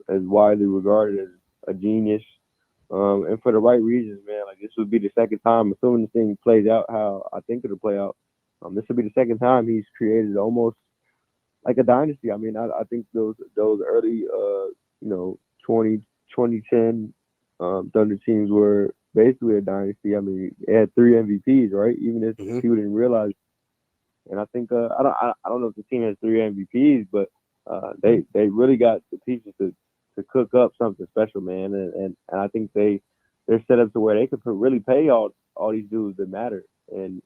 is widely regarded as a genius, and for the right reasons, man. Like this would be the second time, assuming this thing plays out how I think it'll play out. This will be the second time he's created almost like a dynasty. I mean, I think those early 2010 Thunder teams were basically a dynasty. I mean, it had 3 MVPs, right? Even if people didn't realize. And I think I don't know if the team has 3 MVPs, but they really got the pieces to cook up something special, man. And I think they're set up to where they could really pay all these dudes that matter. And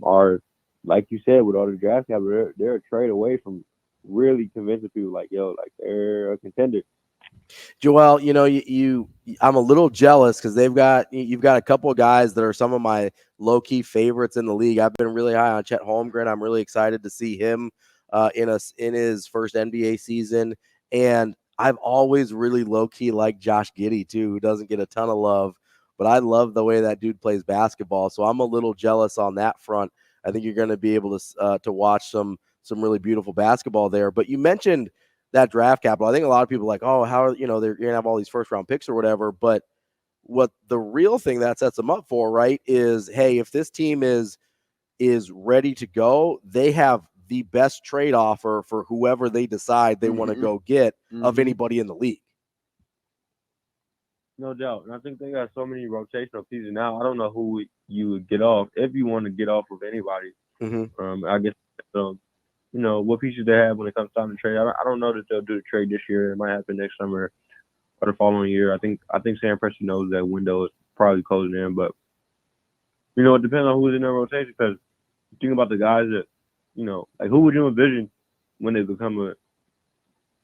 are, like you said, with all the draft capital, they're a trade away from really convincing people like, they're a contender. Joel, I'm a little jealous because you've got a couple of guys that are some of my low key favorites in the league. I've been really high on Chet Holmgren. I'm really excited to see him in his first NBA season, and I've always really low key liked Josh Giddey too, who doesn't get a ton of love, but I love the way that dude plays basketball. So I'm a little jealous on that front. I think you're going to be able to watch some really beautiful basketball there. But you mentioned that draft capital. I think a lot of people are like, oh, how they're going to have all these first round picks or whatever. But what the real thing that sets them up for, right, is, hey, if this team is ready to go, they have the best trade offer for whoever they decide they want to go get of anybody in the league. No doubt. And I think they got so many rotational pieces now. I don't know who you would get off if you want to get off of anybody. I guess, what pieces they have when it comes time to trade. I don't know that they'll do the trade this year. It might happen next summer or the following year. I think Sam Presti knows that window is probably closing in. But, it depends on who's in their rotation because think about the guys that, like who would you envision when they become a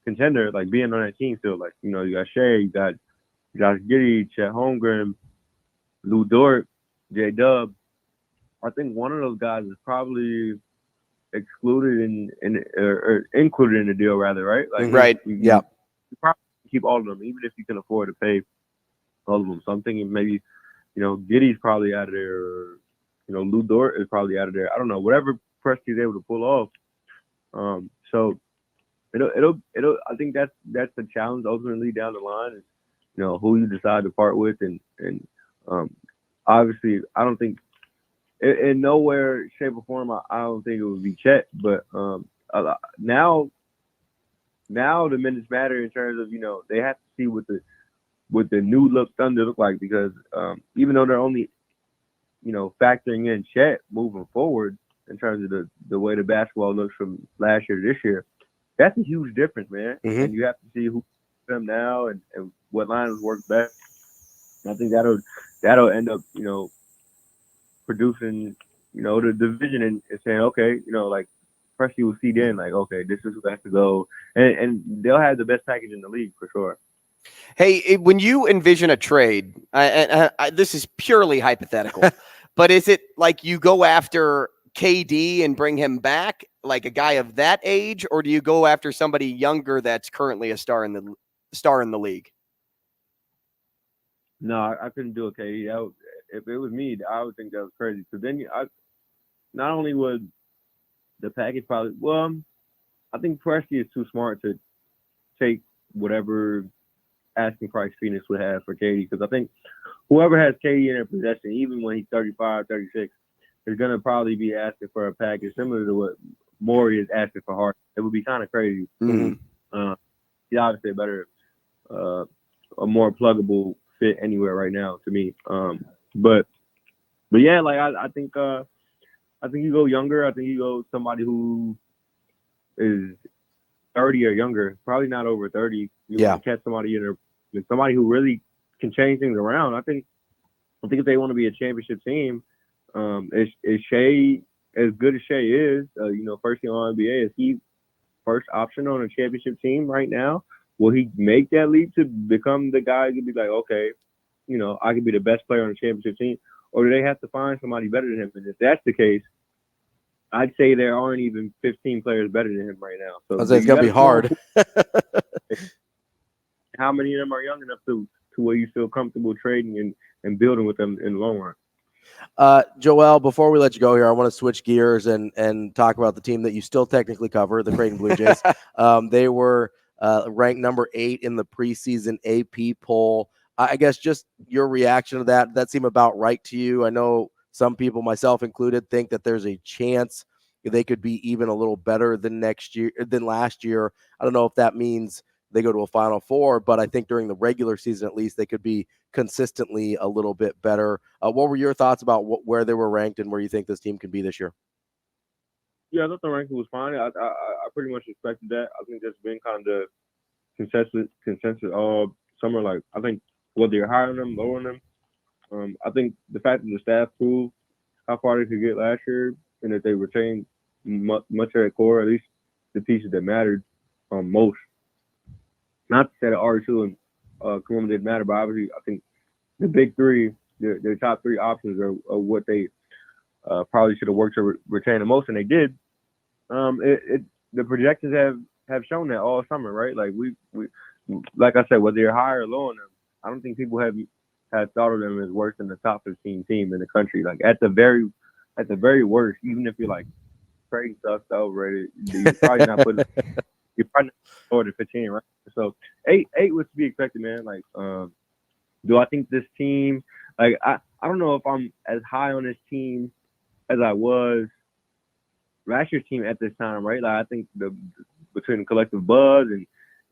contender, like being on that team still? Like, you got Shea, you got Josh Giddey, Chet Holmgren, Lou Dort, J-Dub. I think one of those guys is probably excluded or included in the deal, rather, right? Like, right. You probably keep all of them, even if you can afford to pay all of them. So I'm thinking maybe, Giddey's probably out of there, or, Lou Dort is probably out of there. I don't know, whatever Presti's able to pull off. So it'll. I think that's the challenge ultimately down the line is, who you decide to part with, and obviously I don't think in nowhere, shape, or form I don't think it would be Chet, but now the minutes matter in terms of they have to see what the new look Thunder look like because even though they're only factoring in Chet moving forward in terms of the way the basketball looks from last year to this year, that's a huge difference, man. And you have to see who them now and what lines work best. And I think that'll end up producing the division and saying, okay, like Presti will see then like, okay, this is who has to go, and they'll have the best package in the league for sure. Hey, when you envision a trade, this is purely hypothetical, but is it like you go after KD and bring him back, like a guy of that age, or do you go after somebody younger that's currently a star in the league? No, I couldn't do it, KD. If it was me, I would think that was crazy. So then not only would the package probably, I think Presti is too smart to take whatever asking price Phoenix would have for KD, because I think whoever has KD in their possession, even when he's 35, 36, is going to probably be asking for a package similar to what Morey is asking for Hart. It would be kind of crazy. He's obviously a better, a more pluggable fit anywhere right now to me. But yeah, like I think you go younger. I think you go somebody who is 30 or younger, probably not over 30. You want to catch somebody somebody who really can change things around. I think if they want to be a championship team, is Shea, as good as Shea is, first team All NBA, is he first option on a championship team right now? Will he make that leap to become the guy who be like, okay, I could be the best player on a championship team? Or do they have to find somebody better than him? And if that's the case, I'd say there aren't even 15 players better than him right now. So it's going to be hard. How many of them are young enough to where you feel comfortable trading and building with them in the long run? Joel, before we let you go here, I want to switch gears and talk about the team that you still technically cover, the Creighton Blue Jays. They were ranked number 8 in the preseason AP poll. I guess just your reaction to that. That seemed about right to you? I know some people, myself included, think that there's a chance they could be even a little better than last year. I don't know if that means they go to a Final Four, but I think during the regular season, at least, they could be consistently a little bit better. What were your thoughts about where they were ranked and where you think this team can be this year? Yeah, I thought the ranking was fine. I pretty much expected that. I think there's been kind of consensus all summer. Like, I think whether you're higher on them, lower on them, I think the fact that the staff proved how far they could get last year and that they retained much of their core, at least the pieces that mattered most. Not to say that R2 and Oklahoman didn't matter, but obviously I think the big three, their top 3 options are what they probably should have worked to retain the most, and they did. The projections have shown that all summer, right? Like we like I said, whether you're high or low on them, I don't think people have thought of them as worse than the top 15 team in the country. Like at the very worst, even if you're like trading stuff overrated, you're probably not putting you're probably not lower than 15, right? So 8 was to be expected, man. Like, do I think this team? Like, I don't know if I'm as high on this team as I was last year's team at this time, right? Like, I think between the collective buzz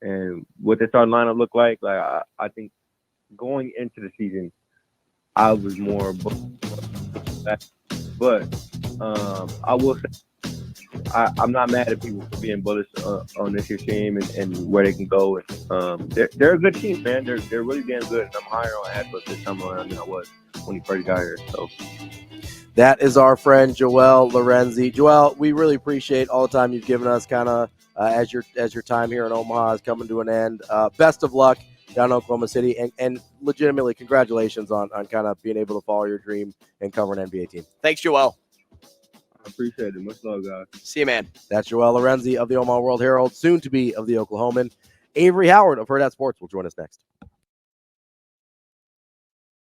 and what their starting lineup looked like I think going into the season, I was more but I will say I'm not mad at people for being bullish on this year's team and where they can go. And they're a good team, man. They're really damn good. And I'm higher on Atlas this time around than I was when he first got here. So that is our friend Joel Lorenzi. Joel, we really appreciate all the time you've given us. Kind of as your time here in Omaha is coming to an end. Best of luck down in Oklahoma City, and legitimately congratulations on kind of being able to follow your dream and cover an NBA team. Thanks, Joel. I appreciate it. Much love, guys. See you, man. That's Joel Lorenzi of the Omaha World Herald, soon to be of the Oklahoman. Avarie Howard of Hurrdat Sports will join us next.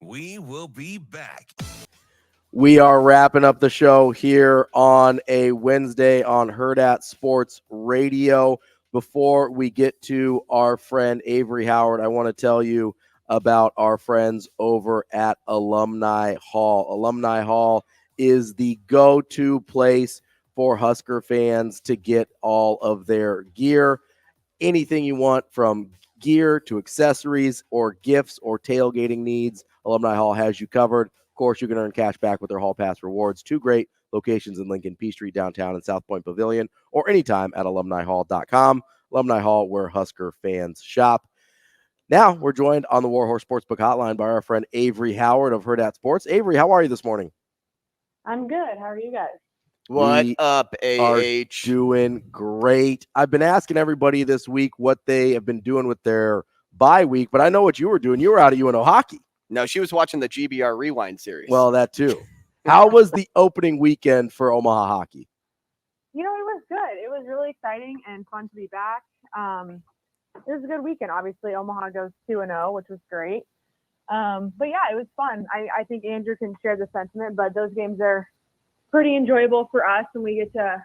We will be back. We are wrapping up the show here on a Wednesday on Hurrdat Sports Radio. Before we get to our friend Avarie Howard, I want to tell you about our friends over at Alumni Hall. Alumni Hall is the go-to place for Husker fans to get all of their gear. Anything you want, from gear to accessories or gifts or tailgating needs, Alumni Hall has you covered. Of course, you can earn cash back with their Hall Pass rewards. 2 great locations in Lincoln, P Street, downtown, and South Point Pavilion, or anytime at alumnihall.com. Alumni Hall, where Husker fans shop. Now, we're joined on the Warhorse Sportsbook Hotline by our friend Avarie Howard of Hurrdat Sports. Avarie, how are you this morning? I'm good. How are you guys? What We up, are AH? doing great. I've been asking everybody this week what they have been doing with their bye week, but I know what you were doing. You were out at UNO hockey. No, she was watching the GBR Rewind series. Well, that too. How was the opening weekend for Omaha hockey? You know, it was good. It was really exciting and fun to be back. It was a good weekend. Obviously, Omaha goes 2-0, which was great. But yeah, it was fun. I think Andrew can share the sentiment, but those games are pretty enjoyable for us, and we get to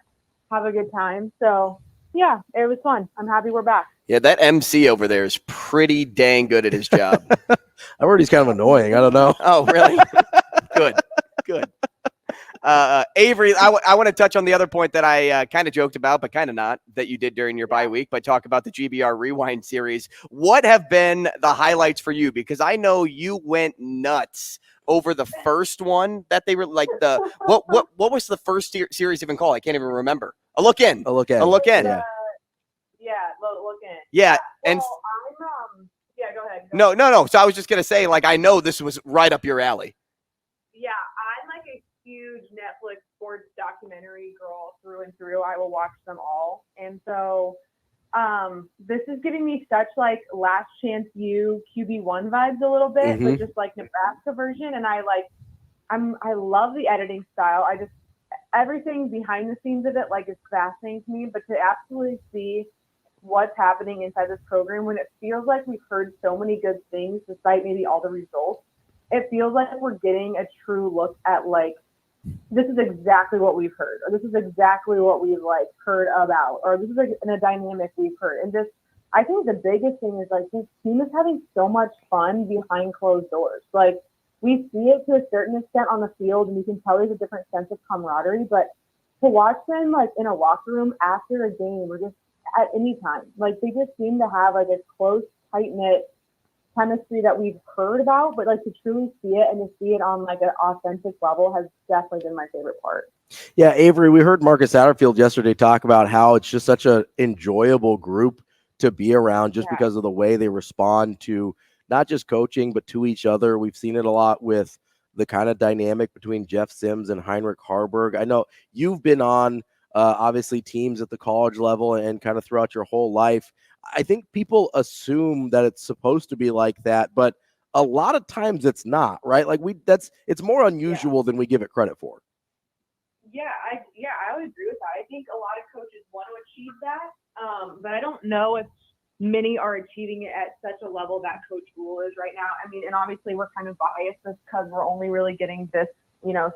have a good time. So yeah, it was fun. I'm happy we're back. Yeah, that MC over there is pretty dang good at his job. I've heard he's kind of annoying. I don't know. Oh, really? Good. Avery, I want to touch on the other point that I kind of joked about, but kind of not, that you did during your bye week, but talk about the GBR Rewind series. What have been the highlights for you? Because I know you went nuts over the first one that they were like what was the first series even called? I can't even remember. A look in. A look in. A look in. Yeah, look in. Yeah, Well, and yeah, go ahead. no. So I was just gonna say, like, I know this was right up your alley. Yeah, I'm like a huge Netflix sports documentary girl through and through. I will watch them all. And so this is giving me such like Last Chance U QB1 vibes a little bit, but just like Nebraska version. And I love the editing style. Everything behind the scenes of it like is fascinating to me, but to absolutely see what's happening inside this program when it feels like we've heard so many good things despite maybe all the results, it feels like we're getting a true look at like, this is exactly what we've heard, or this is exactly what we've like heard about, or this is like in a dynamic we've heard. And just, I think the biggest thing is like this team is having so much fun behind closed doors. Like we see it to a certain extent on the field and you can tell there's a different sense of camaraderie, but to watch them like in a locker room after a game or just at any time, like they just seem to have like a close, tight-knit chemistry that we've heard about, but like to truly see it and to see it on like an authentic level has definitely been my favorite part. Yeah, Avery, we heard Marcus Satterfield yesterday talk about how it's just such an enjoyable group to be around just because of the way they respond to not just coaching, but to each other. We've seen it a lot with the kind of dynamic between Jeff Sims and Heinrich Harburg. I know you've been on obviously teams at the college level and kind of throughout your whole life. I think people assume that it's supposed to be like that, but a lot of times it's not, right? Like it's more unusual than we give it credit for. I would agree with that. I think a lot of coaches want to achieve that, but I don't know if many are achieving it at such a level that Coach Rhule is right now. I mean, and obviously we're kind of biased because we're only really getting this,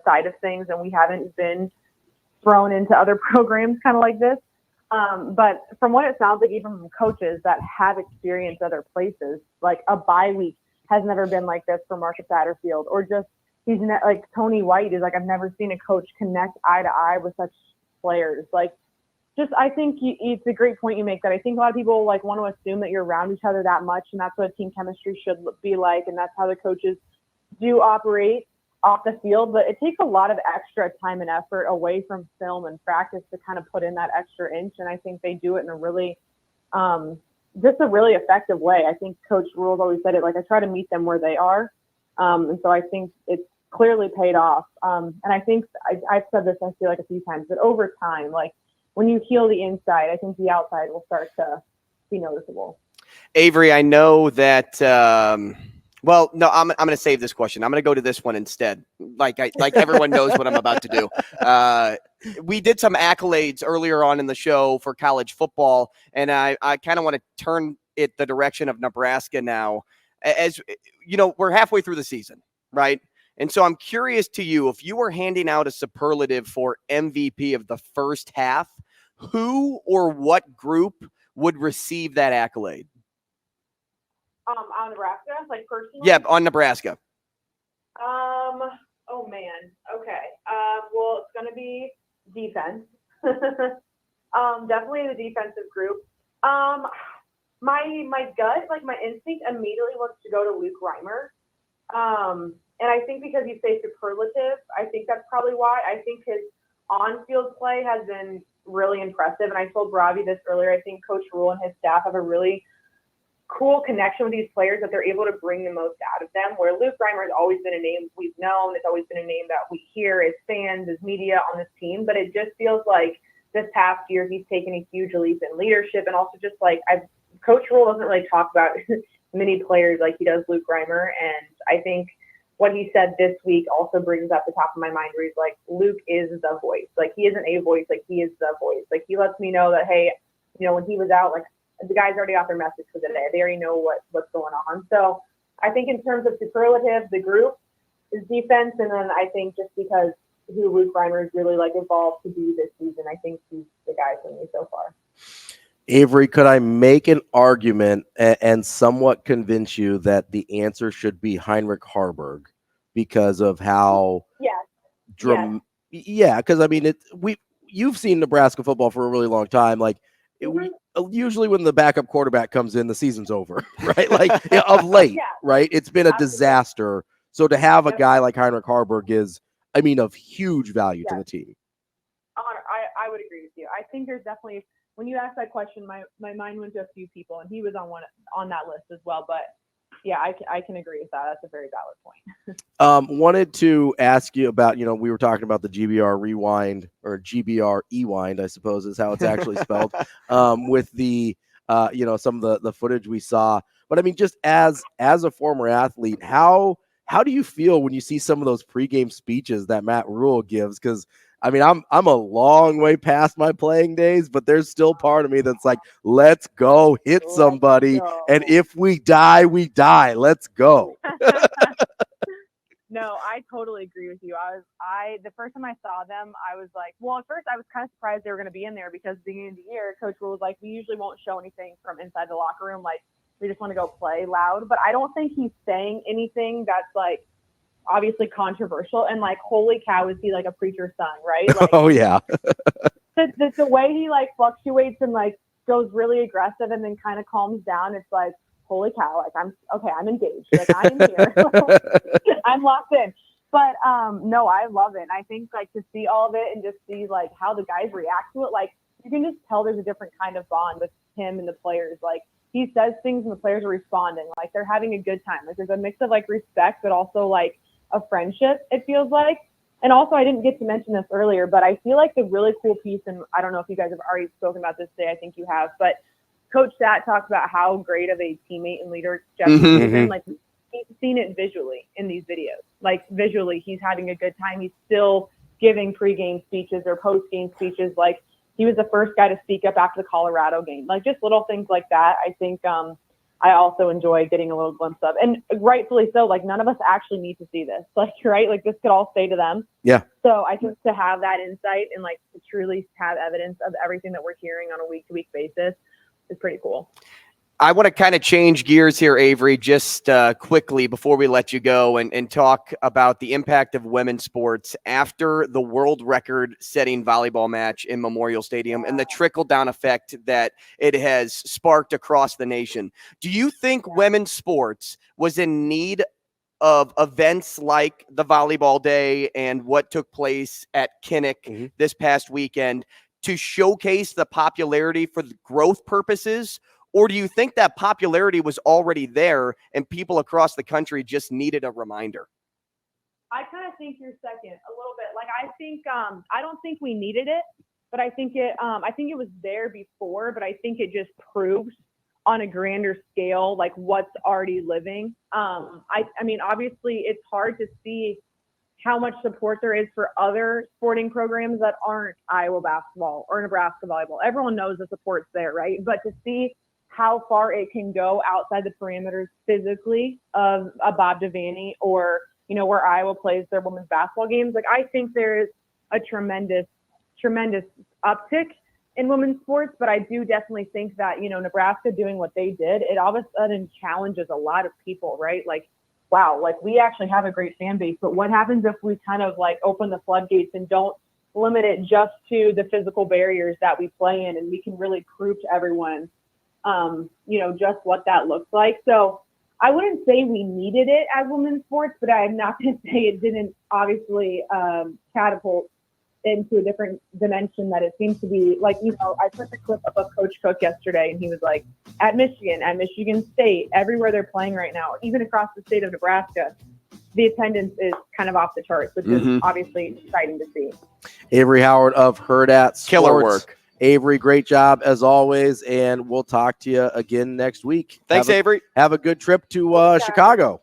side of things, and we haven't been thrown into other programs kind of like this. But from what it sounds like, even from coaches that have experienced other places, like a bye week has never been like this for Marcus Satterfield, or just like Tony White is like, I've never seen a coach connect eye to eye with such players. Like, just I think it's a great point you make that I think a lot of people like want to assume that you're around each other that much, and that's what team chemistry should be like, and that's how the coaches do operate off the field. But it takes a lot of extra time and effort away from film and practice to kind of put in that extra inch, and I think they do it in a really just a really effective way. I think Coach Rhule's always said it, like, I try to meet them where they are, and so I think it's clearly paid off. And I think I've said this, I feel like, a few times, but over time, like when you heal the inside, I think the outside will start to be noticeable. Avery, I know that well, no, I'm going to save this question. I'm going to go to this one instead. Like everyone knows what I'm about to do. We did some accolades earlier on in the show for college football, and I kind of want to turn it the direction of Nebraska now. As you know, we're halfway through the season, right? And so I'm curious to you, if you were handing out a superlative for MVP of the first half, who or what group would receive that accolade? On Nebraska, like personally? Yeah, on Nebraska. Oh man. Okay. Well, it's gonna be defense. Definitely the defensive group. My gut, like my instinct, immediately wants to go to Luke Reimer. And I think because you say superlative, I think that's probably why. I think his on-field play has been really impressive. And I told Ravi this earlier. I think Coach Rhule and his staff have a really cool connection with these players that they're able to bring the most out of them, where Luke Reimer has always been a name we've known. It's always been a name that we hear as fans, as media on this team. But it just feels like this past year he's taken a huge leap in leadership. And also just like Coach Rhule doesn't really talk about many players like he does Luke Reimer. And I think what he said this week also brings up the top of my mind, where he's like, Luke is the voice. Like, he isn't a voice, like he is the voice. Like, he lets me know that, hey, when he was out, like, the guys already got their message for the day. They already know what's going on. So I think in terms of superlative, the group is defense. And then I think just because who Luke Reimer has really like evolved to be this season, I think he's the guy for me so far. Avery, could I make an argument and somewhat convince you that the answer should be Heinrich Harburg because of how Yeah, because I mean, you've seen Nebraska football for a really long time. Like, usually when the backup quarterback comes in, the season's over, right? Like of late, right? It's been a disaster. So to have a guy like Heinrich Harburg is, I mean, of huge value to the team. I would agree with you. I think there's definitely, when you asked that question, my mind went to a few people, and he was on that list as well. But yeah, I can agree with that. That's a very valid point. Wanted to ask you about, we were talking about the GBR rewind, or GBR ewind, I suppose is how it's actually spelled, with the, some of the footage we saw. But I mean, just as a former athlete, how do you feel when you see some of those pregame speeches that Matt Rhule gives? Because I mean, I'm a long way past my playing days, but there's still part of me that's like, let's go hit somebody. And if we die, we die. Let's go. No, I totally agree with you. The first time I saw them, I was like, well, at first I was kind of surprised they were going to be in there, because at the beginning of the year, Coach Rhule was like, we usually won't show anything from inside the locker room. Like, we just want to go play loud. But I don't think he's saying anything that's like obviously controversial. And like, holy cow, is he like a preacher's son, right? Like, oh yeah. the way he like fluctuates and like goes really aggressive and then kind of calms down. It's like, holy cow, like I'm engaged. Like, I am here. I'm locked in. But no, I love it. And I think like to see all of it and just see like how the guys react to it, like you can just tell there's a different kind of bond with him and the players. Like, he says things and the players are responding. Like, they're having a good time. Like, there's a mix of like respect, but also like a friendship, it feels like. And also, I didn't get to mention this earlier, but I feel like the really cool piece, and I don't know if you guys have already spoken about this today, I think you have, but Coach Sat talks about how great of a teammate and leader Jeff has been. Like, he's seen it visually in these videos. Like, visually, he's having a good time. He's still giving pregame speeches or postgame speeches. Like, he was the first guy to speak up after the Colorado game. Like, just little things like that. I think I also enjoy getting a little glimpse of, and rightfully so. Like, none of us actually need to see this. Like, right? Like, this could all stay to them. Yeah. So I think to have that insight and like to truly have evidence of everything that we're hearing on a week-to-week basis is pretty cool. I want to kind of change gears here, Avarie, just quickly before we let you go and talk about the impact of women's sports after the world record-setting volleyball match in Memorial Stadium and the trickle-down effect that it has sparked across the nation. Do you think women's sports was in need of events like the volleyball day and what took place at Kinnick this past weekend to showcase the popularity for the growth purposes? Or do you think that popularity was already there and people across the country just needed a reminder? I kind of think you're second a little bit. Like, I think I don't think we needed it, but I think it was there before, but I think it just proves on a grander scale like what's already living. I mean, obviously it's hard to see how much support there is for other sporting programs that aren't Iowa basketball or Nebraska volleyball. Everyone knows the support's there, right? But to see how far it can go outside the parameters physically of a Bob Devaney or, where Iowa plays their women's basketball games. Like, I think there is a tremendous uptick in women's sports, but I do definitely think that, Nebraska doing what they did, it all of a sudden challenges a lot of people, right? Like, wow, like we actually have a great fan base, but what happens if we kind of like open the floodgates and don't limit it just to the physical barriers that we play in, and we can really prove to everyone just what that looks like. So I wouldn't say we needed it as women's sports, but I'm not going to say it didn't obviously catapult into a different dimension that it seems to be. Like, I put the clip up of Coach Cook yesterday, and he was like, at Michigan State, everywhere they're playing right now, even across the state of Nebraska, the attendance is kind of off the charts, which is obviously exciting to see. Avarie Howard of Hurrdat Sports. Killer work. Avarie, great job as always, and we'll talk to you again next week. Thanks, Avarie. Have a good trip to Chicago.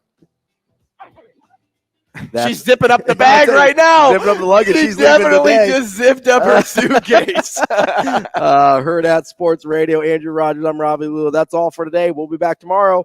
She's zipping up the bag right now. Zipping up the luggage. She's definitely just zipped up her suitcase. Hurrdat Sports Radio, Andrew Rogers. I'm Ravi Lulla. That's all for today. We'll be back tomorrow.